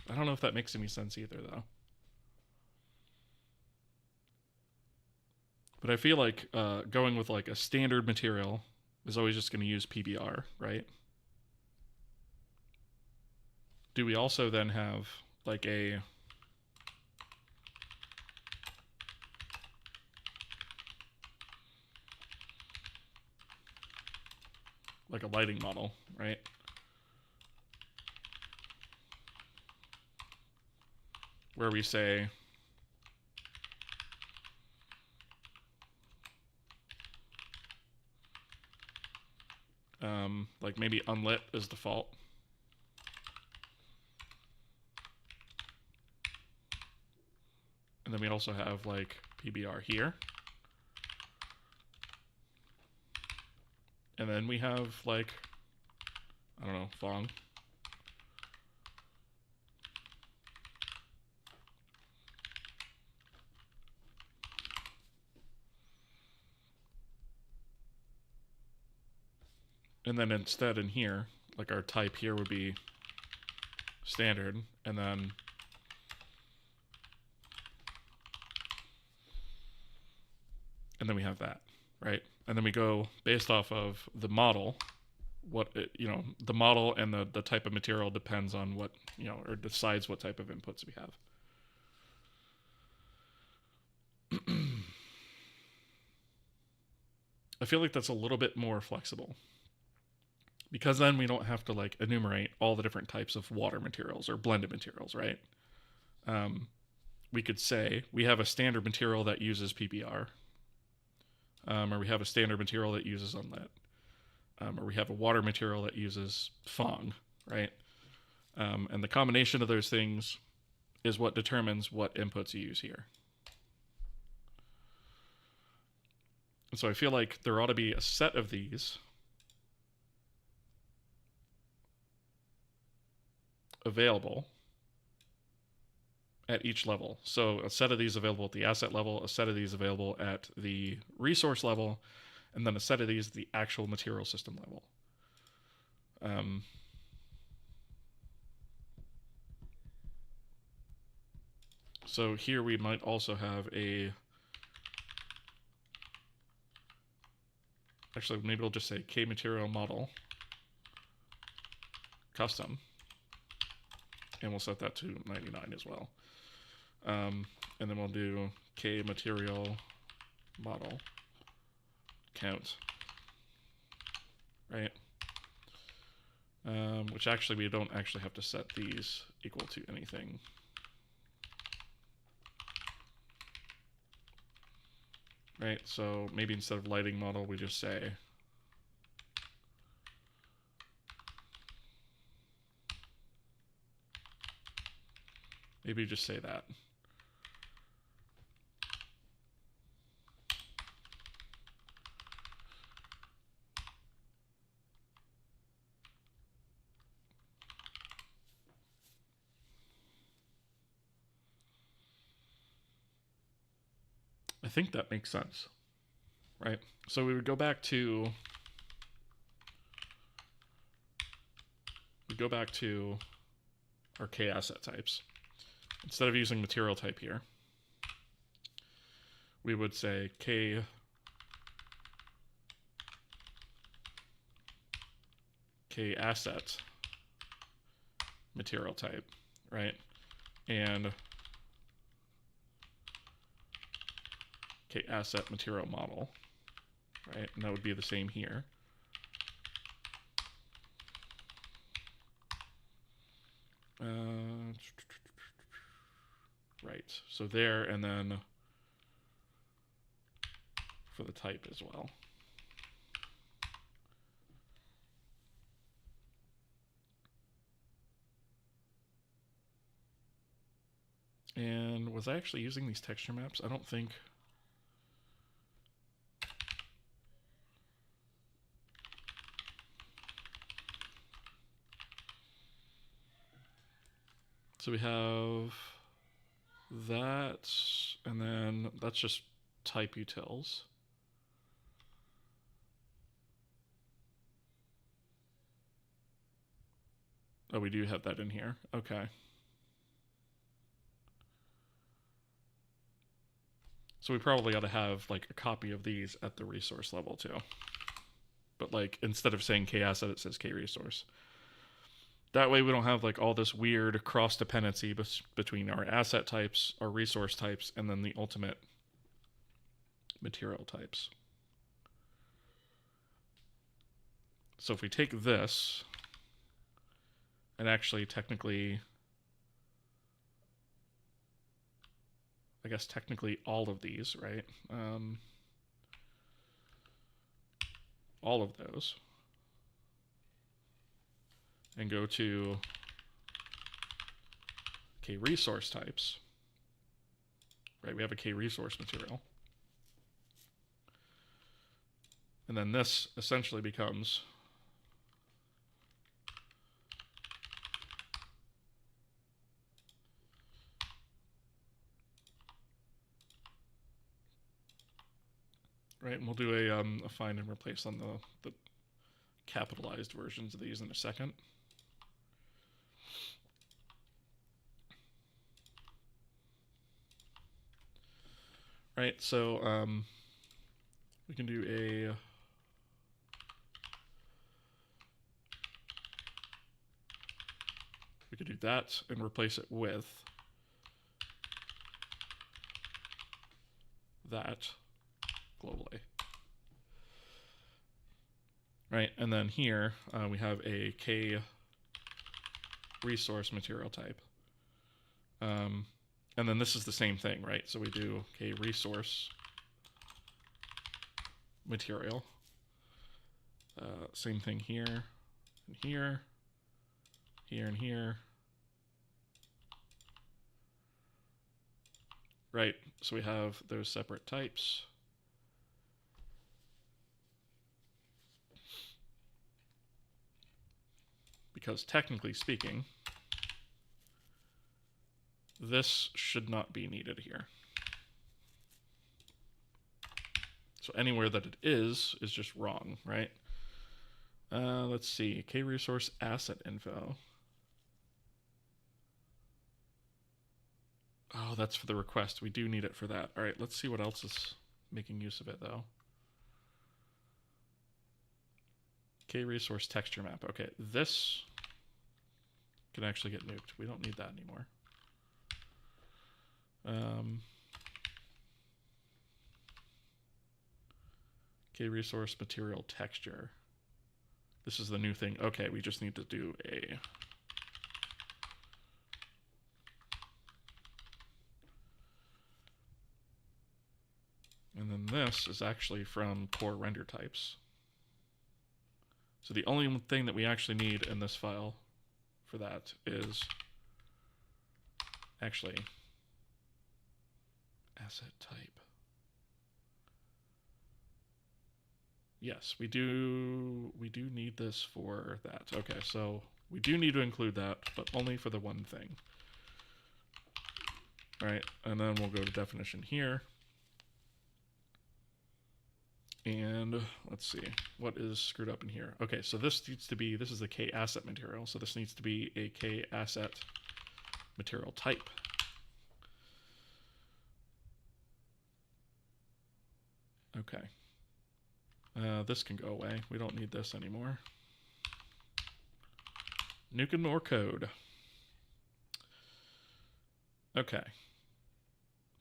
don't know if that makes any sense either though. But I feel like going with like a standard material is always just going to use PBR, right? Do we also then have like a lighting model, right? Where we say like maybe unlit is default. And then we also have like PBR here. And then we have like, I don't know, Fong. And then instead in here, like our type here would be standard, and then we have that, right? And then we go based off of the model, what it, you know, the model and the type of material depends on what, you know, or decides what type of inputs we have. I feel like that's a little bit more flexible, because then we don't have to like enumerate all the different types of water materials or blended materials, right? We could say we have a standard material that uses PBR, or we have a standard material that uses unlit, or we have a water material that uses Fong, right? And the combination of those things is what determines what inputs you use here. And so I feel like there ought to be a set of these available at each level. So a set of these available at the asset level, a set of these available at the resource level, and then a set of these at the actual material system level. So here we might also have a, actually maybe we'll just say K material model custom, and we'll set that to 99 as well. And then we'll do K material model count, right? Which actually we don't actually have to set these equal to anything. Right, so maybe instead of lighting model, we just say maybe just say that. I think that makes sense, right? So we would go back to our K asset types. Instead of using material type here, we would say K asset material type, right? And K asset material model, right? And that would be the same here. Right, so there, and then for the type as well. And was I actually using these texture maps? I don't think. So we have that, and then that's just type utils. Oh, we do have that in here. Okay. So we probably ought to have like a copy of these at the resource level too. But like instead of saying K-asset, it says K-resource. That way we don't have like all this weird cross dependency between our asset types, our resource types, and then the ultimate material types. So if we take this and actually technically, I guess technically all of these, right? All of those. And go to K-resource types. Right, we have a K-resource material. And then this essentially becomes right, and we'll do a find and replace on the capitalized versions of these in a second. Right, so we can do we could do that and replace it with that globally. Right, and then here we have a K resource material type. And then this is the same thing, right? So we do K resource material. Same thing here, and here, here, and here. Right, so we have those separate types. Because technically speaking, this should not be needed here. So anywhere that it is just wrong, right? Let's see, K-resource asset info. Oh, that's for the request. We do need it for that. All right, let's see what else is making use of it, though. K-resource texture map. Okay, this can actually get nuked. We don't need that anymore. K-resource material texture. This is the new thing. Okay, we just need to do a... And then this is actually from core render types. So the only thing that we actually need in this file for that is actually asset type. Yes, we do need this for that. Okay, so we do need to include that, but only for the one thing. All right, and then we'll go to definition here. And let's see, what is screwed up in here? Okay, so this needs to be, this is the K asset material, so this needs to be a K asset material type. Okay. This can go away. We don't need this anymore. Nuking more code. Okay.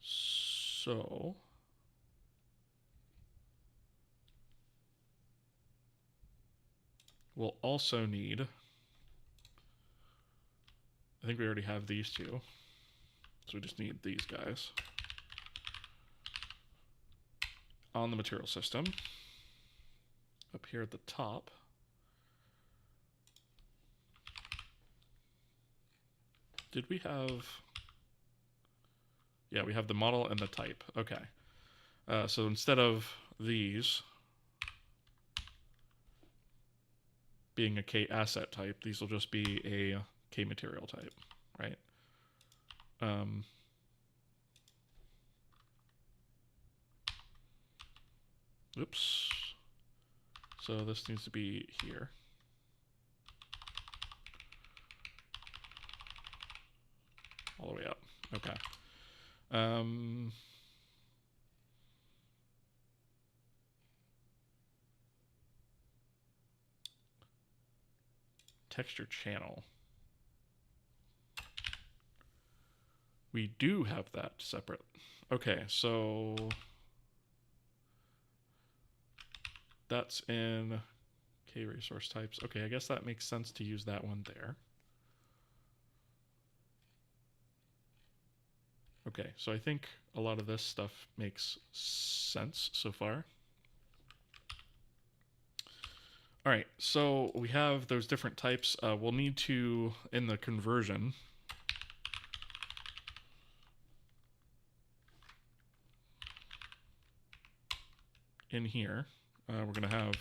So we'll also need, I think we already have these two. So we just need these guys on the material system. Up here at the top, did we have, yeah, we have the model and the type. Okay. So instead of these being a K asset type, these will just be a K material type, right? Oops. So this needs to be here. All the way up. Okay. Texture channel. We do have that separate. Okay, so that's in K resource types. Okay, I guess that makes sense to use that one there. Okay, so I think a lot of this stuff makes sense so far. All right, so we have those different types. We'll need to, in the conversion, in here, we're going to have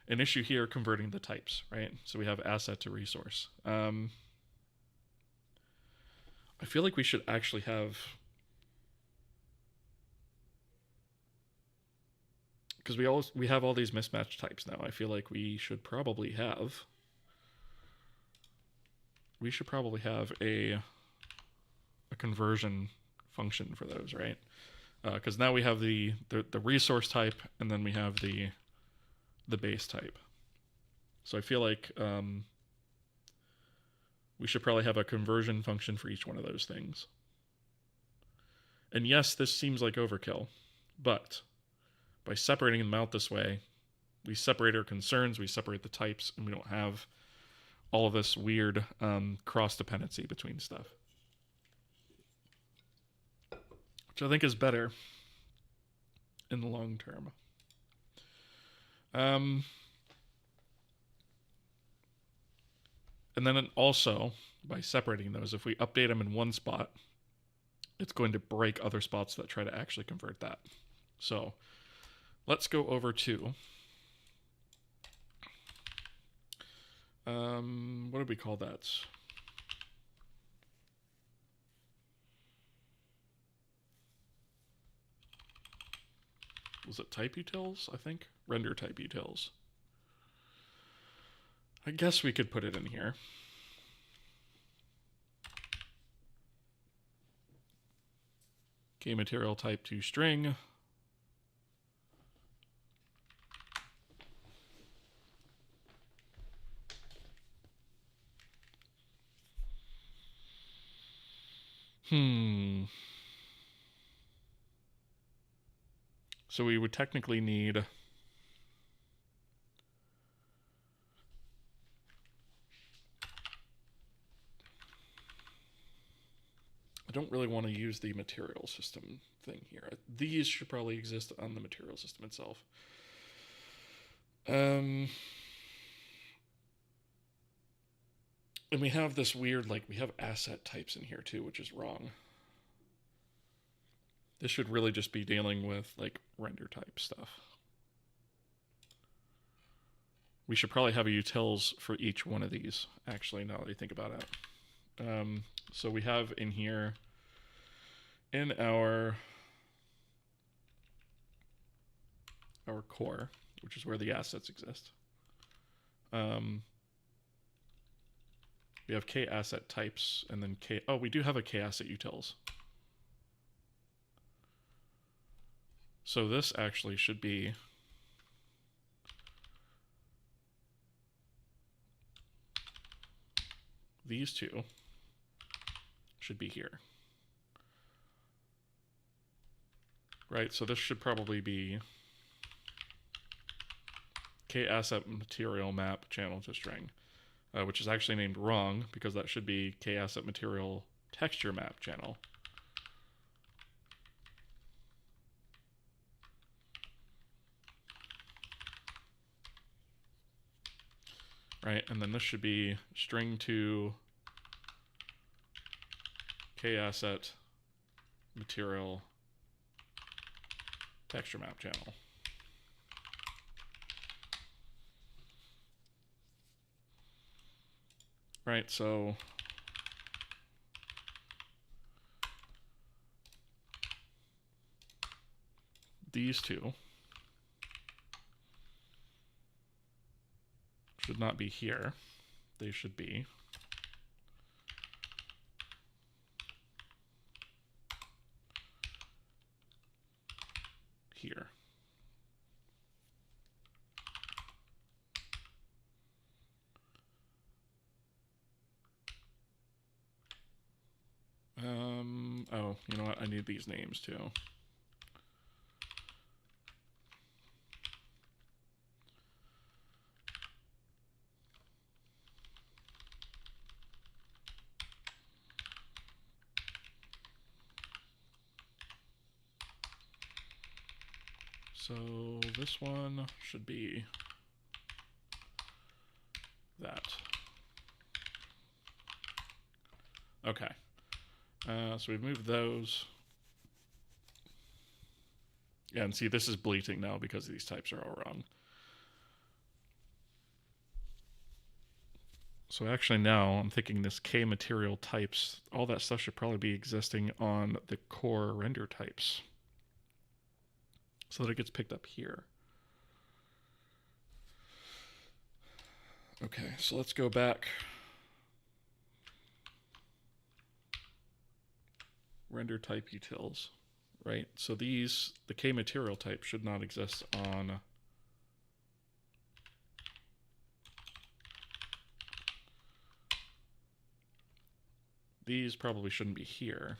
an issue here converting the types, right? So we have asset to resource. I feel like we should actually have, because we have all these mismatched types now. I feel like we should probably have a conversion function for those, right? Because now we have the resource type, and then we have the base type. So I feel like we should probably have a conversion function for each one of those things. And yes, this seems like overkill, but by separating them out this way, we separate our concerns, we separate the types, and we don't have all of this weird cross-dependency between stuff. Which I think is better in the long term. And then also, by separating those, if we update them in one spot, it's going to break other spots that try to actually convert that. So let's go over to, what did we call that? Was it type utils, I think? Render type utils. I guess we could put it in here. K material type to string. So we would technically need, I don't really want to use the material system thing here. These should probably exist on the material system itself. And we have this weird, like, we have asset types in here too, which is wrong. This should really just be dealing with, like, render type stuff. We should probably have a utils for each one of these, actually, now that you think about it. So we have in here, in our core, which is where the assets exist, we have K asset types, and then K, oh, we do have a K asset utils. So this actually should be these two should be here. Right, so this should probably be k-asset material map channel to string, which is actually named wrong because that should be k-asset material texture map channel. Right, and then this should be string to k-asset material texture map channel. Right, so these two should not be here. They should be here. Oh, you know what? I need these names too. So this one should be that. Okay. So we've moved those. Yeah, and see, this is bleating now because these types are all wrong. So actually now I'm thinking this K material types, all that stuff should probably be existing on the core render types so that it gets picked up here. Okay, so let's go back. Render type utils, right? So these, the K material type should not exist on these probably shouldn't be here.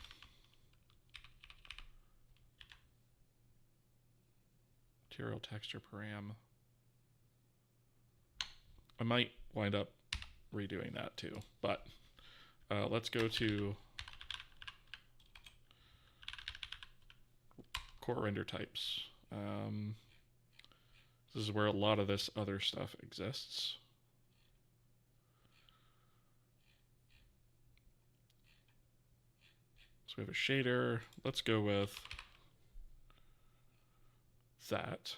Material texture param. I might wind up redoing that too, but let's go to core render types. This is where a lot of this other stuff exists. So we have a shader. Let's go with that.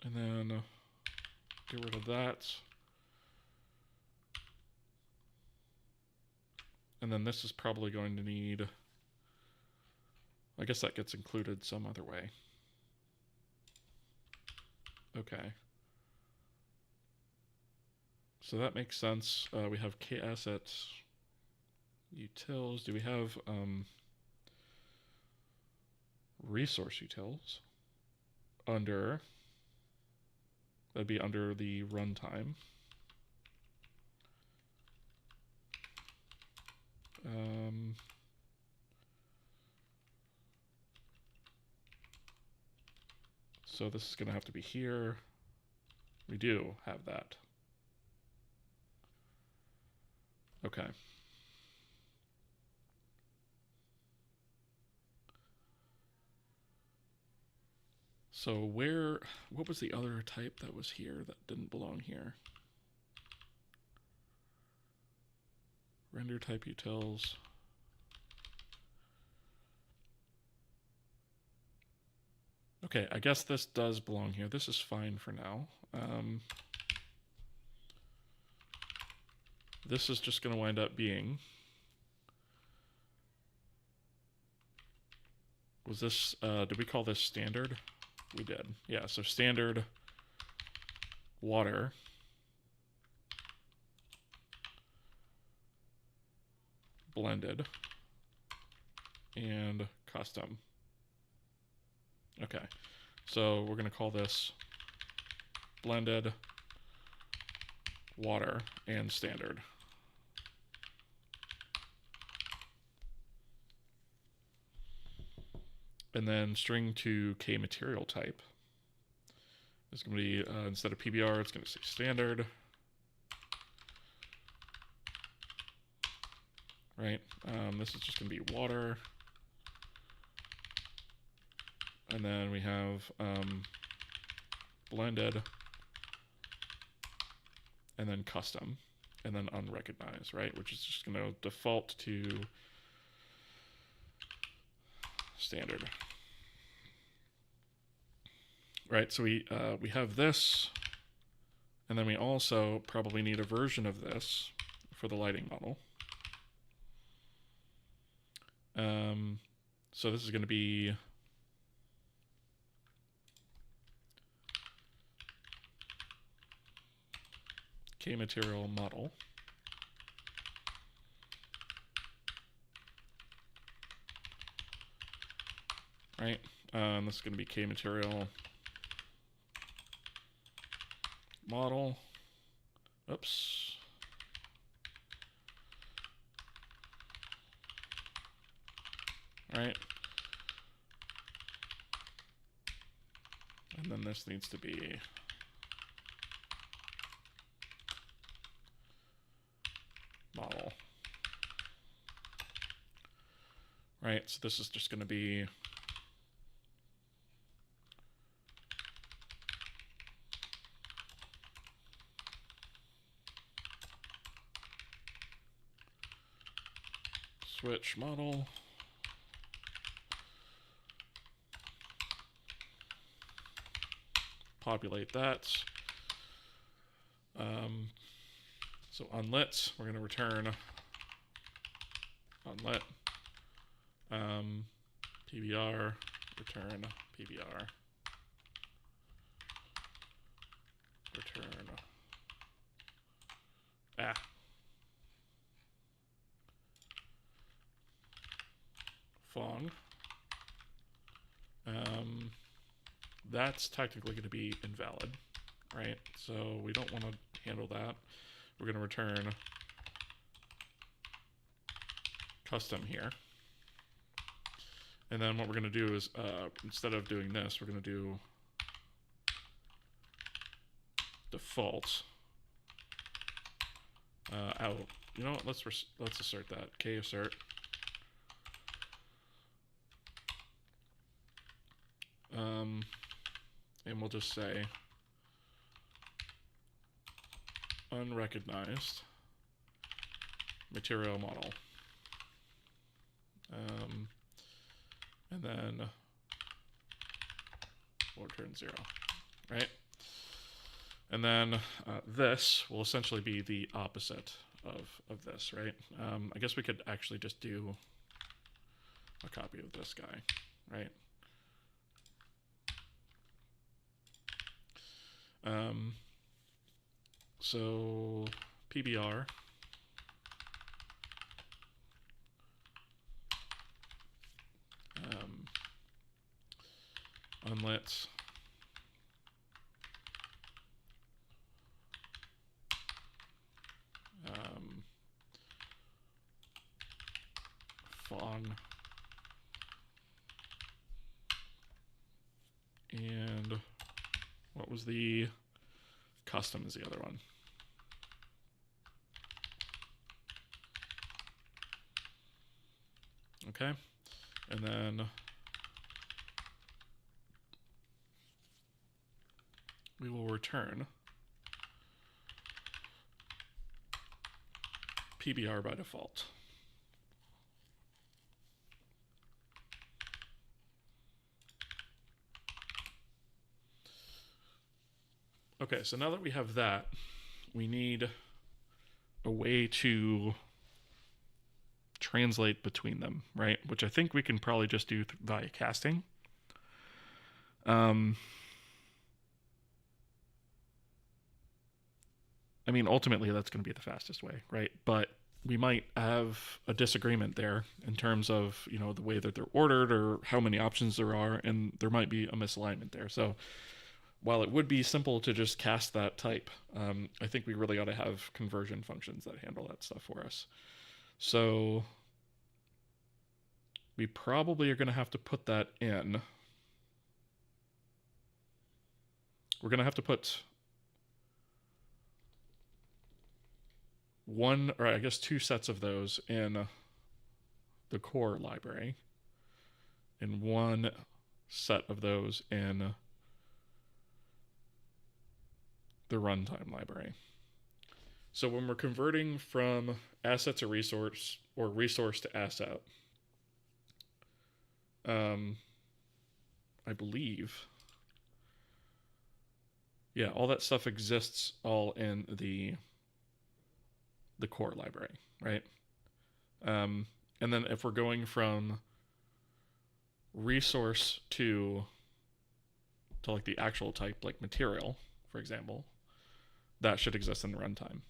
And then get rid of that. And then this is probably going to need, I guess that gets included some other way. Okay. So that makes sense. We have k-asset utils. Do we have resource utils? Under, that'd be under the runtime. So this is going to have to be here. We do have that. Okay. So what was the other type that was here that didn't belong here? Render type utils. Okay, I guess this does belong here. This is fine for now. This is just going to wind up being, was this, did we call this standard? We did. Yeah, so standard water blended and custom. Okay, so we're going to call this blended water and standard. And then string to k material type is going to be, instead of PBR, it's going to say standard. Right? This is just going to be water. And then we have blended, and then custom, and then unrecognized, right? Which is just going to default to standard. Right, so we have this, and then we also probably need a version of this for the lighting model. So this is going to be k-material model. Right, this is going to be k-material model. Oops. Right. And then this needs to be model. Right, so this is just going to be switch model. Populate that. So unlit, we're going to return unlit. PBR, return PBR. Return. Fong. That's technically going to be invalid, right? So we don't want to handle that. We're going to return custom here. And then what we're going to do is, instead of doing this, we're going to do default out. You know what? Let's assert that. K assert. And we'll just say unrecognized material model. And then we'll return 0, right? And then this will essentially be the opposite of this, right? I guess we could actually just do a copy of this guy, right? So PBR unlit fong and what was the custom is the other one. Okay, and then we will return PBR by default. Okay, so now that we have that, we need a way to translate between them, right? Which I think we can probably just do via casting. I mean, ultimately that's going to be the fastest way, right? But we might have a disagreement there in terms of, the way that they're ordered or how many options there are, and there might be a misalignment there. So while it would be simple to just cast that type, I think we really ought to have conversion functions that handle that stuff for us. So we probably are going to have to put that in. We're going to have to put one, or I guess two sets of those in the core library, and one set of those in the runtime library. So when we're converting from asset to resource or resource to asset, I believe, yeah, all that stuff exists all in the core library, right? And then if we're going from resource to like the actual type, like material, for example, that should exist in the runtime.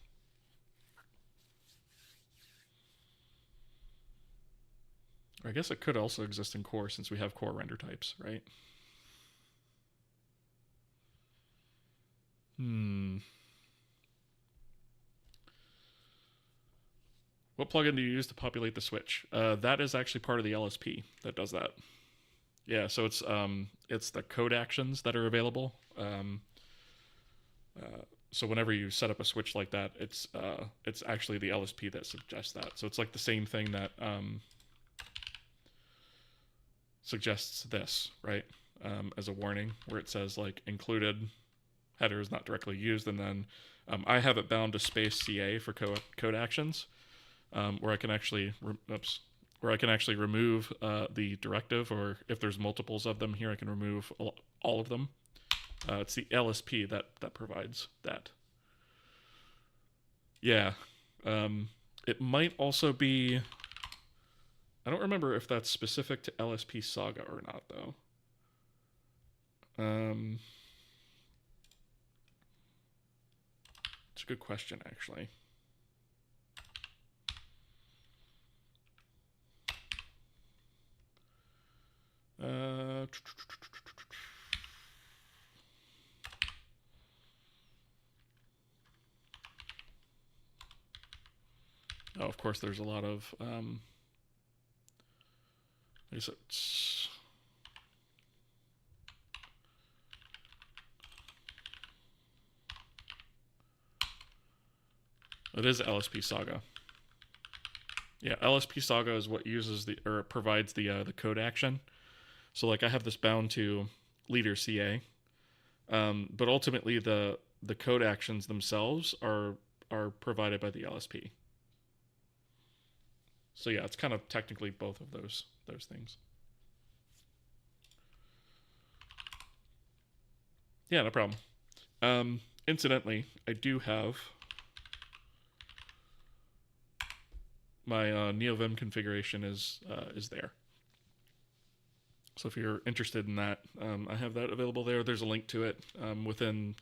I guess it could also exist in core since we have core render types, right? What plugin do you use to populate the switch? That is actually part of the LSP that does that. Yeah, so it's the code actions that are available. So whenever you set up a switch like that, it's actually the LSP that suggests that. So it's like the same thing that suggests this, right? As a warning, where it says like included header is not directly used, and then I have it bound to space CA for code actions, where I can actually remove the directive, or if there's multiples of them here, I can remove all of them. It's the LSP that provides that. Yeah. It might also be... I don't remember if that's specific to LSP Saga or not, though. It's a good question, actually. Oh, of course, there's a lot of... I guess it's... It is LSP Saga. Yeah, LSP Saga is what uses or provides the code action. So like I have this bound to leader CA, but ultimately the code actions themselves are provided by the LSP. So yeah, it's kind of technically both of those things. Yeah, no problem. Incidentally, I do have my NeoVim configuration is there. So if you're interested in that, I have that available there. There's a link to it within.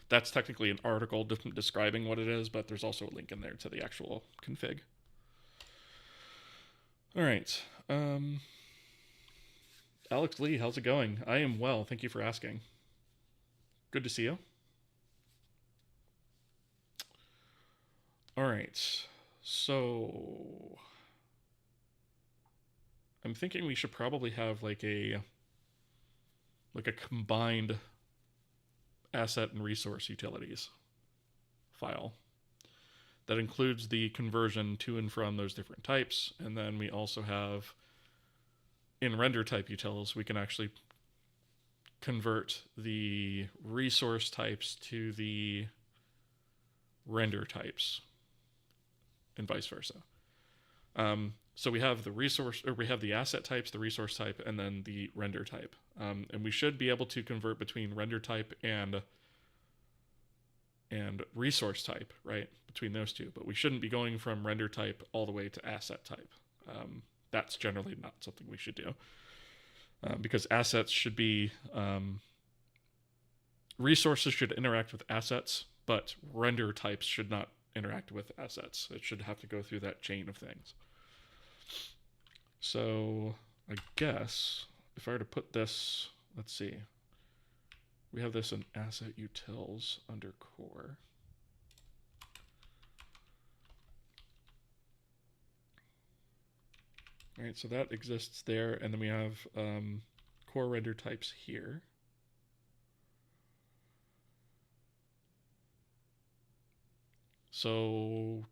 That's technically an article describing what it is, but there's also a link in there to the actual config. All right. Alex Lee, how's it going? I am well. Thank you for asking. Good to see you. All right. So I'm thinking we should probably have like a combined asset and resource utilities file that includes the conversion to and from those different types. And then we also have in render type utils, we can actually convert the resource types to the render types and vice versa. So we have the resource, or we have the asset types, the resource type, and then the render type. And we should be able to convert between render type and resource type, right? Between those two. But we shouldn't be going from render type all the way to asset type. That's generally not something we should do. Because assets should be... resources should interact with assets, but render types should not interact with assets. It should have to go through that chain of things. So I guess if I were to put this, let's see, we have this in asset utils under core. All right, so that exists there, and then we have core render types here. So,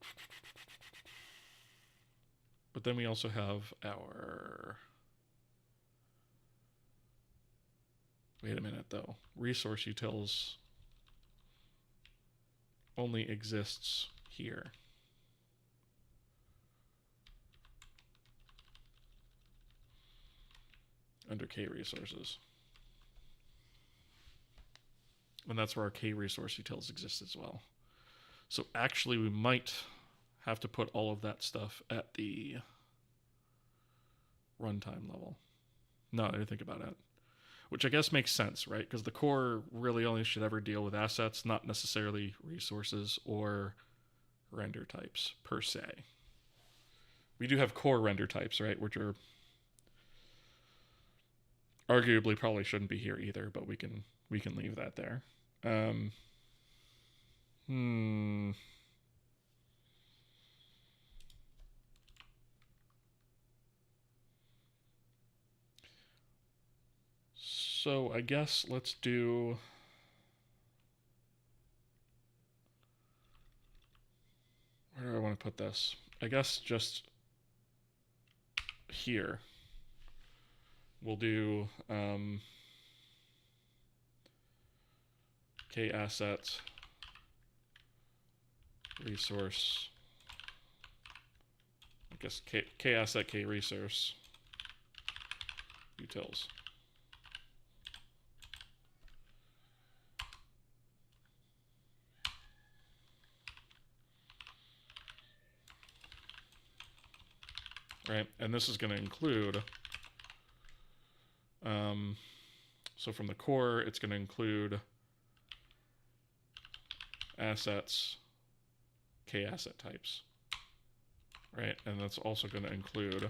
but then we also have our, wait a minute though, resource utils only exists here. Under K resources. And that's where our K resource utils exist as well. So actually we might have to put all of that stuff at the runtime level. No, I didn't think about it. Which I guess makes sense, right? Because the core really only should ever deal with assets, not necessarily resources or render types per se. We do have core render types, right? Which are arguably probably shouldn't be here either, but we can leave that there. So I guess let's do, where do I want to put this? I guess just here. We'll do K asset resource. I guess K asset K resource utils. Right, and this is going to include, so from the core, it's going to include assets, K asset types, right? And that's also going to include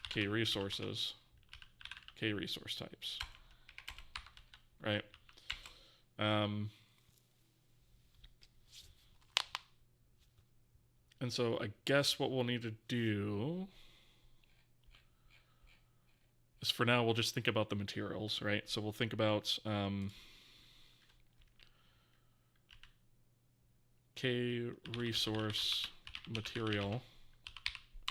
K resources, K resource types, right? And so I guess what we'll need to do is, for now, we'll just think about the materials, right? So we'll think about K resource material.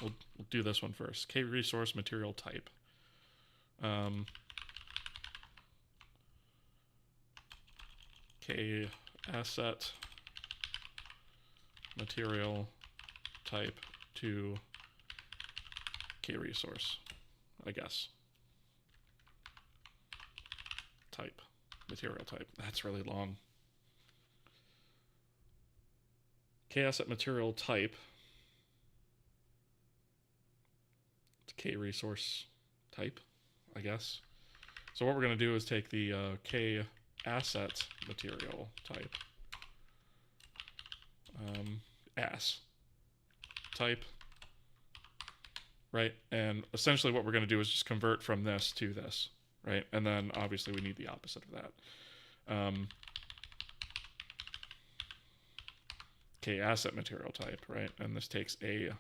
We'll do this one first. K resource material type. K asset material type to K resource, I guess. Type, material type. That's really long. K asset material type to K resource type, I guess. So what we're going to do is take the K asset material type, as type, right? And essentially what we're going to do is just convert from this to this, right? And then obviously we need the opposite of that. K asset material type, right? And this takes a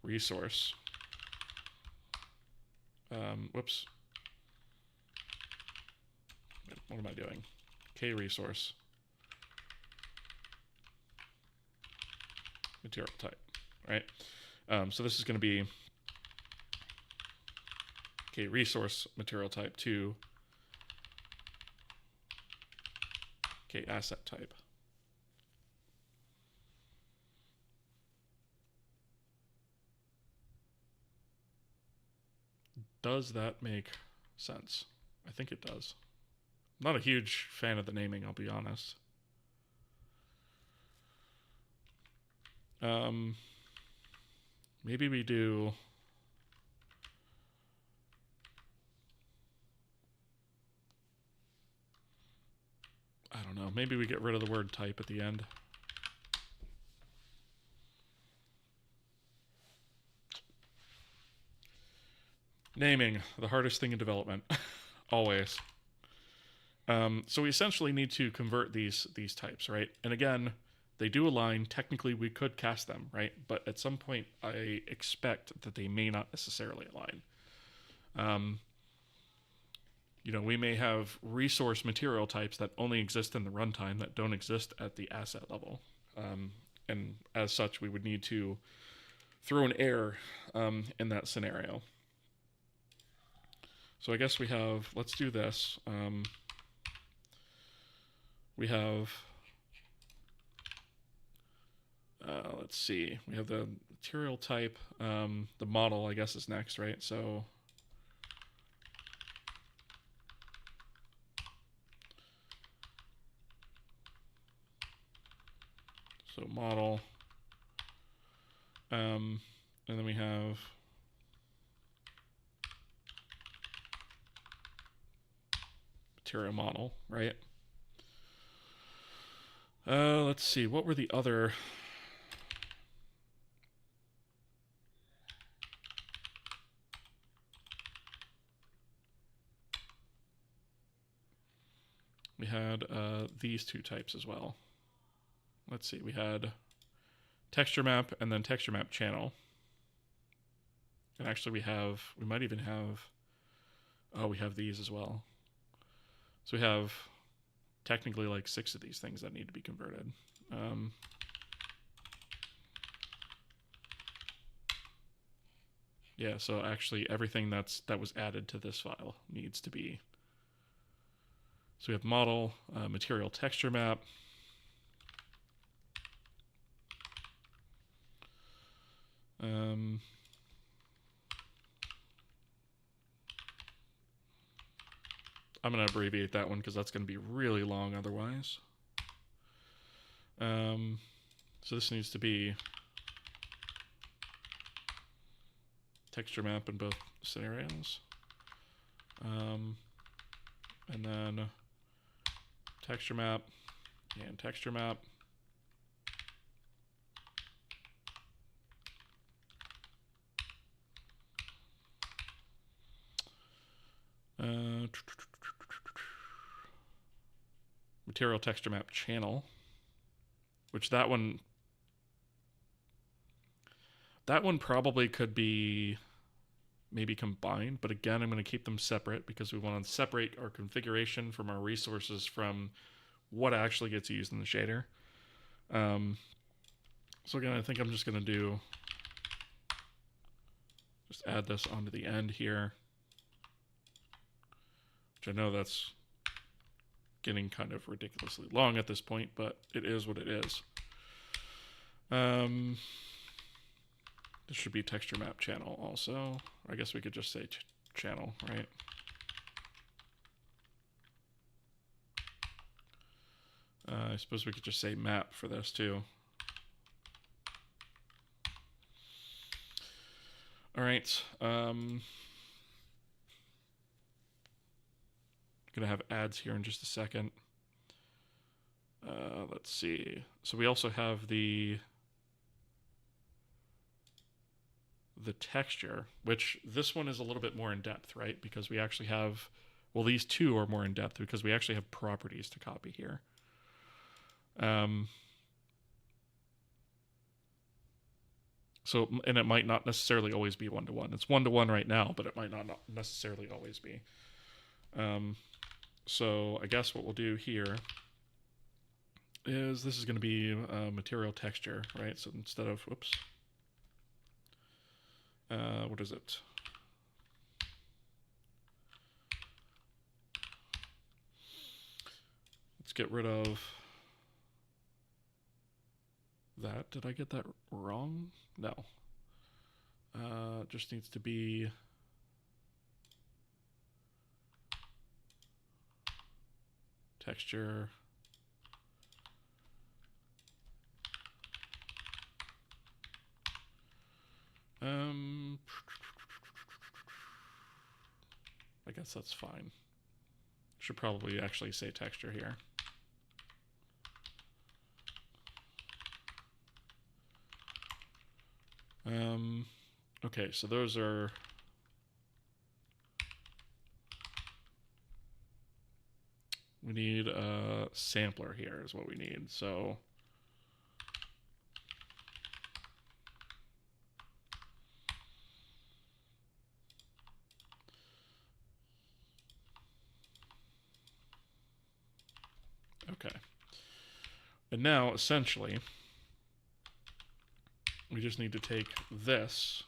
resource. Whoops. What am I doing? K resource material type, right? So this is going to be K resource material type to K asset type. Does that make sense? I think it does. I'm not a huge fan of the naming, I'll be honest. Maybe we do don't know. Maybe we get rid of the word type at the end. Naming, the hardest thing in development. Always. So we essentially need to convert these types, right? And again, they do align. Technically, we could cast them, right? But at some point, I expect that they may not necessarily align. We may have resource material types that only exist in the runtime that don't exist at the asset level. And as such, we would need to throw an error in that scenario. So I guess we have, let's do this. We have, let's see, we have the material type, the model, I guess, is next, right? So model, and then we have material model, right? Let's see, what were the other? We had these two types as well. Let's see, we had texture map and then texture map channel. And actually we might even have, we have these as well. So we have technically like 6 of these things that need to be converted. Yeah, so actually everything that was added to this file needs to be. So we have model, material texture map, I'm going to abbreviate that one because that's going to be really long otherwise. So this needs to be texture map in both scenarios. And then texture map and texture map. Material texture map channel, which that one probably could be maybe combined, but again, I'm going to keep them separate because we want to separate our configuration from our resources from what actually gets used in the shader. So again, I think I'm just going to just add this onto the end here, which I know that's getting kind of ridiculously long at this point, but it is what it is. This should be texture map channel also. I guess we could just say channel, right? I suppose we could just say map for this too. All right. Gonna have ads here in just a second. Let's see. So we also have the texture, which this one is a little bit more in depth, right? Because we actually have, well, these two are more in depth because we actually have properties to copy here. So, and it might not necessarily always be one-to-one. It's one-to-one right now, but it might not necessarily always be. So I guess what we'll do here is this is going to be material texture, right? So instead of, whoops, what is it? Let's get rid of that. Did I get that wrong? No. It just needs to be texture. I guess that's fine. Should probably actually say texture here. Okay, so those are... We need a sampler here is what we need. So okay. And now essentially we just need to take this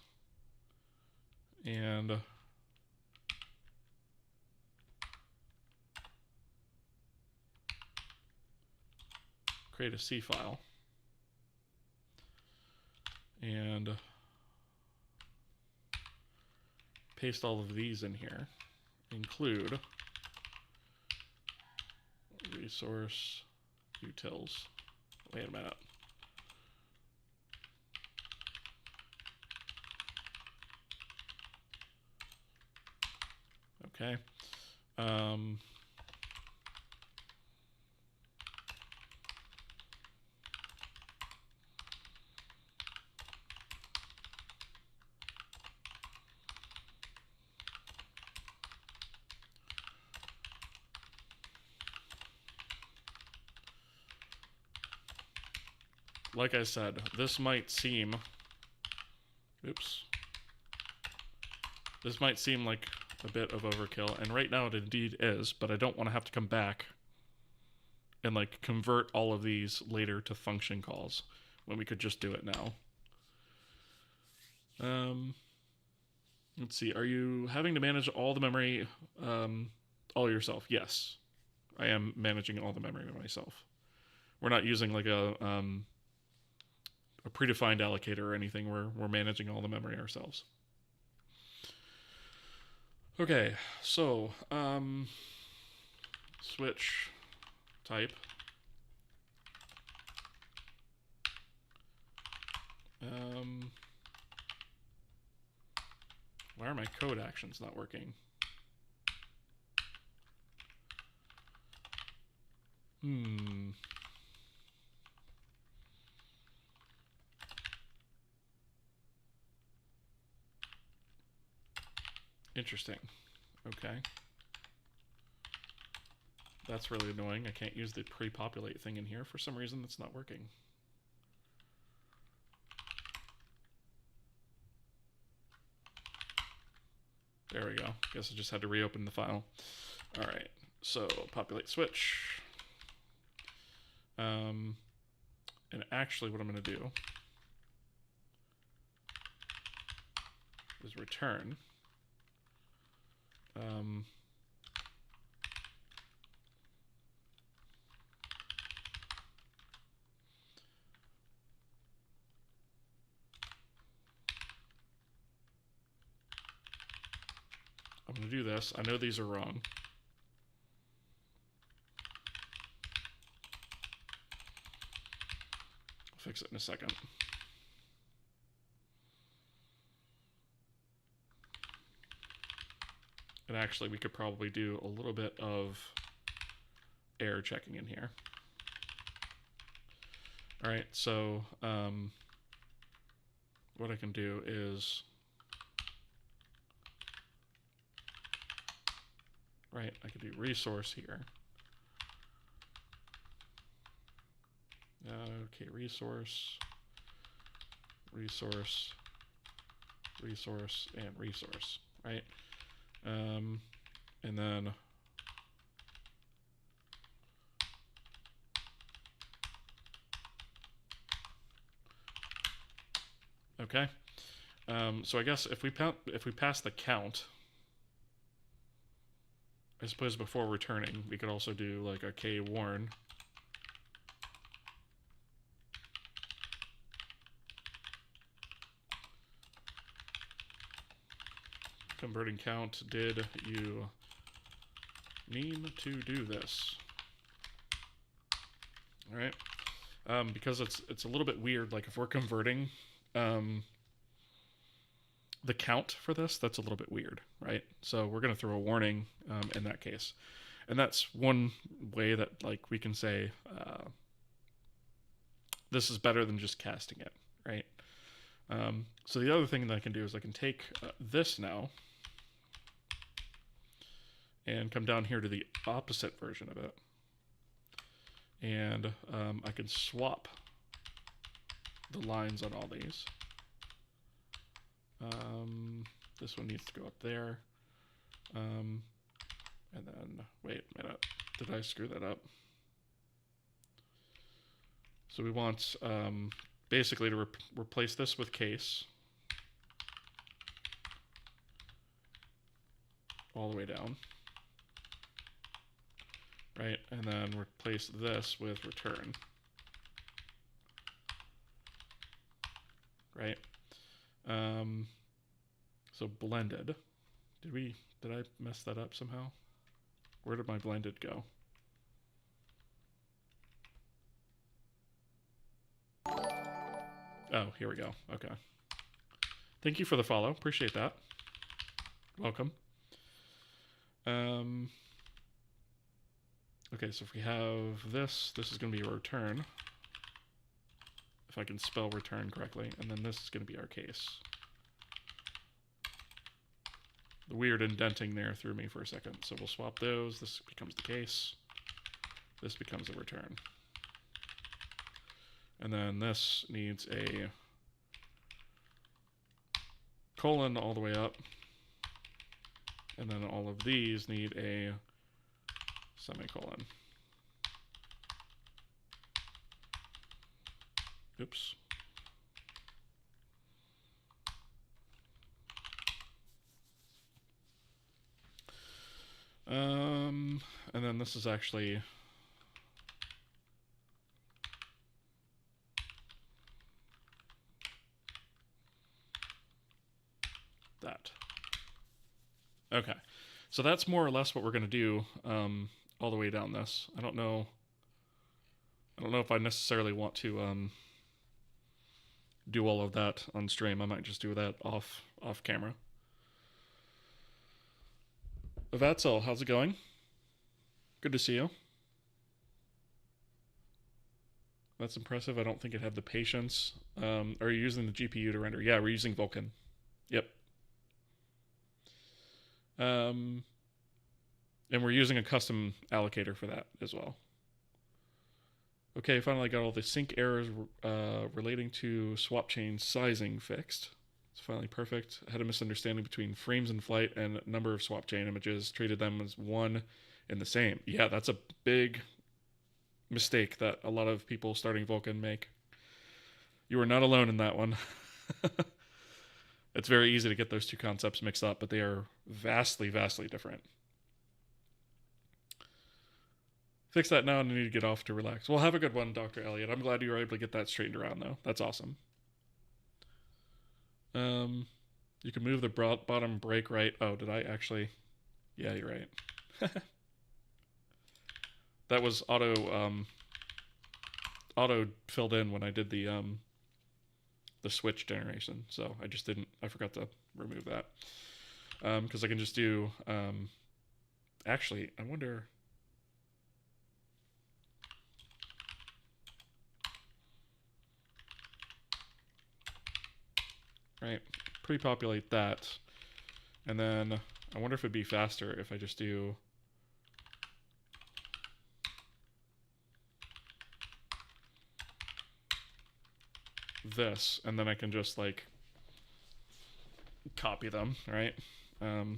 and create a C file and paste all of these in here. Include resource utils. Wait a minute. Okay. Like I said, this might seem... Oops. This might seem like a bit of overkill, and right now it indeed is, but I don't want to have to come back and like convert all of these later to function calls when we could just do it now. Let's see, are you having to manage all the memory all yourself? Yes, I am managing all the memory myself. We're not using like a predefined allocator or anything. We're managing all the memory ourselves. Okay, so switch type. Why are my code actions not working? Interesting. Okay. That's really annoying. I can't use the pre-populate thing in here. For some reason, it's not working. There we go. Guess I just had to reopen the file. All right. So populate switch. And actually what I'm going to do is return I'm going to do this. I know these are wrong. I'll fix it in a second. And actually, we could probably do a little bit of error checking in here. All right, so what I can do is, right, I could do resource here. Okay, resource, resource, resource, and resource, right? And then okay. So I guess if we pass the count, I suppose before returning, we could also do like a k warn. Converting count, did you mean to do this? All right. Because it's a little bit weird, like if we're converting the count for this, that's a little bit weird, right? So we're going to throw a warning in that case. And that's one way that like we can say this is better than just casting it, right? So the other thing that I can do is I can take this now and come down here to the opposite version of it. And I can swap the lines on all these. This one needs to go up there. And then, wait a minute, did I screw that up? So we want basically to replace this with case all the way down, right? And then replace this with return, right? So blended. Did I mess that up somehow? Where did my blended go? Oh, here we go. Okay. Thank you for the follow. Appreciate that. Welcome. Okay, so if we have this is going to be a return. If I can spell return correctly. And then this is going to be our case. The weird indenting there threw me for a second. So we'll swap those. This becomes the case. This becomes a return. And then this needs a colon all the way up. And then all of these need a semicolon. Oops. And then this is actually that. Okay, so that's more or less what we're going to do all the way down this. I don't know if I necessarily want to do all of that on stream. I might just do that off camera. Vatsel, how's it going? Good to see you. That's impressive. I don't think it'd have the patience. Are you using the GPU to render? Yeah, we're using Vulkan. Yep. And we're using a custom allocator for that as well. Okay, finally got all the sync errors relating to swap chain sizing fixed. It's finally perfect. I had a misunderstanding between frames in flight and number of swap chain images, treated them as one and the same. Yeah, that's a big mistake that a lot of people starting Vulkan make. You are not alone in that one. It's very easy to get those two concepts mixed up, but they are vastly, vastly different. Fix that now and I need to get off to relax. Well, have a good one, Dr. Elliott. I'm glad you were able to get that straightened around, though. That's awesome. You can move the bottom break right. Oh, did I actually? Yeah, you're right. That was auto filled in when I did the switch generation. So I forgot to remove that. Because I can just do, actually, I wonder. Right, pre-populate that, and then I wonder if it'd be faster if I just do this, and then I can just like copy them, right? I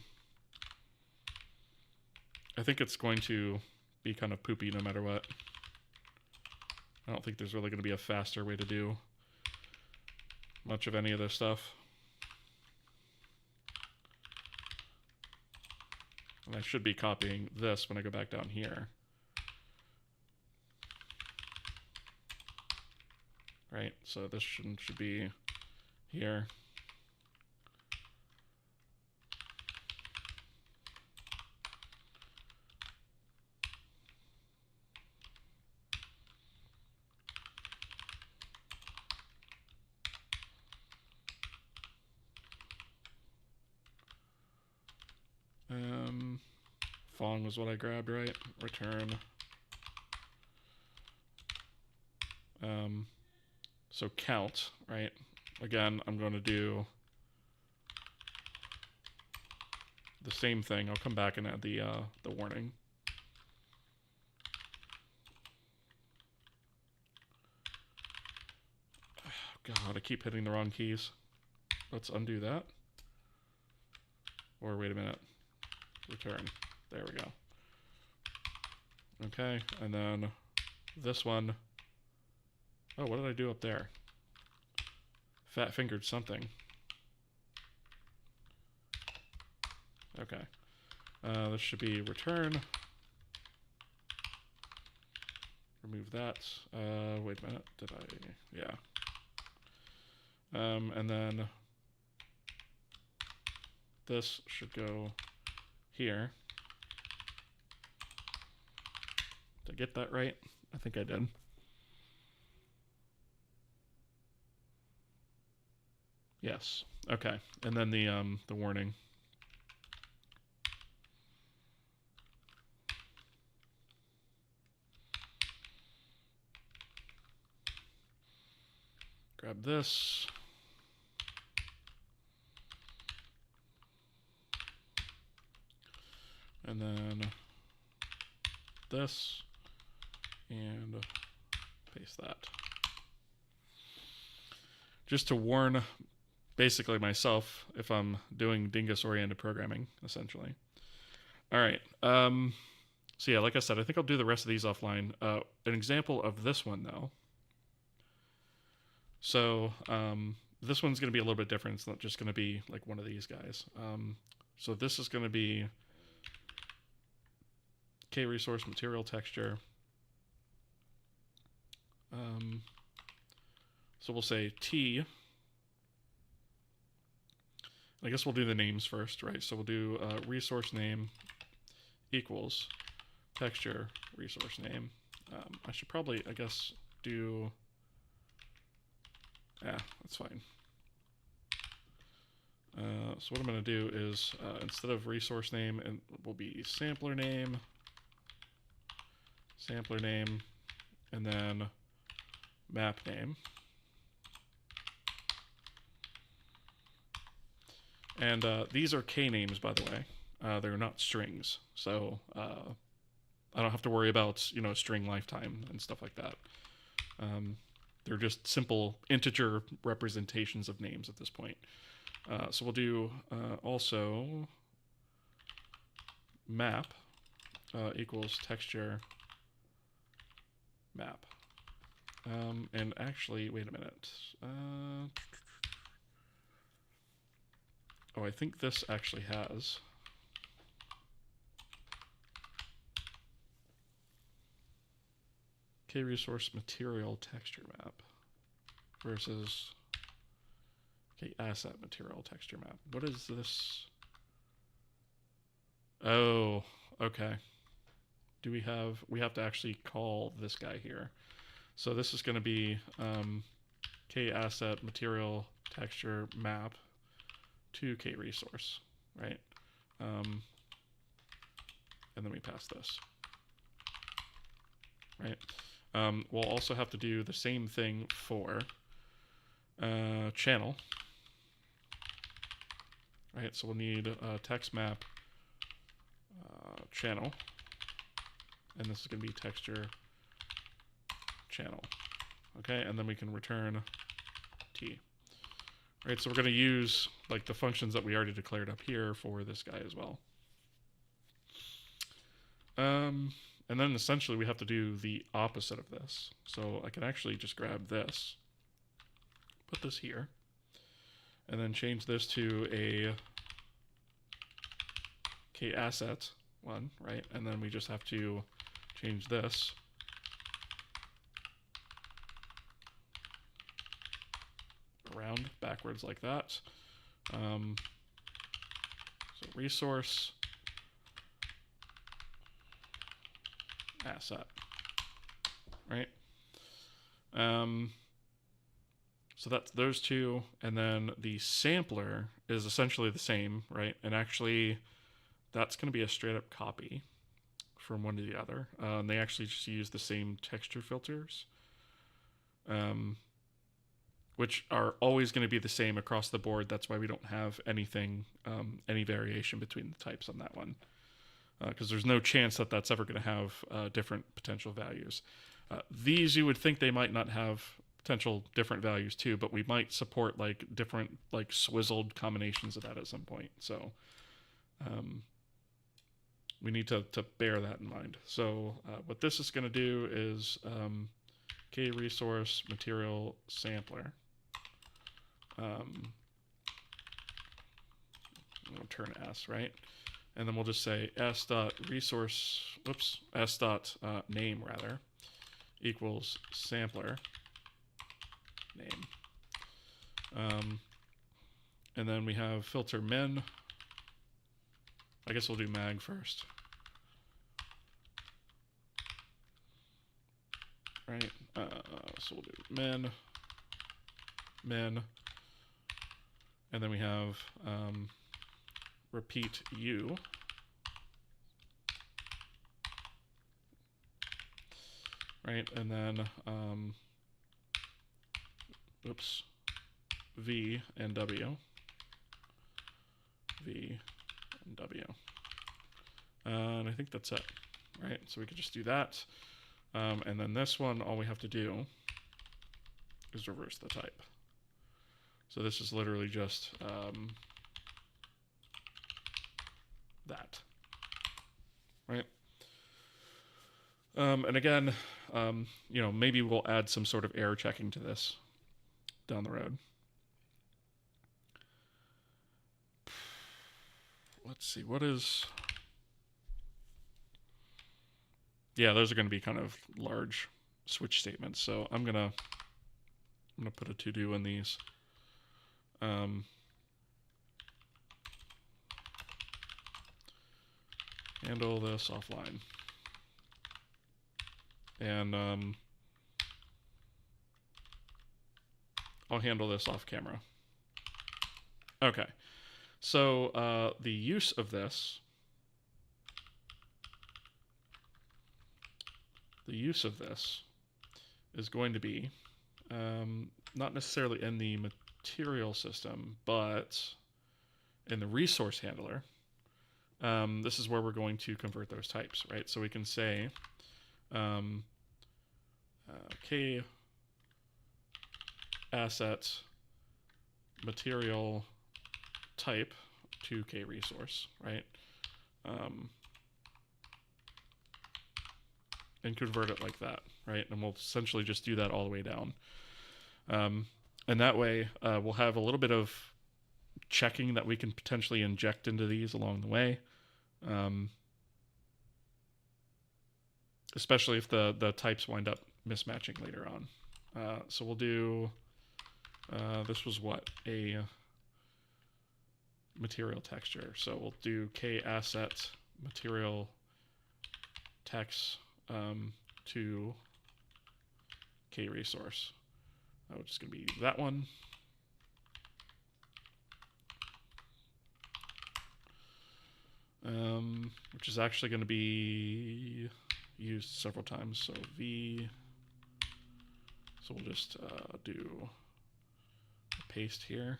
think it's going to be kind of poopy no matter what. I don't think there's really going to be a faster way to do much of any of this stuff. And I should be copying this when I go back down here. Right, so this should be here. Fong was what I grabbed, right? Return. So count, right? again, I'm going to do the same thing. I'll come back and add the warning. God, I keep hitting the wrong keys. Let's undo that. Or wait a minute. Return. There we go. Okay, and then this one. Oh, what did I do up there? Fat fingered something. Okay. This should be return. Remove that. Wait a minute. Did I? Yeah. And then this should go here. Did I get that right? I think I did. Yes. Okay. And then the warning. Grab this. And then this. And paste that. Just to warn basically myself if I'm doing dingus-oriented programming, essentially. All right. So yeah, like I said, I think I'll do the rest of these offline. An example of this one, though. So this one's going to be a little bit different. It's not just going to be like one of these guys. So this is going to be K-resource material texture. So we'll say T. I guess we'll do the names first, right? So we'll do resource name equals texture resource name. I should probably, I guess, do... Yeah, that's fine. So what I'm going to do is, instead of resource name, it will be sampler name, and then map name. And these are K names, by the way. They're not strings, so I don't have to worry about, you know, string lifetime and stuff like that. They're just simple integer representations of names at this point. So we'll do also map equals texture map. And actually, wait a minute. Oh, I think this actually has... K-resource material texture map versus K-asset material texture map. What is this? Oh, okay. Do we have to actually call this guy here. So this is going to be K-asset material texture map to K-resource, right? And then we pass this, right? We'll also have to do the same thing for channel. Right, so we'll need text map channel, and this is going to be texture channel. Okay, and then we can return T. Right, so we're going to use like the functions that we already declared up here for this guy as well. And then essentially we have to do the opposite of this. So I can actually just grab this, put this here, and then change this to a K-asset one, right? And then we just have to change this around backwards like that. So resource asset, right? So that's those two, and then the sampler is essentially the same, right? And actually, that's going to be a straight up copy from one to the other. And they actually just use the same texture filters. which are always going to be the same across the board. That's why we don't have anything, any variation between the types on that one, because there's no chance that that's ever going to have different potential values. These, you would think they might not have potential different values too, but we might support like different like swizzled combinations of that at some point. So we need to bear that in mind. So what this is going to do is k resource material sampler. We'll return s, right? And then we'll just say s dot resource, s dot name rather, equals sampler name. And then we have filter min. I guess we'll do mag first. Right, so we'll do min, and then we have repeat u, right, and then v and w, and I think that's it, right? So we could just do that. And then this one, all we have to do is reverse the type. So this is literally just that, right? And again, you know, maybe we'll add some sort of error checking to this down the road. Let's see, what is... Yeah, those are going to be kind of large switch statements. So I'm gonna put a to-do in these. Handle this offline. And I'll handle this off camera. Okay. So the use of this... The use of this is going to be not necessarily in the material system, but in the resource handler. This is where we're going to convert those types, right? So we can say k asset material type to k resource, right? And convert it like that, right? And we'll essentially just do that all the way down. And that way, we'll have a little bit of checking that we can potentially inject into these along the way. Especially if the types wind up mismatching later on. So we'll do, this was what? A material texture. So we'll do k asset material text to k resource, which is going to be that one. Which is actually going to be used several times. So v, so we'll just do a paste here.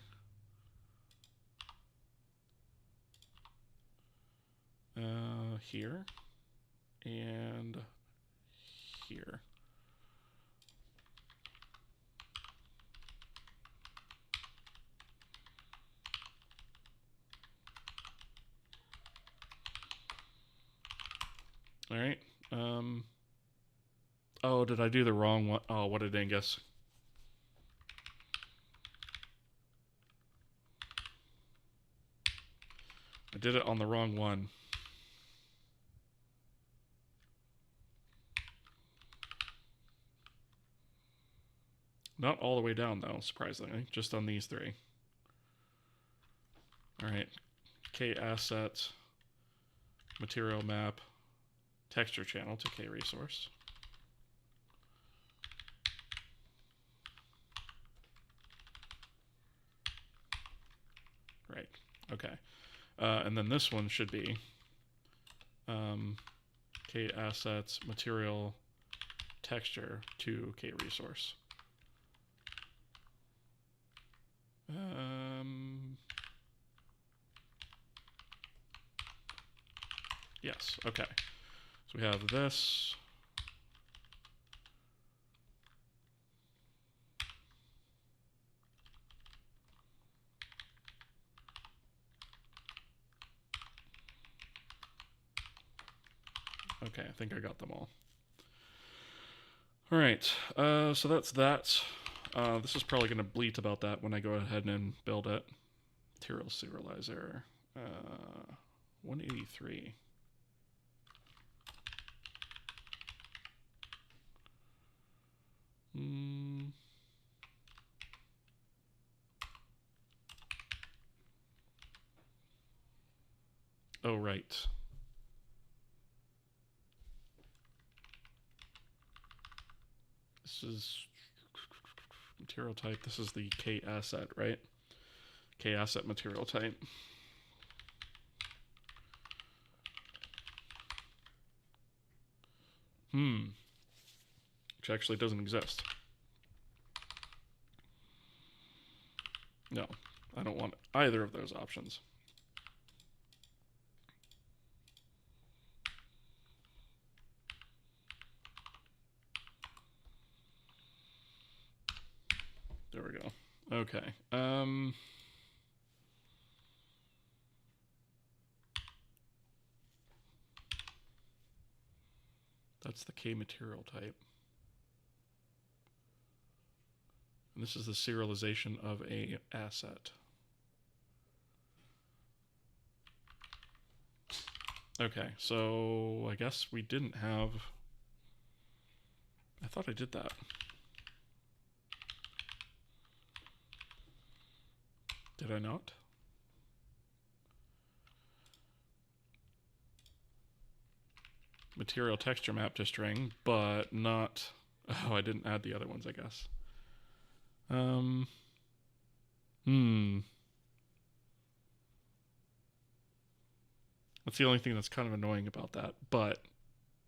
Here and here. All right. Oh, did I do the wrong one? Oh, what a dingus. I did it on the wrong one. Not all the way down, though, surprisingly. Just on these three. All right. K asset, material map, texture channel to K resource. Right. Okay. And then this one should be K assets, material, texture to K resource. Yes, okay. So we have this. Okay, I think I got them all. All right, so that's that. This is probably going to bleat about that when I go ahead and build it. Material serializer. 183. Oh, right. This is material type. This is the K asset, right? K asset material type. Which actually doesn't exist. No, I don't want either of those options. There we go. Okay. That's the K material type. And this is the serialization of a asset. Okay, so I guess we didn't have... I thought I did that. Did I not? Material texture map to string, but not... Oh, I didn't add the other ones, I guess. That's the only thing that's kind of annoying about that, but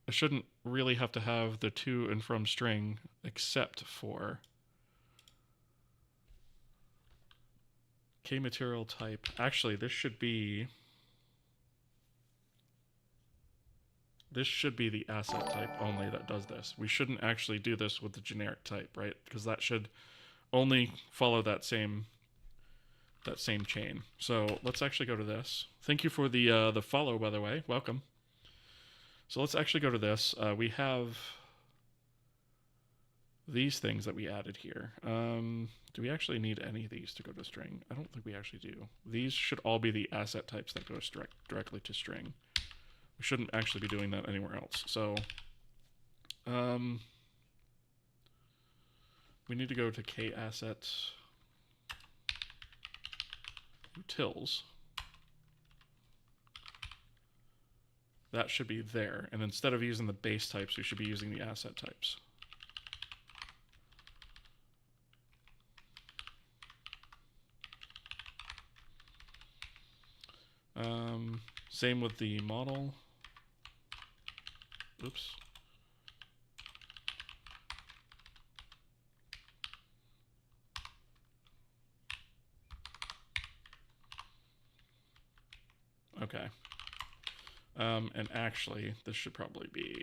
I shouldn't really have to have the to and from string except for K material type. Actually, this should be the asset type only that does this. We shouldn't actually do this with the generic type, right? Because that should only follow that same chain. So let's actually go to this. Thank you for the follow, by the way. Welcome. So let's actually go to this. We have these things that we added here. Do we actually need any of these to go to string? I don't think we actually do. These should all be the asset types that go directly to string. We shouldn't actually be doing that anywhere else. So we need to go to K assets utils. That should be there. And instead of using the base types, we should be using the asset types. Same with the model. Oops. Okay. And actually, this should probably be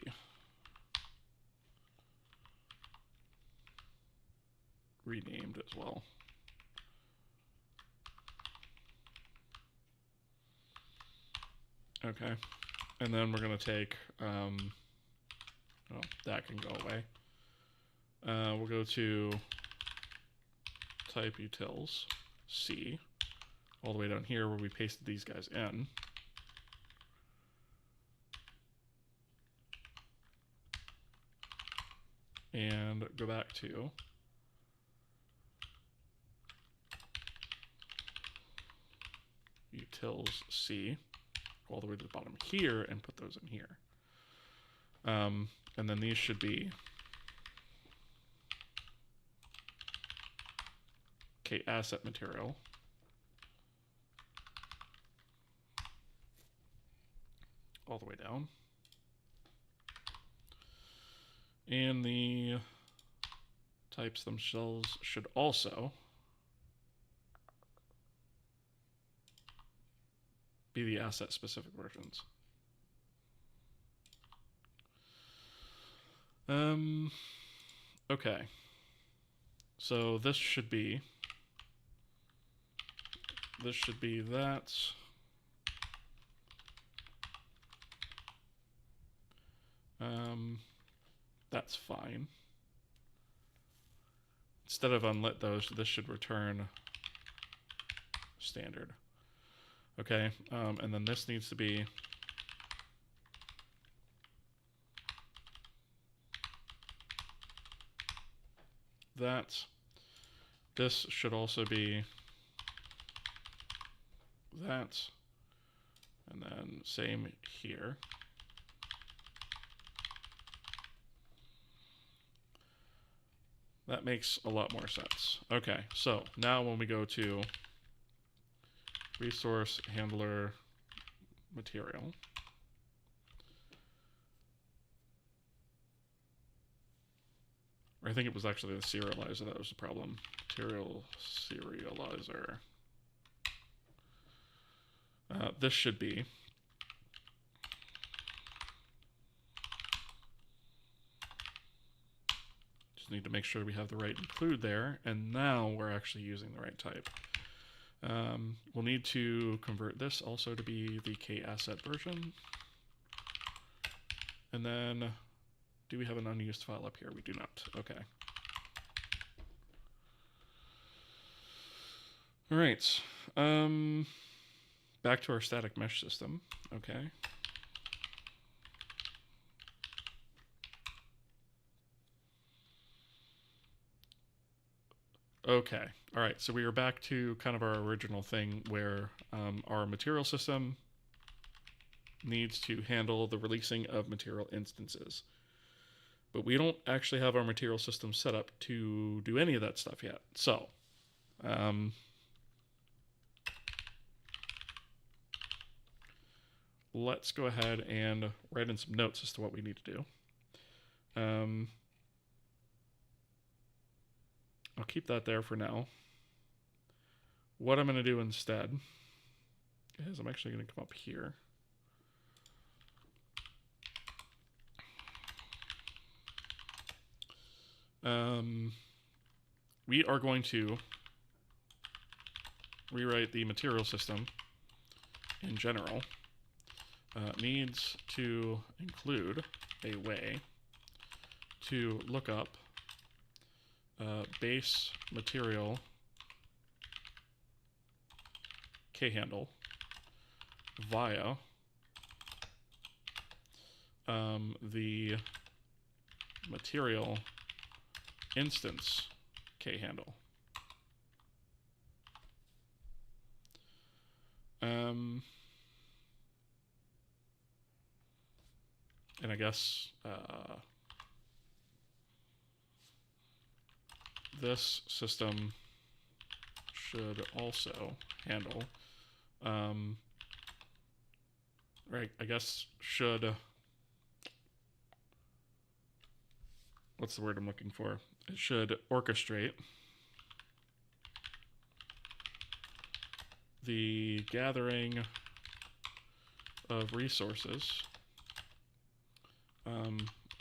renamed as well. Okay. And then we're going to take, oh, that can go away. We'll go to type utils, C, all the way down here where we pasted these guys in. And go back to utils C, all the way to the bottom here, and put those in here. And then these should be K asset material. All the way down. And the types themselves should also be the asset specific versions. Okay. So this should be that. That's fine. Instead of unlit those, this should return standard. Okay, and then this needs to be that. This should also be that, and then same here. That makes a lot more sense. Okay, so now when we go to resource handler material, or I think it was actually the serializer that was the problem. Material serializer. This should be just need to make sure we have the right include there, and now we're actually using the right type. We'll need to convert this also to be the K-asset version. And then, do we have an unused file up here? We do not. Okay. All right. Back to our static mesh system. Okay. Okay. All right. So we are back to kind of our original thing where our material system needs to handle the releasing of material instances. But we don't actually have our material system set up to do any of that stuff yet. So, let's go ahead and write in some notes as to what we need to do. I'll keep that there for now. What I'm going to do instead is I'm actually going to come up here. We are going to rewrite the material system in general. Needs to include a way to look up base material k-handle via the material instance k-handle. And I guess this system should also handle, right, I guess should, what's the word I'm looking for? It should orchestrate the gathering of resources,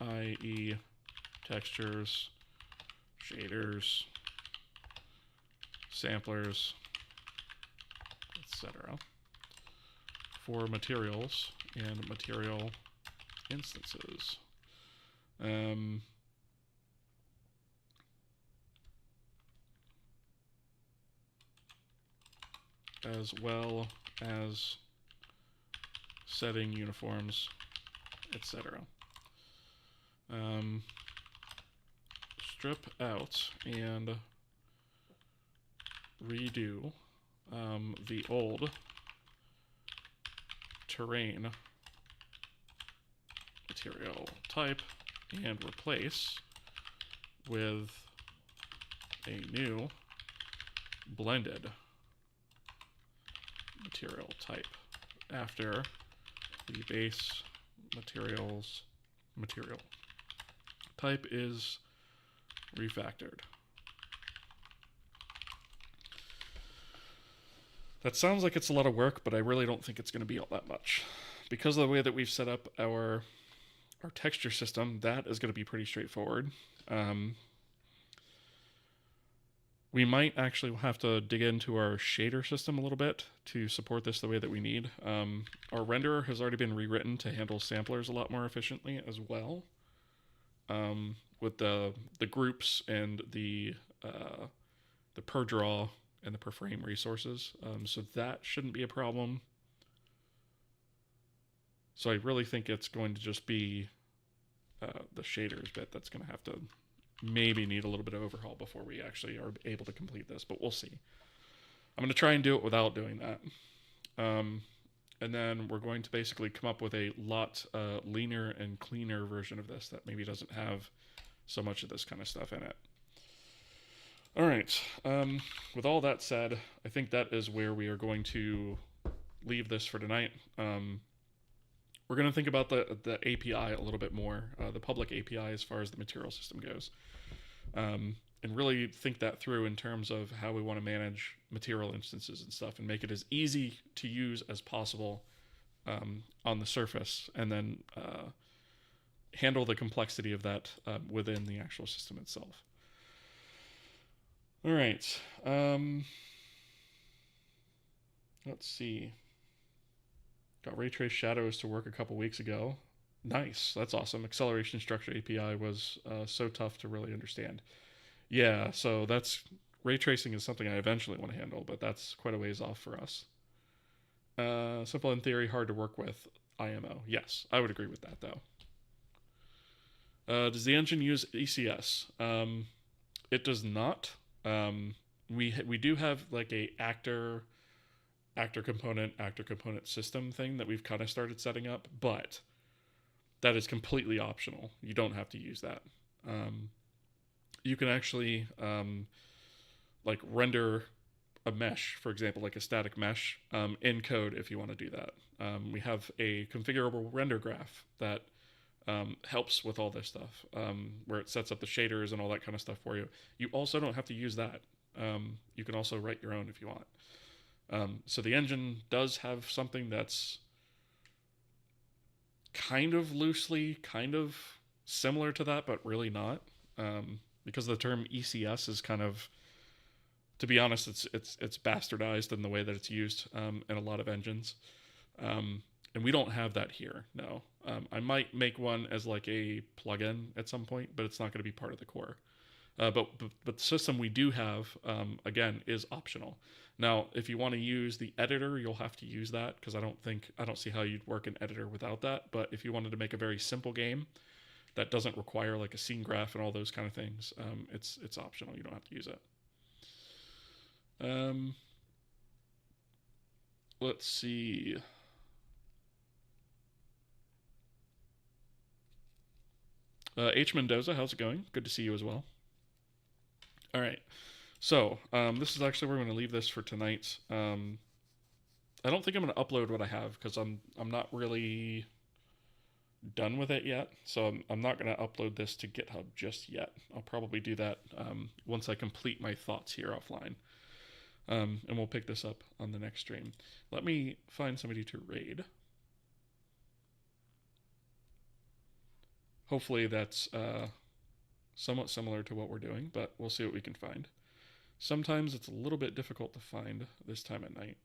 i.e. textures, shaders, samplers, etc., for materials and material instances. As well as setting uniforms, etc. Strip out and redo the old terrain material type and replace with a new blended material type after the base materials material type is refactored. That sounds like it's a lot of work, but I really don't think it's going to be all that much. Because of the way that we've set up our texture system, that is going to be pretty straightforward. We might actually have to dig into our shader system a little bit to support this the way that we need. Our renderer has already been rewritten to handle samplers a lot more efficiently as well, with the groups and the per draw and the per frame resources. So that shouldn't be a problem. So I really think it's going to just be the shaders bit that's going to have to maybe need a little bit of overhaul before we actually are able to complete this, but we'll see. I'm going to try and do it without doing that. And then we're going to basically come up with a lot leaner and cleaner version of this that maybe doesn't have so much of this kind of stuff in it. All right. With all that said, I think that is where we are going to leave this for tonight. We're going to think about the API a little bit more, the public API as far as the material system goes, and really think that through in terms of how we want to manage material instances and stuff and make it as easy to use as possible on the surface, and then handle the complexity of that within the actual system itself. All right. Let's see. Got ray trace shadows to work a couple weeks ago. Nice. That's awesome. Acceleration structure API was so tough to really understand. Yeah, so that's ray tracing is something I eventually want to handle, but that's quite a ways off for us. Simple in theory, hard to work with. IMO. Yes, I would agree with that though. Does the engine use ECS? It does not. We do have like a actor component system thing that we've kind of started setting up, but that is completely optional. You don't have to use that. You can actually like render a mesh, for example, like a static mesh in code if you want to do that. We have a configurable render graph that helps with all this stuff, where it sets up the shaders and all that kind of stuff for you. You also don't have to use that. You can also write your own if you want. So the engine does have something that's kind of loosely, kind of similar to that, but really not. Because the term ECS is kind of, to be honest, it's bastardized in the way that it's used in a lot of engines. And we don't have that here, no. I might make one as like a plugin at some point, but it's not going to be part of the core. But the system we do have, again, is optional. Now, if you want to use the editor, you'll have to use that, because I don't see how you'd work an editor without that. But if you wanted to make a very simple game that doesn't require like a scene graph and all those kind of things, it's optional. You don't have to use it. Let's see. H. Mendoza, how's it going? Good to see you as well. All right. So this is actually where we're going to leave this for tonight. I don't think I'm going to upload what I have, because I'm not really done with it yet. So I'm not going to upload this to GitHub just yet. I'll probably do that once I complete my thoughts here offline. And we'll pick this up on the next stream. Let me find somebody to raid. Hopefully that's somewhat similar to what we're doing, but we'll see what we can find. Sometimes it's a little bit difficult to find this time at night.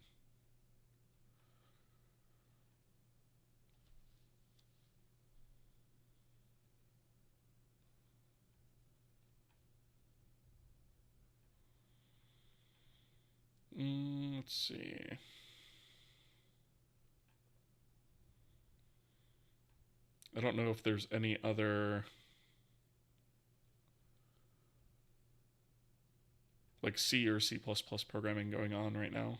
Let's see. I don't know if there's any other like C or C++ programming going on right now.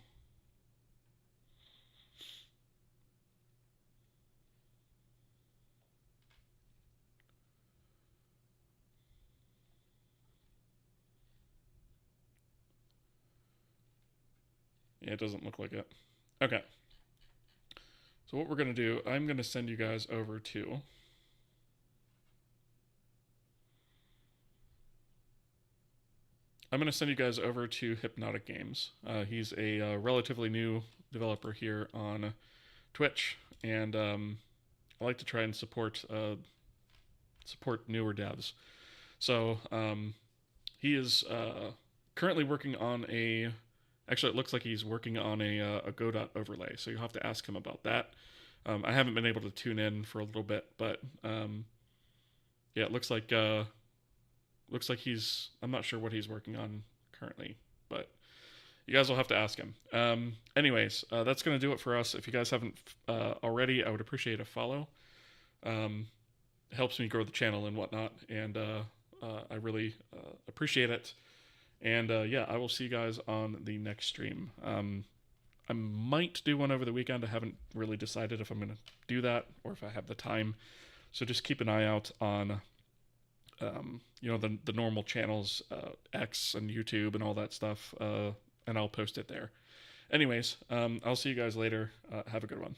Yeah, it doesn't look like it. Okay. So what we're going to do, I'm going to send you guys over to I'm going to send you guys over to Hypnotic Games. He's a relatively new developer here on Twitch, and I like to try and support newer devs. So he is currently working on a. Actually, it looks like he's working on a Godot overlay, so you'll have to ask him about that. I haven't been able to tune in for a little bit, but yeah, it looks like he's. I'm not sure what he's working on currently, but you guys will have to ask him. Anyways, that's gonna do it for us. If you guys haven't already, I would appreciate a follow. It helps me grow the channel and whatnot, and I really appreciate it. And yeah, I will see you guys on the next stream. I might do one over the weekend. I haven't really decided if I'm going to do that or if I have the time. So just keep an eye out on, the normal channels, X and YouTube and all that stuff, and I'll post it there. Anyways, I'll see you guys later. Have a good one.